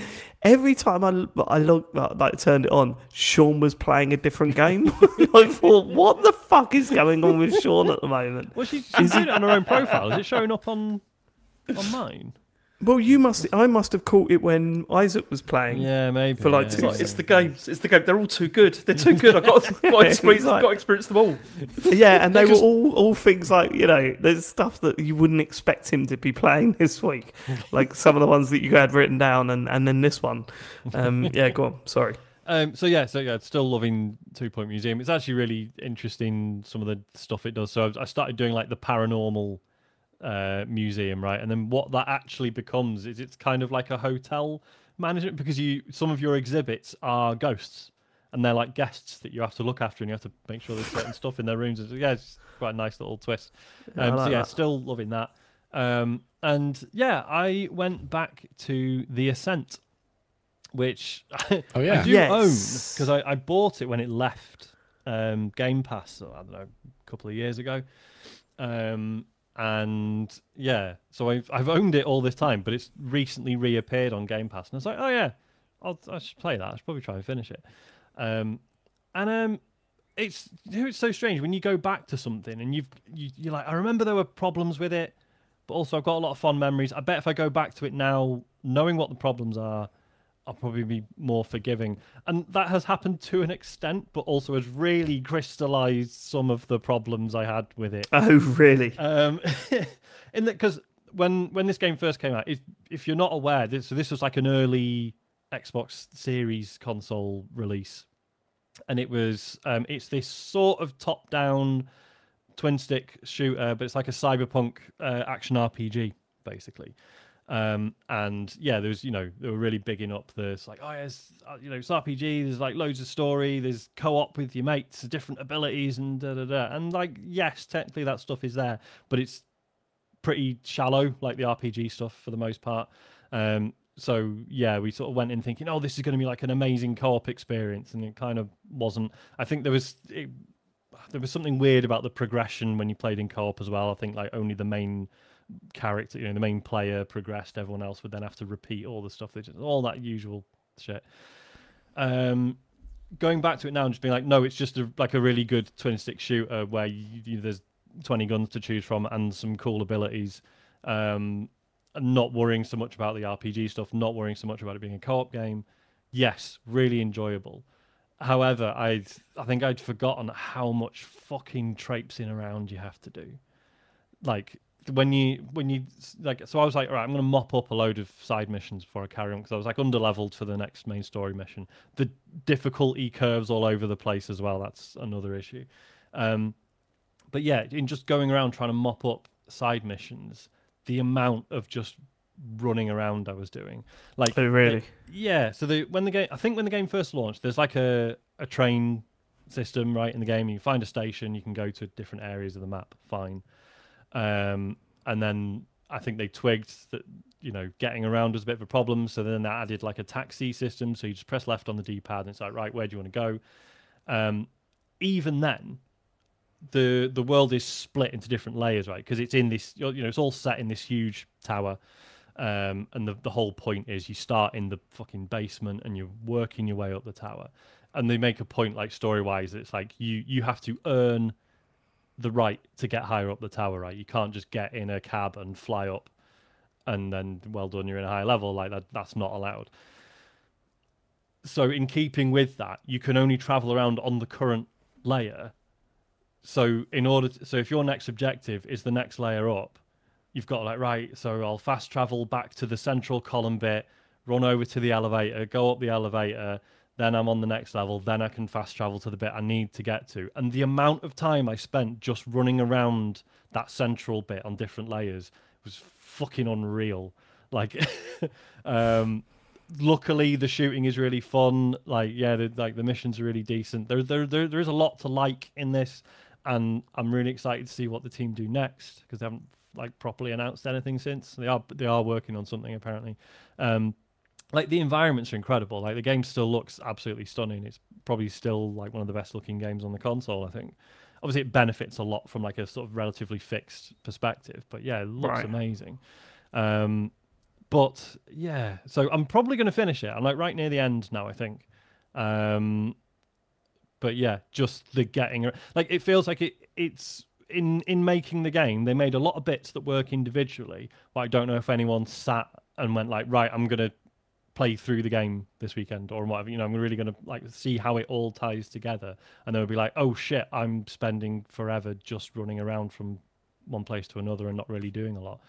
Every time I looked, like turned it on, Sean was playing a different game. I thought, what the fuck is going on with Sean at the moment? Well, she's doing it on her own profile. Is it showing up on mine? Well, I must have caught it when Isaac was playing. Yeah, maybe. For like It's the games. It's the game. They're all too good. They're too good. I've got to experience them all. Yeah, and they were all things like, there's stuff that you wouldn't expect him to be playing this week. Like some of the ones that you had written down and then this one. Yeah, go on. Sorry. So still loving 2 Point Museum. It's actually really interesting, some of the stuff it does. So I started doing like the paranormal museum, right? And then what that actually becomes is it's kind of like a hotel management, because some of your exhibits are ghosts and they're like guests that you have to look after, and you have to make sure there's certain stuff in their rooms. It's quite a nice little twist. Still loving that. I went back to the Ascent, which I do own, because I bought it when it left Game Pass, so I don't know, a couple of years ago. So I've owned it all this time, but it's recently reappeared on Game Pass, and I was like, oh yeah, I should play that. I should probably try and finish it. It's so strange when you go back to something and you're like, I remember there were problems with it, but also I've got a lot of fond memories. I bet if I go back to it now, knowing what the problems are, I'll probably be more forgiving. And that has happened to an extent, but also has really crystallized some of the problems I had with it. Oh, really? Because when this game first came out, if you're not aware, this was like an early Xbox Series console release. And it was, it's this sort of top-down twin-stick shooter, but it's like a cyberpunk action RPG, basically. And yeah, there was, they were really bigging up it's like, oh, yes, it's RPG, there's like loads of story, there's co-op with your mates, different abilities, and da-da-da. And like, yes, technically that stuff is there, but it's pretty shallow, like the RPG stuff for the most part. So yeah, we sort of went in thinking, oh, this is going to be like an amazing co-op experience, and it kind of wasn't. I think there was something weird about the progression when you played in co-op as well. I think like only the main character, the main player progressed. Everyone else would then have to repeat all the stuff, all that usual shit. Going back to it now and just being like, no, it's just like a really good twin stick shooter where there's 20 guns to choose from and some cool abilities. And not worrying so much about the RPG stuff, not worrying so much about it being a co-op game. Yes, really enjoyable. However, I think I'd forgotten how much fucking traipsing around you have to do. Like when you like, so I was like, all right, I'm going to mop up a load of side missions before I carry on, because I was like underleveled for the next main story mission. The difficulty curves all over the place as well. That's another issue. But yeah, in just going around trying to mop up side missions, the amount of just running around I was doing, like, oh really? Yeah. So when the game first launched, there's like a train system right in the game. You find a station, you can go to different areas of the map. Fine. And then I think they twigged that getting around was a bit of a problem. So then they added like a taxi system. So you just press left on the D-pad, and it's like, right, where do you want to go? Even then, the world is split into different layers, right? Because it's in this, it's all set in this huge tower, and the whole point is you start in the fucking basement and you're working your way up the tower. And they make a point, like story-wise, that it's like you have to earn the right to get higher up the tower, right? You can't just get in a cab and fly up, and then well done, you're in a high level. Like that's not allowed. So in keeping with that, you can only travel around on the current layer. So if your next objective is the next layer up, you've got like, right, so I'll fast travel back to the central column bit, run over to the elevator, go up the elevator, then I'm on the next level, then I can fast travel to the bit I need to get to. And the amount of time I spent just running around that central bit on different layers was fucking unreal. Like, luckily the shooting is really fun. Like, yeah, the missions are really decent. There is a lot to like in this, and I'm really excited to see what the team do next, because they haven't like properly announced anything since. They are working on something apparently. Like the environments are incredible. Like the game still looks absolutely stunning. It's probably still like one of the best looking games on the console, I think. Obviously it benefits a lot from like a sort of relatively fixed perspective, but yeah, it looks amazing. But yeah, so I'm probably going to finish it. I'm like right near the end now, I think. But yeah, just the getting, like it feels like it's in making the game, they made a lot of bits that work individually, but I don't know if anyone sat and went like, right, I'm going to play through the game this weekend or whatever, I'm really going to like see how it all ties together, and then it'll be like, oh shit, I'm spending forever just running around from one place to another and not really doing a lot.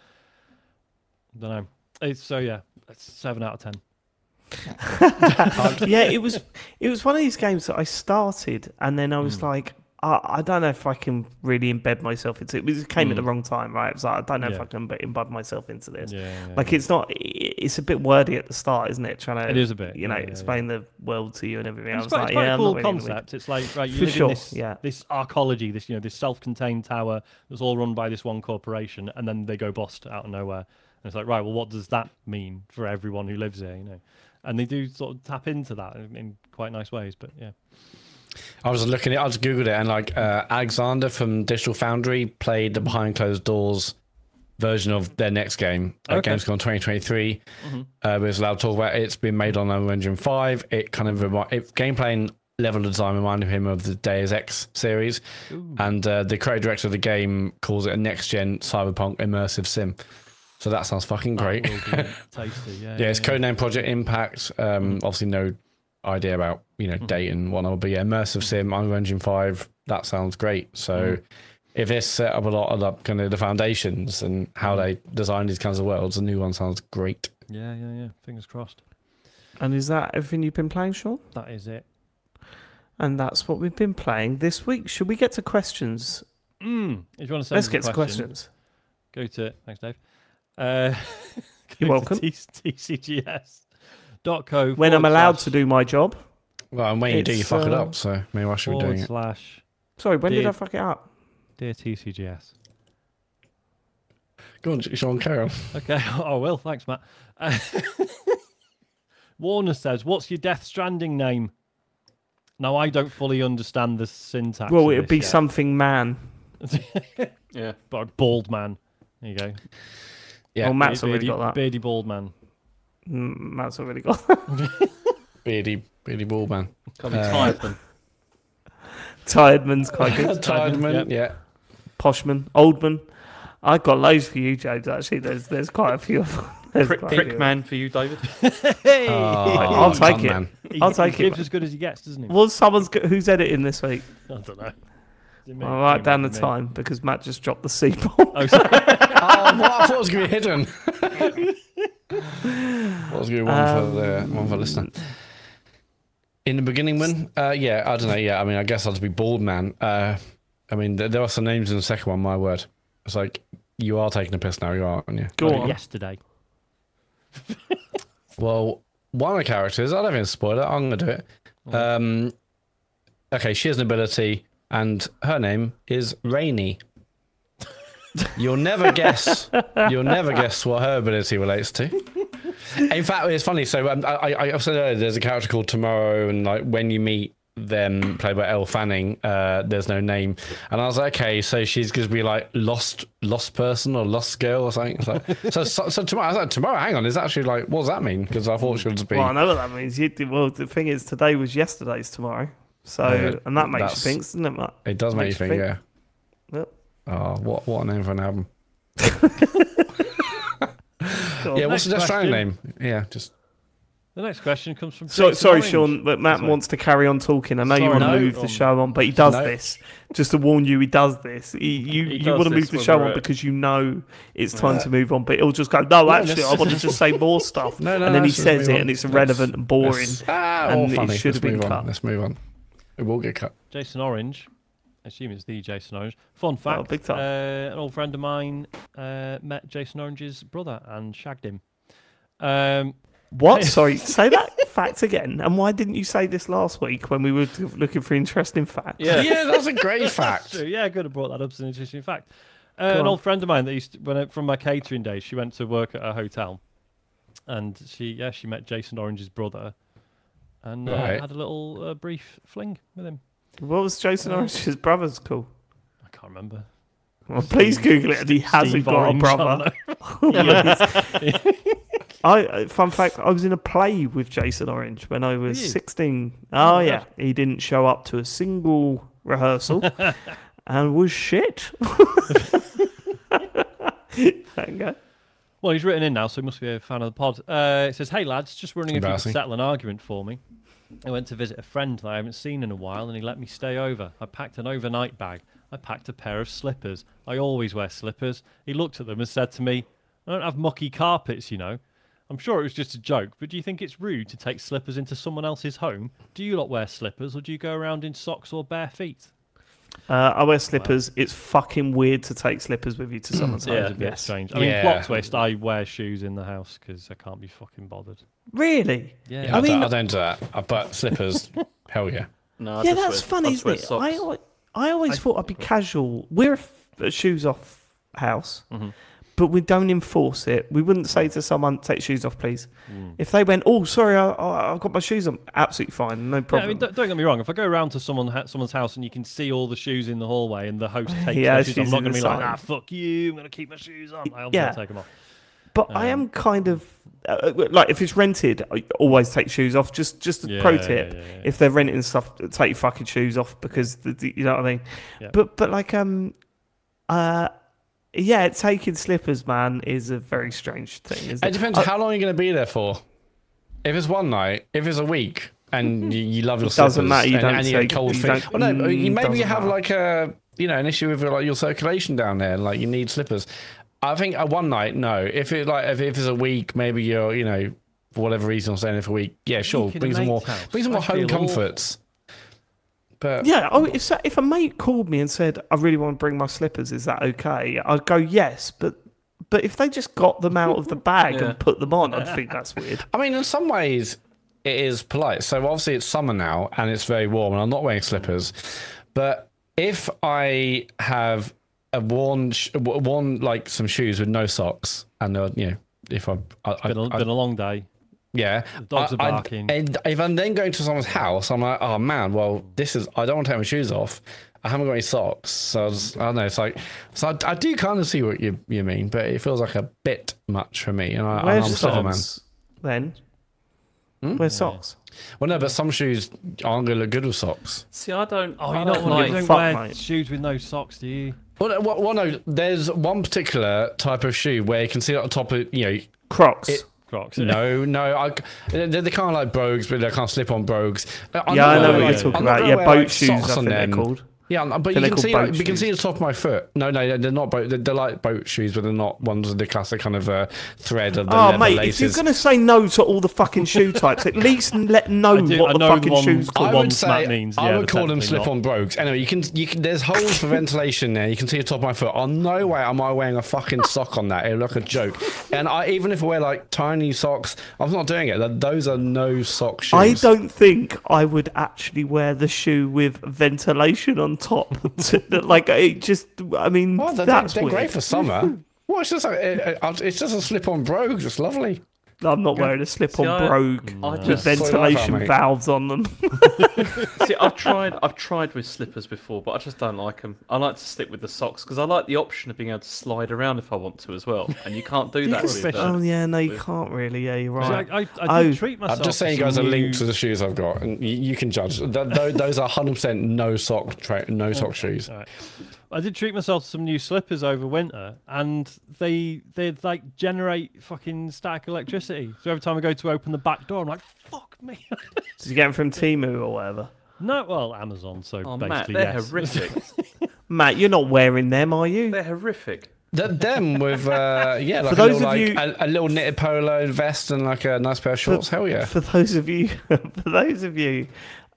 I don't know. It's 7 out of 10. Yeah, it was one of these games that I started and then I was like, I don't know if I can really embed myself into it. It came at the wrong time, right? It was like, I don't know if I can embed myself into this. It's a bit wordy at the start, isn't it? Trying to, it is a bit, explain the world to you and everything. It's quite a cool concept. It's like, right, you live in this arcology, this self-contained tower that's all run by this one corporation, and then they go bust out of nowhere. And it's like, right, well, what does that mean for everyone who lives here? And they do sort of tap into that in quite nice ways. But yeah. I was looking at it, I just Googled it, and like Alexander from Digital Foundry played the behind closed doors version of their next game, Gamescom 2023. We was allowed to talk about it. It's been made on Unreal Engine 5. It kind of gameplay and level of design reminded him of the Deus Ex series. Ooh. And the creative director of the game calls it a next gen cyberpunk immersive sim. So that sounds fucking great. Tasty, yeah. It's codenamed Project Impact. Obviously no idea about date and whatnot, but yeah, immersive sim, Unreal Engine 5, that sounds great. So if this set up a lot of kind of the foundations and how they design these kinds of worlds, the new one sounds great. Yeah. Fingers crossed. And is that everything you've been playing, Sean? That is it. And that's what we've been playing this week. Should we get to questions? If you want to Let's get to questions. Go to thanks, Dave. Go You're welcome. TCGS.co. When I'm allowed to do my job. Well, and when you do, you fuck it up. So maybe I should be doing it. / Sorry, when did I fuck it up? Dear TCGS. Go on, Sean, carry on. Okay. Oh, well, thanks, Matt. Warner says, what's your Death Stranding name? Now, I don't fully understand the syntax. Well, it'd be something man. Yeah. But bald man. There you go. Yeah. Well, Matt's already got that. Beardy bald man. Matt's already got that. Beardy ball man. Can't be Tiredman. Tiredman's quite good. Tiredman, yeah. Poshman, Oldman. I've got loads for you, James. Actually, there's quite a few. Prick man for you, David. Hey! I'll take it. I'll take it. He gives as good as he gets, doesn't he? Was who's editing this week? I don't know. I'll write down the time because Matt just dropped the C bomb. Oh, sorry. Oh, I thought it was going to be hidden. What was going to be one for listening? In the beginning, yeah, I don't know. Yeah, I mean, I guess I'll just be bald man. I mean, there are some names in the second one. My word, it's like you are taking a piss now, you are, aren't you? Go on. Yesterday. Well, one of the characters, I don't think it's a spoiler. I'm going to do it. Okay, she has an ability, and her name is Rainy. You'll never guess. You'll never guess what her ability relates to. In fact, it's funny. So I said earlier, there's a character called Tomorrow, and like when you meet them, played by Elle Fanning, there's no name, and I was like, okay, so she's going to be like lost person or lost girl or something. It's like, so Tomorrow. I was like, Tomorrow. Hang on, is actually like, what does that mean? Because I thought she would just be. Well, I know what that means. Well, the thing is, today was yesterday's tomorrow. So, and that makes you think, doesn't it, Matt? It does make you think, yeah. Yep. Oh, what a name for an album. Yeah, what's the Death Stranding name? Yeah, just. The next question comes from. Sorry, Orange. Sean, but Matt wants to carry on talking. I know you want to move the show on, but he does this. Just to warn you, he does this. You want to move the show on because you know it's time to move on, but he'll just go, no, actually, I want to just say more stuff. No, and then he let's just says move it, on. and it's irrelevant and boring. And funny. it should have been cut. Let's move on. It will get cut. Jason Orange. I assume it's the Jason Orange. Fun fact: big time. An old friend of mine met Jason Orange's brother and shagged him. What? Sorry, say that fact again. And why didn't you say this last week when we were looking for interesting facts? Yeah, that's a great fact. Yeah, I could have brought that up as an interesting fact. An old friend of mine that used to, from my catering days, she went to work at a hotel, and she met Jason Orange's brother, and had a little brief fling with him. What was Jason Orange's brother's called? I can't remember. Well, please Google it. And he hasn't got a brother. Fun fact, I was in a play with Jason Orange when I was 16. Oh, yeah. He didn't show up to a single rehearsal and was shit. Okay. Well, he's written in now, so he must be a fan of the pod. It says, hey, lads, just wondering if you could settle an argument for me. I went to visit a friend that I haven't seen in a while, and he let me stay over. I packed an overnight bag. I packed a pair of slippers. I always wear slippers. He looked at them and said to me, I don't have mucky carpets, you know. I'm sure it was just a joke, but do you think it's rude to take slippers into someone else's home? Do you lot wear slippers, or do you go around in socks or bare feet? I wear slippers. Wow. It's fucking weird to take slippers with you to someone's house. It's a bit strange. I mean, plot twist, I wear shoes in the house because I can't be fucking bothered. Really? Yeah. I don't do that. But slippers, hell yeah. No, yeah, that's funny, isn't it? I always thought I'd be casual. We're a shoes off house. Mm-hmm. But we don't enforce it. We wouldn't say to someone, take shoes off, please. If they went, oh, sorry, I've got my shoes on, absolutely fine, no problem. Yeah, I mean, don't get me wrong. If I go around to someone's house and you can see all the shoes in the hallway and the host takes their shoes off, I'm not going to be like, fuck you, I'm going to keep my shoes on. I'll take them off. But I am kind of, like, if it's rented, I always take shoes off. Just a pro tip. Yeah. If they're renting stuff, take your fucking shoes off because, you know what I mean? Yeah. But like, yeah, taking slippers, man, is a very strange thing. Isn't it depends how long you're going to be there for. If it's one night, if it's a week, and you love your slippers, doesn't matter. You get cold feet. Oh no, maybe you have like an issue with like your circulation down there, and like you need slippers. I think one night, no. If it's a week, maybe you're for whatever reason, I'm staying there for a week. Yeah, sure. Bring some more home comforts. But yeah, if a mate called me and said, I really want to bring my slippers, is that okay? I'd go, yes, but But if they just got them out of the bag Yeah. and put them on, I'd think that's weird. I mean, in some ways, it is polite. So obviously it's summer now and it's very warm and I'm not wearing slippers. But if I have worn like some shoes with no socks and if Been a long day. yeah, The dogs are barking. And if I'm then going to someone's house, I'm like, oh man, well I don't want to take my shoes off. I haven't got any socks, so I don't know. It's like, so I do kind of see what you mean, but it feels like a bit much for me. And I'm Where's a slipper man. socks then? Where's socks? Well, no, but some shoes aren't going to look good with socks. See, I don't. Oh, I you don't don't, like. you don't fuck, wear mate. shoes with no socks, do you? Well, no, there's one particular type of shoe where you can see at the top of, Crocs. Crocs. no, they're kind of like brogues, but they're kind of slip-on brogues. I know what you're talking about. Yeah, boat shoes, I think they're called. Yeah, but They're you can called see boat you can see the shoes. top of my foot. No, they're not boat. They're like boat shoes, but they're not ones with the classic kind of thread of the Oh, leather mate, laces. if you're going to say no to all the fucking shoe types, at least know I what the know fucking one- shoes I called. I one would Matt say means, I yeah, would call them technically slip-on brogues. Anyway, you can there's holes for ventilation there. You can see the top of my foot. Oh, no way am I wearing a fucking sock on that. It'll look a joke. And even if I wear like tiny socks, I'm not doing it. Those are no sock shoes. I don't think I would actually wear the shoe with ventilation on top. Well, That's they're weird. great for summer. Well, it's just a slip-on brogue. It's lovely. I'm not wearing a slip-on See, I- brogue I with just- ventilation mate. valves on them. See, I've tried with slippers before, but I just don't like them. I like to stick with the socks because I like the option of being able to slide around if I want to as well, and you can't do that. with Oh yeah, no, you can't really. Yeah, you're See, right. I did treat myself. I'm just saying, to guys, a some link new- to the shoes I've got, and you can judge. Those are 100% no sock shoes. All right. I did treat myself to some new slippers over winter, and they like generate fucking static electricity. So every time I go to open the back door, I'm like, fuck me. Did you get them from Temu or whatever? No, well, Amazon. So Oh, Matt, basically, they're yes. horrific. Matt, you're not wearing them, are you? They're horrific. Them with like For a those little, of you- a little knitted polo vest and like a nice pair of shorts. Hell yeah! For those of you,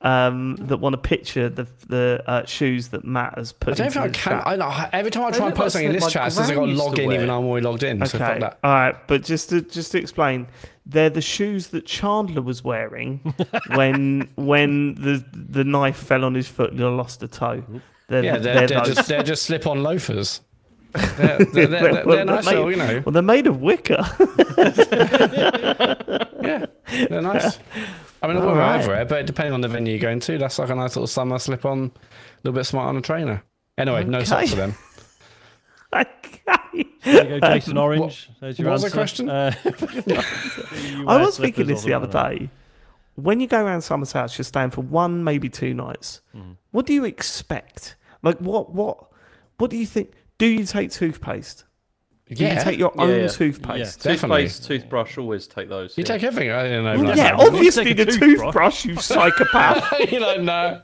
that want to picture the shoes that Matt has put. I don't think I into the can. chat. I know every time I They try and look like post something in this something chat, my it says I got gran used logged to in even wear. though I'm already logged in. So fuck Okay, that. all right, but just to explain, they're the shoes that Chandler was wearing when the knife fell on his foot and he lost a toe. Yeah, they're those. they're just slip-on loafers. They're nice, made, little, you know. Well, they're made of wicker. Yeah, they're nice. I mean, I wouldn't Alright. everywhere, but depending on the venue you're going to, that's like a nice little summer slip-on, a little bit smart on a trainer. Anyway, no socks for them. Okay. There you go, Jason Orange. There's your what was the answer. question? I was thinking this the other day. When you go around someone's house, you're staying for 1, maybe 2 nights. What do you expect? Like, what do you think? Do you take toothpaste? Do you take your own yeah. toothpaste? Definitely. Toothpaste, toothbrush, always take those. You yeah. take everything. I don't know. Well, like yeah, that. obviously You take the a toothbrush. toothbrush, you psychopath. You don't know.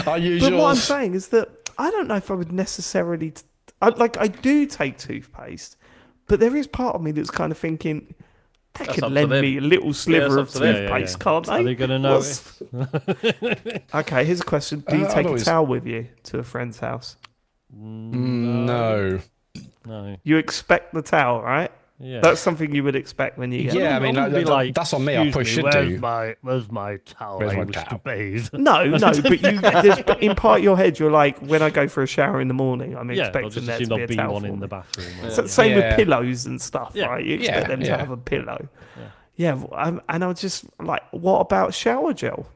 I use But what I'm yours. saying is that I don't know if I would necessarily. I do take toothpaste, but there is part of me that's kind of thinking they That's could up to lend them. me a little sliver of up to them. toothpaste, can't Are they? they going to notice? Okay, here's a question: do you I'd take a always- towel with you to a friend's house? No. No. You expect the towel, right? Yeah. That's something you would expect when you get. Yeah, I mean, wouldn't be like, that's on me. I probably should do. Where's my towel? Where's I my used towel? to bathe. No, but in part of your head, you're like, when I go for a shower in the morning, I'm Yeah, I'll expecting just there assume to be a there'll be towel one for in me. the bathroom. or- So, same Yeah. with pillows and stuff, Yeah. right? You expect Yeah, them to yeah. have a pillow. Yeah, and I was just like, what about shower gel?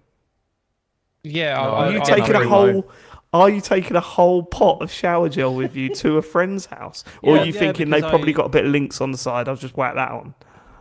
Yeah, No, Are I- you I taking a agree. whole? Are you taking a whole pot of shower gel with you to a friend's house, or Yeah, are you yeah, thinking they because probably I- got a bit of links on the side? I'll just whack that on.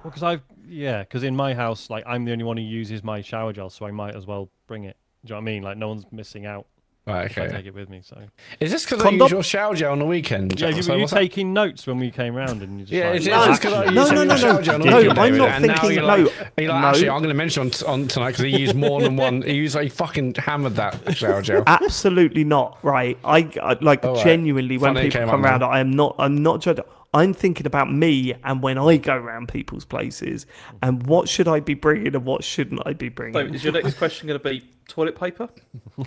Well, because in my house, like I'm the only one who uses my shower gel, so I might as well bring it. Do you know what I mean? Like no one's missing out. Right, If I okay. take it with me. So Is this because I Condom? use your shower gel on the weekend? yeah, Jack? you, So were you what's that? taking notes when we came round and you just Yeah, like, it's No, just because I no, use no, your no, shower no. gel on the No, weekend, I'm David, not and now thinking- you're like, no, you're like, no. actually, I'm going to mention on tonight because he used more than one. He fucking hammered that shower gel. Absolutely not. Right. I like All right. genuinely when Funny it people came come up around, I'm not judging. I'm thinking about me and when I go around people's places, and what should I be bringing and what shouldn't I be bringing. So, is your next question going to be toilet paper?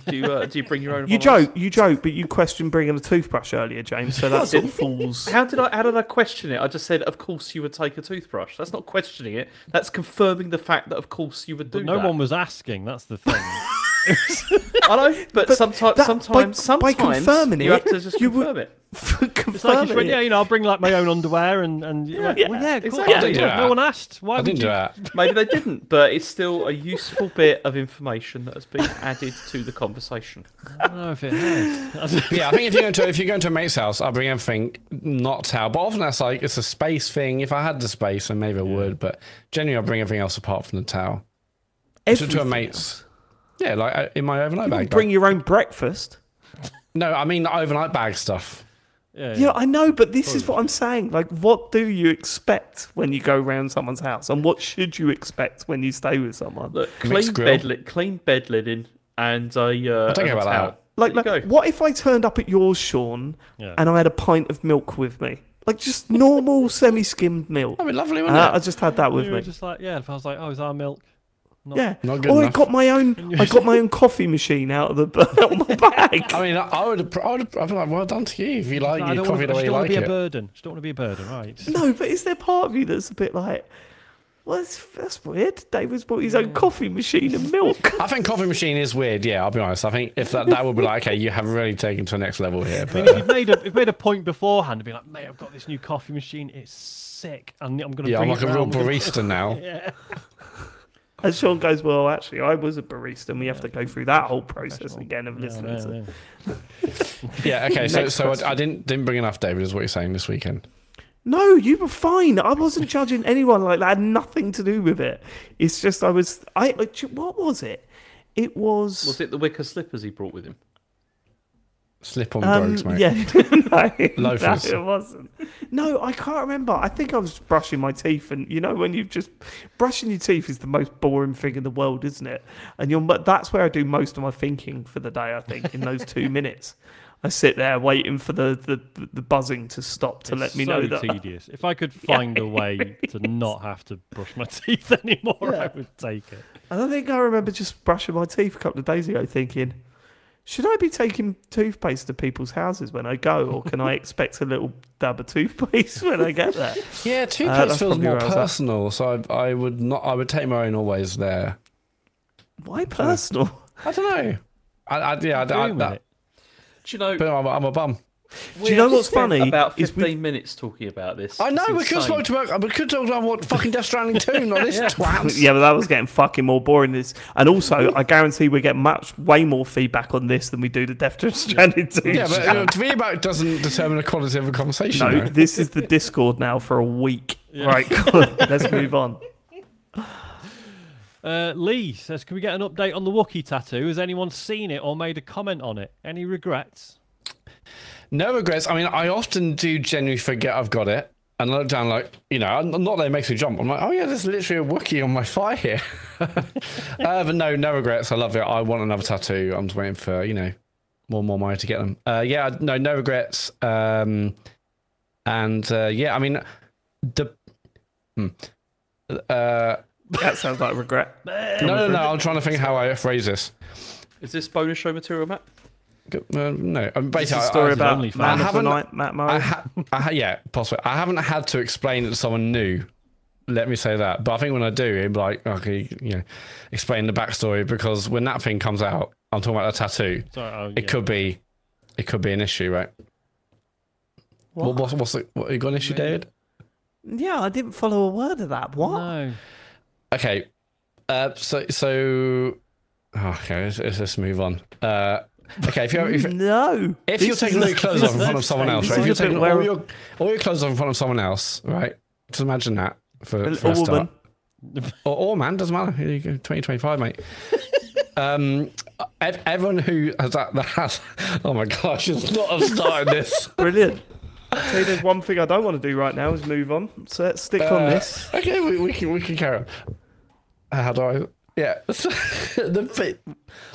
Do you bring your own? You joke, but you questioned bringing a toothbrush earlier, James. So that sort of falls. How did I question it? I just said, of course you would take a toothbrush. That's not questioning it. That's confirming the fact that of course you would do no that. one was asking. That's the thing. I know, but sometimes by confirming you have to just confirm it. It's like, I'll bring like my own underwear and cool. Exactly. I didn't do that. No one asked. Why I didn't do that. Maybe they didn't, but it's still a useful bit of information that has been added to the conversation. I don't know if it has. Yeah, I think if you're going to a mate's house, I'll bring everything, not towel. But often that's like it's a space thing. If I had the space, then maybe I would. But generally, I'll bring everything else apart from the towel. To a mate's. Yeah, like in my overnight bag. Bring your own breakfast. No, I mean the overnight bag stuff. Yeah, I know, but this is what I'm saying. Like, what do you expect when you go around someone's house, and what should you expect when you stay with someone? Look, clean bed linen, and a I'll take about towel. that. What if I turned up at yours, Sean, and I had a pint of milk with me? Like, just normal semi-skimmed milk. That'd be lovely, wouldn't it? I just had that with me. Just like, if I was like, is our milk? Not good I enough. got my own coffee machine out of my bag. I mean, I'd be like, well done to you if you like your coffee the way you like it. I don't want to be a burden, right? No, but is there part of you that's a bit like, well, that's weird. David's bought his own coffee machine and milk. I think coffee machine is weird. Yeah, I'll be honest. I think if that would be like, okay, you have really taken to the next level here. But, I mean, if you've made a point beforehand to be like, mate, I've got this new coffee machine. It's sick, and I'm going to. I'm like a real barista now. Yeah. And Sean goes, well, actually, I was a barista, and we have to go through that whole process again of listening to. Yeah, okay. So I didn't bring enough, David, is what you're saying this weekend. No, you were fine. I wasn't judging anyone like that. Had nothing to do with it. It's just what was it? It was. Was it the wicker slippers he brought with him? Slip-on brogues, mate. Yeah, Loafers. No, it wasn't. No, I can't remember. I think I was brushing my teeth, and when you just brushing your teeth is the most boring thing in the world, isn't it? And that's where I do most of my thinking for the day. I think in those 2 minutes, I sit there waiting for the buzzing to stop to let me know that. It's tedious. If I could find a way to not have to brush my teeth anymore, I would take it. And I think I remember just brushing my teeth a couple of days ago, thinking, should I be taking toothpaste to people's houses when I go, or can I expect a little dab of toothpaste when I get there? Yeah, toothpaste feels more personal, so I would not. I would take my own always there. Why personal? I don't know. Do you know? But I'm a bum. Do you know what's funny? About 15 minutes talking about this. I know, we could talk about what fucking Death Stranding 2, not this twat. Yeah, but that was getting fucking more boring. And also, I guarantee we get way more feedback on this than we do the Death Stranding 2. Yeah, but feedback doesn't determine the quality of a conversation. No, this is the Discord now for a week. Yeah. Right, let's move on. Lee says, can we get an update on the Wookiee tattoo? Has anyone seen it or made a comment on it? Any regrets? No regrets. I mean, I often do genuinely forget I've got it. And I look down like, not that it makes me jump. I'm like, oh yeah, there's literally a Wookiee on my thigh here. But no regrets. I love it. I want another tattoo. I'm just waiting for, more money to get them. No regrets. I mean, that sounds like a regret. No. I'm trying to think how I phrase this. Is this bonus show material, Matt? No, basically, it's a story about Man of the Night, Matt Murray. Yeah, possibly. I haven't had to explain it to someone new. Let me say that. But I think when I do, it'd be like, okay, explain the backstory, because when that thing comes out, I'm talking about a tattoo. It could be an issue, right? What you got an issue, David? Yeah, I didn't follow a word of that. What? No. Okay. Okay, let's move on. Okay, if you're taking all your clothes off in front of someone else, right? If you're taking all your clothes off in front of someone else, right? Just imagine that for a start. Or man, doesn't matter. Here you go, 2025, mate. Everyone who has that oh my gosh, it's not have started this. Brilliant. So there's one thing I don't want to do right now is move on. So let's stick on this. Okay, we can carry on. How do I? Yeah, the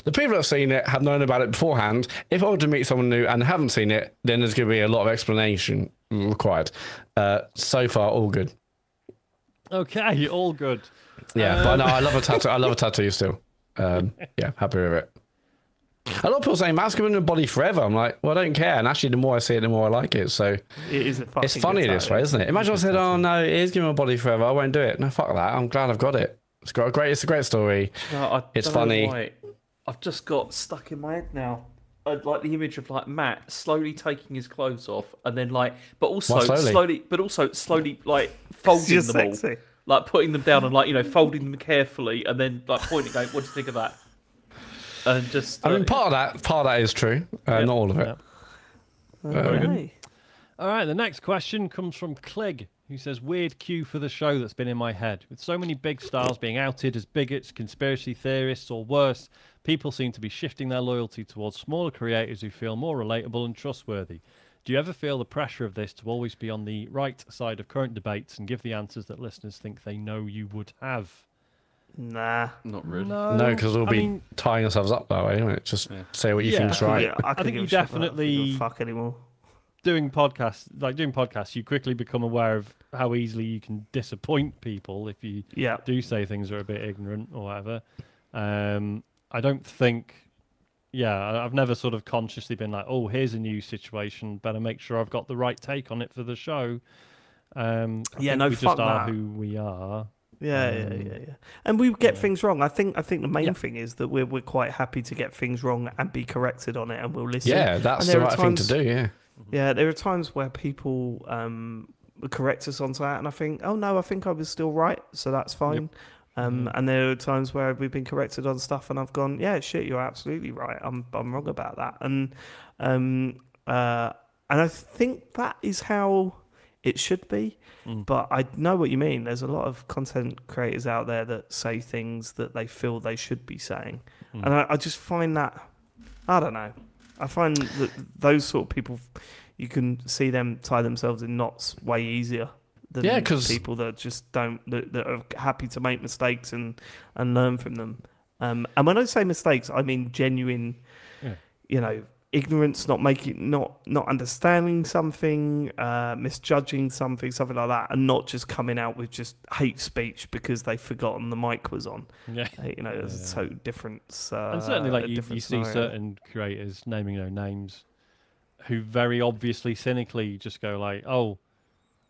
people that have seen it have known about it beforehand. If I were to meet someone new and haven't seen it, then there's going to be a lot of explanation required. So far, all good. Okay, all good. Yeah, but no, I love a tattoo. I love a tattoo still. Yeah, happy with it. A lot of people saying Matt's given a body forever. I'm like, well, I don't care. And actually, the more I see it, the more I like it. So It is a fucking it's funny good this way, isn't it? Imagine I said, oh no, it is giving a body forever. I won't do it. No, fuck that. I'm glad I've got it. It's got a great. It's a great story. No, It's funny. I've just got stuck in my head now. Like the image of like Matt slowly taking his clothes off, and then like, but also What, slowly? slowly like folding Just them sexy. all, like putting them down and like folding them carefully, and then like pointing, going, "What do you think of that?" And just, I mean, part of that is true. Not all of it. Okay. All right, the next question comes from Clegg, who says, weird cue for the show that's been in my head. With so many big stars being outed as bigots, conspiracy theorists, or worse, people seem to be shifting their loyalty towards smaller creators who feel more relatable and trustworthy. Do you ever feel the pressure of this to always be on the right side of current debates and give the answers that listeners think they know you would have? Nah. not really. No, because we'll be tying ourselves up that way, won't it? Just say what you think's right. Yeah, I think couldn't you give a shit about that. I definitely- don't give a fuck anymore. Doing podcasts, you quickly become aware of how easily you can disappoint people if you Yeah. do say things that are a bit ignorant or whatever. I don't think, I've never sort of consciously been like, oh, here's a new situation, better make sure I've got the right take on it for the show. I think no, we fuck just are that. who we are. Yeah. And we get things wrong. I think the main thing is that we're quite happy to get things wrong and be corrected on it, and we'll listen. Yeah, that's And the there are right thing to times- do. Yeah. Yeah, there are times where people correct us on that, and I think, oh no, I think I was still right, so that's fine. And there are times where we've been corrected on stuff, and I've gone, yeah, shit, you're absolutely right. I'm wrong about that, and I think that is how it should be. But I know what you mean. There's a lot of content creators out there that say things that they feel they should be saying, and I just find that, I don't know. I find that those sort of people, you can see them tie themselves in knots way easier than 'cause people that just don't, that are happy to make mistakes and learn from them. And when I say mistakes, I mean genuine, ignorance, not understanding something, misjudging something like that, and not just coming out with just hate speech because they've forgotten the mic was on. Yeah. There's so different. And certainly, like you see scenario. certain creators, naming no names, who very obviously cynically just go like, oh,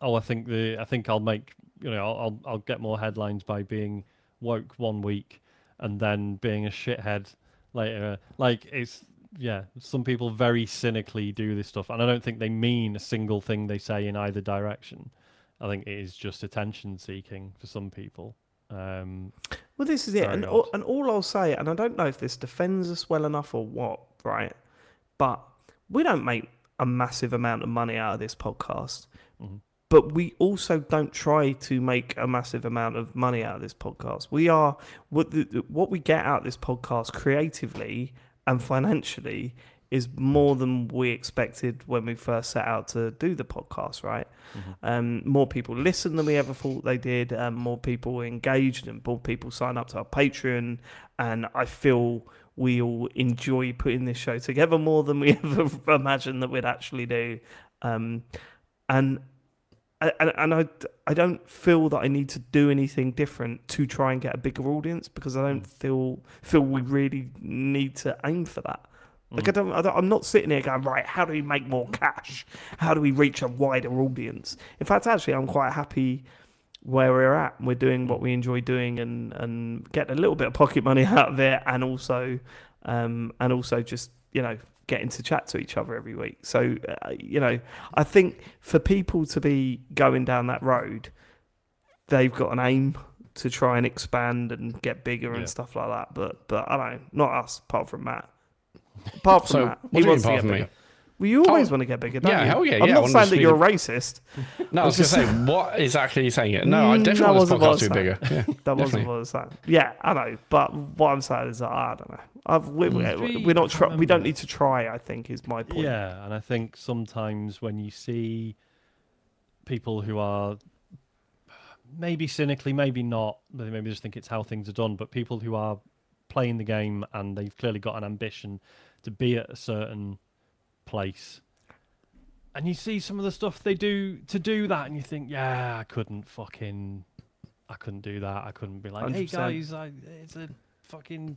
I think I'll make, I'll get more headlines by being woke one week and then being a shithead later. Like some people very cynically do this stuff, and I don't think they mean a single thing they say in either direction. I think it is just attention seeking for some people. Well, this is it, and all I'll say, and I don't know if this defends us well enough or what, right? But we don't make a massive amount of money out of this podcast, but we also don't try to make a massive amount of money out of this podcast. We are what we get out of this podcast creatively and financially is more than we expected when we first set out to do the podcast, right? More people listen than we ever thought they did, and more people engaged, and more people sign up to our Patreon, and I feel we all enjoy putting this show together more than we ever imagined that we'd actually do. And I don't feel that I need to do anything different to try and get a bigger audience, because I don't feel we really need to aim for that. Like I'm not sitting here going, right, how do we make more cash? How do we reach a wider audience? In fact, actually, I'm quite happy where we're at. We're doing what we enjoy doing, and getting a little bit of pocket money out of it, and also just getting to chat to each other every week. So I think for people to be going down that road, they've got an aim to try and expand and get bigger and stuff like that. But I don't know, not us, apart from Matt. Apart from Matt, he wants to get bigger. Well, you always want to get bigger, don't you? Hell yeah, I'm yeah. not saying that you're a racist. No, I was going to say, what exactly are you saying? No, I definitely want this podcast to be bigger. Yeah, that wasn't what I was saying. Yeah, I know. But what I'm saying is that I don't know. We're not. We don't need to try, I think, is my point. Yeah, and I think sometimes when you see people who are maybe cynically, maybe not, maybe just think it's how things are done, but people who are playing the game and they've clearly got an ambition to be at a certain place, And you see some of the stuff they do to do that, and you think, yeah, I couldn't do that. I couldn't be like, 100%. hey guys, it's a fucking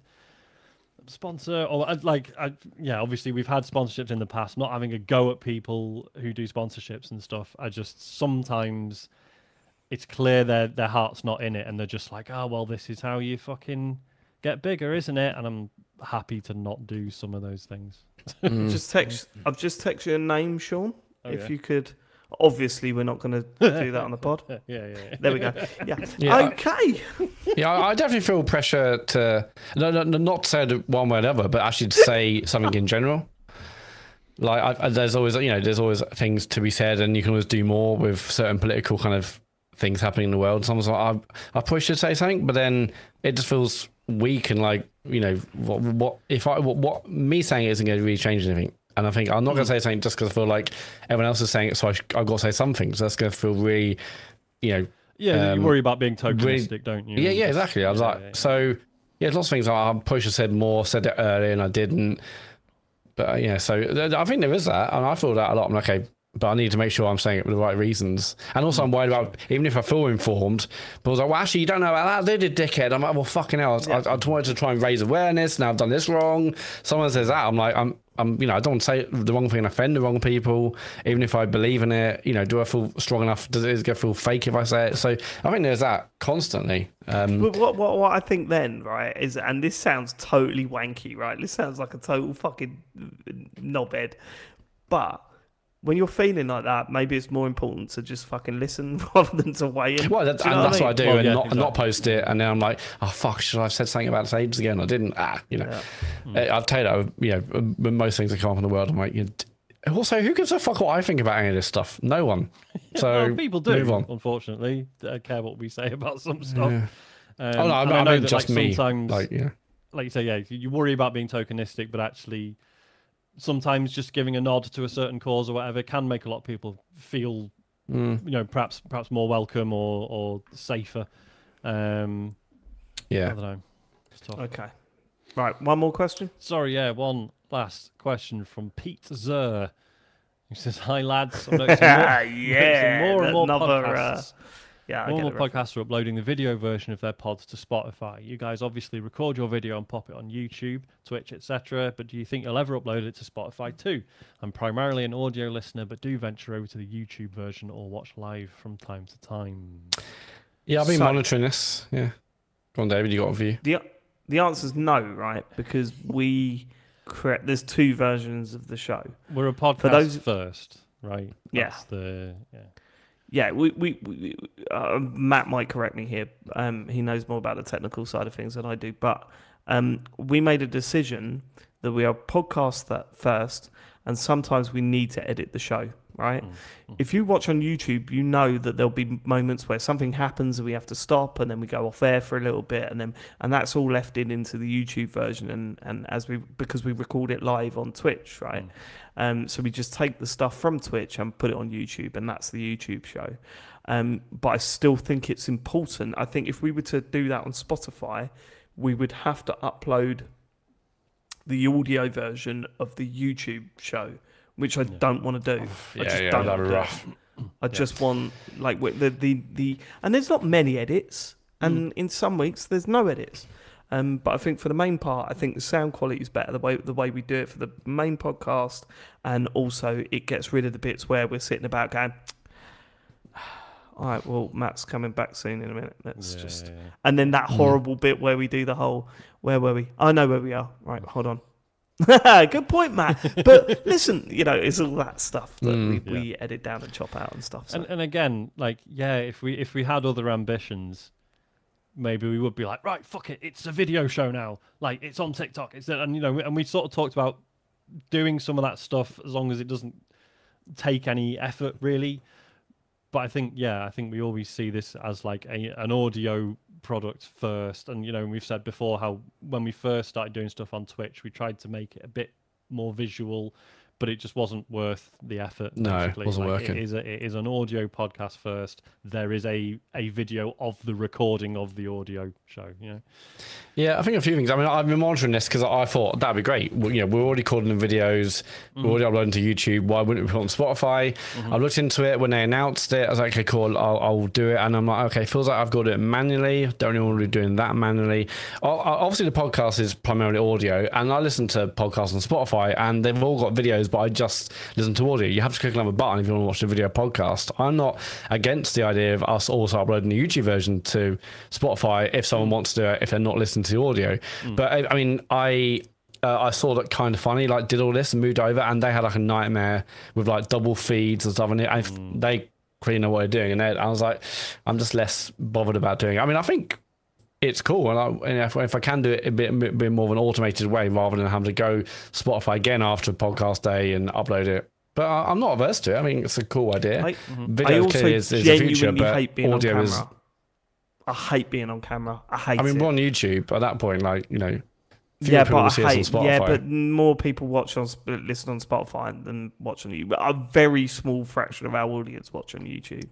sponsor, or yeah, obviously we've had sponsorships in the past. Not having a go at people who do sponsorships and stuff. I just sometimes it's clear their heart's not in it, and they're just like, oh well, this is how you fucking get bigger, isn't it? And I'm happy to not do some of those things. I've just texted your name, Sean. Oh, if yeah. you could. Obviously, we're not going to do that on the pod. Yeah. There we go. Yeah. Okay. Yeah, I definitely feel pressure to not to say it one way or another, but actually to say something in general. Like there's always things to be said, and you can always do more with certain political kind of things happening in the world. Someone's like, I probably should say something, but then it just feels weak and like, what me saying it isn't going to really change anything. And I think I'm not going to say something just because I feel like everyone else is saying it, so I've got to say something. So that's going to feel really, Yeah, you worry about being tokenistic, don't you? Yeah, exactly. I was so there's lots of things I probably should have said more, said it earlier, and I didn't. But so I think there is that, and I feel that a lot. I'm like, okay, but I need to make sure I'm saying it for the right reasons. And also, I'm worried about, even if I feel informed, but I was like, well, actually, you don't know about that, they did, dickhead. I'm like, well, fucking hell. I wanted to try and raise awareness. Now I've done this wrong. Someone says that, I'm like, I don't want to say the wrong thing and offend the wrong people, even if I believe in it. Do I feel strong enough? Does it feel fake if I say it? So I think there's that constantly. But what I think then, right, is, and this sounds totally wanky, right? This sounds like a total fucking knobhead. But when you're feeling like that, maybe it's more important to just fucking listen rather than to weigh in. Well, that's what I do, and not post it. And then I'm like, oh fuck, should I have said something about this ages ago? And I didn't. I'll tell you that. With most things that come up in the world, I'm like, also, who gives a fuck what I think about any of this stuff? No one. So well, people do. Move on. Unfortunately, care what we say about some stuff. Yeah. I mean just me. Sometimes, like you say, you worry about being tokenistic, but actually, sometimes just giving a nod to a certain cause or whatever can make a lot of people feel, perhaps more welcome or safer. I don't know. It's tough. Okay. Right, one more question. Sorry, one last question from Pete Zer. He says, "Hi lads, I'm noticing more and more podcasts. More and more podcasts are uploading the video version of their pods to Spotify. You guys obviously record your video and pop it on YouTube, Twitch, etc. But do you think you'll ever upload it to Spotify too? I'm primarily an audio listener, but do venture over to the YouTube version or watch live from time to time." Yeah, I've been monitoring this. Yeah. Go on, David, you got a view? The answer's no, right? Because there's two versions of the show. We're a podcast first, right? That's we Matt might correct me here. He knows more about the technical side of things than I do, but we made a decision that we are podcast that first, and sometimes we need to edit the show, right? If you watch on YouTube, you know that there'll be moments where something happens and we have to stop, and then we go off air for a little bit, and that's all left into the YouTube version, and because we record it live on Twitch, right? So we just take the stuff from Twitch and put it on YouTube, and that's the YouTube show. But I still think it's important. I think if we were to do that on Spotify, we would have to upload the audio version of the YouTube show, which I don't want to do. That'd be rough. I just want the and there's not many edits, and in some weeks there's no edits. But I think for the main part, I think the sound quality is better the way we do it for the main podcast, and also it gets rid of the bits where we're sitting about going, all right, well, Matt's coming back soon in a minute. And then that horrible bit where we do the whole, where were we? I know where we are. Right, hold on. Good point, Matt. But listen, it's all that stuff that we edit down and chop out and stuff. So. And again, if we had other ambitions, maybe we would be like, right, fuck it, it's a video show now. Like, it's on TikTok. And we sort of talked about doing some of that stuff as long as it doesn't take any effort, really. But I think we always see this as like an audio product first. And, we've said before how when we first started doing stuff on Twitch, we tried to make it a bit more visual, but it just wasn't worth the effort. No, it basically. wasn't Like, working. It is an audio podcast first. There is a video of the recording of the audio show. You know. Yeah, I think a few things. I mean, I've been monitoring this because I thought that'd be great. We're already recording the videos. We're already uploading to YouTube. Why wouldn't we put it on Spotify? I looked into it when they announced it. I was like, okay, cool. I'll do it. And I'm like, okay, feels like I've got to do it manually. Don't really want to be doing that manually. Obviously, the podcast is primarily audio, and I listen to podcasts on Spotify, and they've all got videos, but I just listen to audio. You have to click another button if you want to watch the video podcast. I'm not against the idea of us also uploading the YouTube version to Spotify if someone wants to do it, if they're not listening to the audio. But I mean, I saw that Kind of Funny like did all this and moved over, and they had like a nightmare with like double feeds and stuff, and they clearly know what they're doing. And I was like, I'm just less bothered about doing it. I mean, I think it's cool, and if I can do it a bit more of an automated way rather than having to go Spotify again after podcast day and upload it. But I'm not averse to it. I mean, it's a cool idea. Video clearly is the future, but audio is. I hate being on camera. I mean, we're on YouTube at that point, like, fewer yeah, people but see us on Spotify. Yeah, but more people listen on Spotify than watch on YouTube. A very small fraction of our audience watch on YouTube.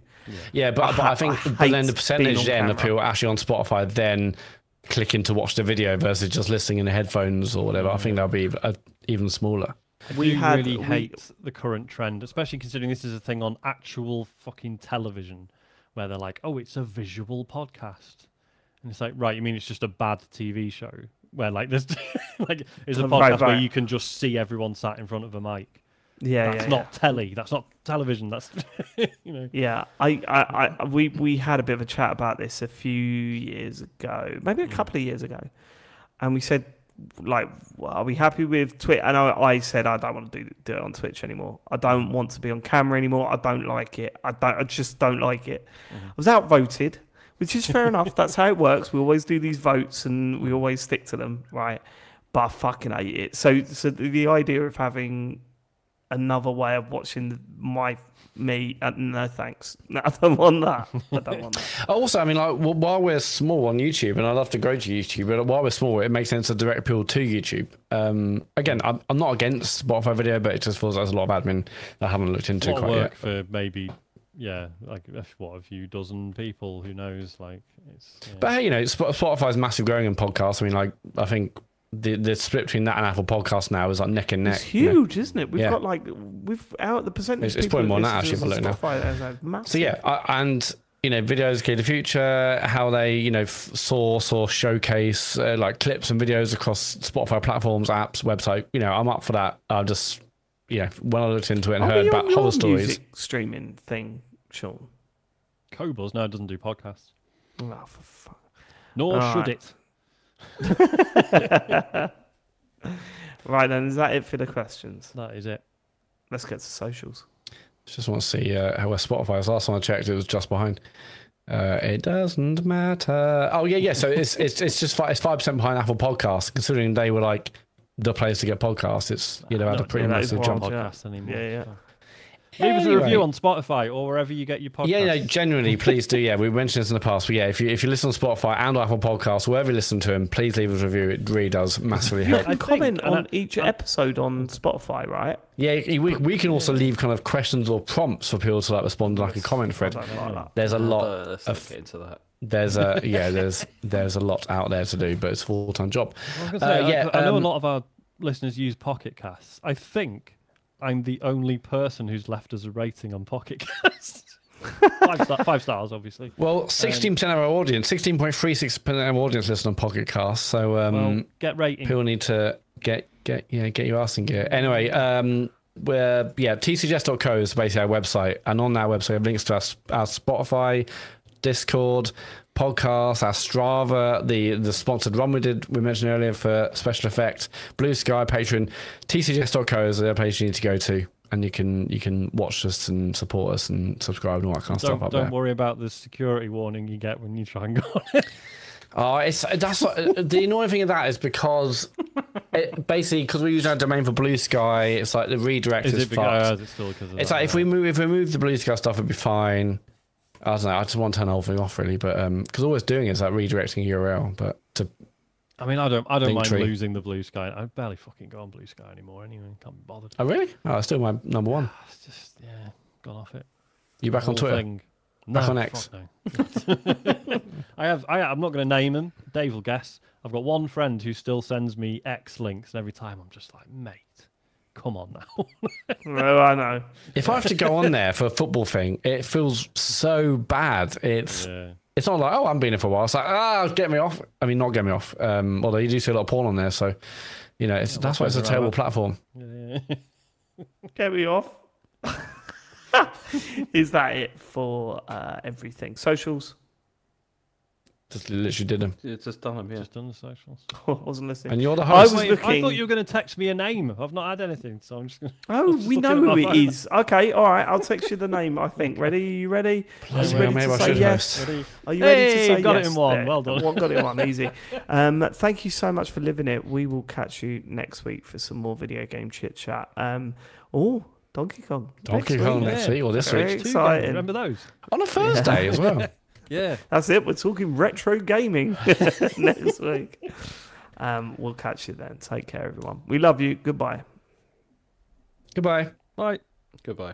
Yeah, but I think then the percentage then of people actually on Spotify then clicking to watch the video versus just listening in the headphones or whatever, I think that'll be even smaller. We really hate the current trend, especially considering this is a thing on actual fucking television, where they're like, oh, it's a visual podcast. And it's like, right, you mean it's just a bad TV show? Where like there's like it's a podcast where you can just see everyone sat in front of a mic. Yeah, that's not telly. That's not television. That's Yeah, we had a bit of a chat about this a few years ago, maybe a couple of years ago, and we said, like, well, are we happy with Twitch? And I said I don't want to do it on Twitch anymore. I don't want to be on camera anymore. I don't like it. I just don't like it. I was outvoted, which is fair enough. That's how it works. We always do these votes and we always stick to them, right? But I fucking hate it. So the idea of having another way of watching me, no thanks. No, I don't want that. I don't want that. Also, I mean, like, while we're small on YouTube, and I'd love to grow to YouTube, but while we're small, it makes sense to direct people to YouTube. Again, I'm not against Spotify video, but it just feels like there's a lot of admin that I haven't looked into quite yet. For maybe, like a few dozen people, who knows? Like, it's. Yeah. But hey, Spotify's massive growing in podcasts. I mean, like, I think the split between that and Apple Podcasts now is like neck and neck. It's huge, isn't it? We've got like the percentage. It's probably more than that actually. If I look now. So yeah, and videos key the future. How they source or showcase like clips and videos across Spotify platforms, apps, website. I'm up for that. I just when I looked into it and heard about horror stories. Music streaming thing, Sean. Cobos, no, it doesn't do podcasts. Oh, for fuck. Nor should it. Right then, is that it for the questions? That is it. Let's get to socials. Just want to see how where Spotify is. Last time I checked, it was just behind. It doesn't matter. Oh yeah. So it's 5% behind Apple Podcasts, considering they were like the place to get podcasts. It's had a pretty massive jump. Podcast anymore. Yeah. Leave us a review on Spotify or wherever you get your podcasts. Yeah, genuinely, please do. Yeah, we mentioned this in the past, but yeah, if you listen on Spotify and Apple Podcasts, wherever you listen to them, please leave us a review. It really does massively help. You can comment on each episode on Spotify, right? Yeah, we can also leave kind of questions or prompts for people to like respond to like a comment thread. There's a lot. Let's not get into that. There's a lot out there to do, but it's a full-time job. I know a lot of our listeners use Pocket Casts. I think I'm the only person who's left us a rating on Pocket Casts. 5 stars, obviously. Well, 16% of our audience, 16.36% of our audience listen on Pocket Casts. So get rating. People need to get your ass in gear. Anyway, tcgs.co is basically our website, and on that website we have links to our Spotify, Discord, podcast, our Strava, the sponsored run we mentioned earlier for special effect, Blue Sky, Patreon. tcgs.co is the place you need to go to, and you can watch us and support us and subscribe and all that kind of stuff up there. Don't worry about the security warning you get when you try and go on it. Oh, the annoying thing of that is because basically because we use our domain for Blue Sky, it's like the redirect is fucked. It's like if we move the Blue Sky stuff, it'd be fine. I don't know. I just want to turn the whole thing off, really. But because all it's doing is like redirecting a URL, but to a I mean, I don't mind Linktree. losing the Blue Sky. I barely fucking go on Blue Sky anymore. Anyway, can't be bothered. Oh really? Oh, it's still my number one. It's just gone off it. You back on Whole Twitter? thing. Back No, on X? fuck no. I'm not going to name him. Dave will guess. I've got one friend who still sends me X links, and every time I'm just like, mate, come on now. No, I know. If I have to go on there for a football thing, it feels so bad. It's not like, oh, I haven't been here for a while. It's like, get me off. I mean, not get me off. Although you do see a lot of porn on there, so that's why it's a terrible platform. Get me off. Is that it for everything? Socials? Just literally did them. It's just done them, yeah. Just done the socials. I wasn't listening. And you're the I host. was looking. I thought you were going to text me a name. I've not had anything, so I'm just going to... Oh, we know who it is. Okay, all right. I'll text you the name, I think. Ready? Are you ready? Are you ready maybe to I say should yes? host. Are you ready to say got yes? it in one. There. Well done. Got it in one. Easy. Thank you so much for living it. We will catch you next week for some more video game chit chat. Donkey Kong. Donkey Kong next week or this Very week. exciting. Remember those? On a Thursday as well. Yeah. That's it. We're talking retro gaming next week. We'll catch you then. Take care, everyone. We love you. Goodbye. Goodbye. Bye. Goodbye.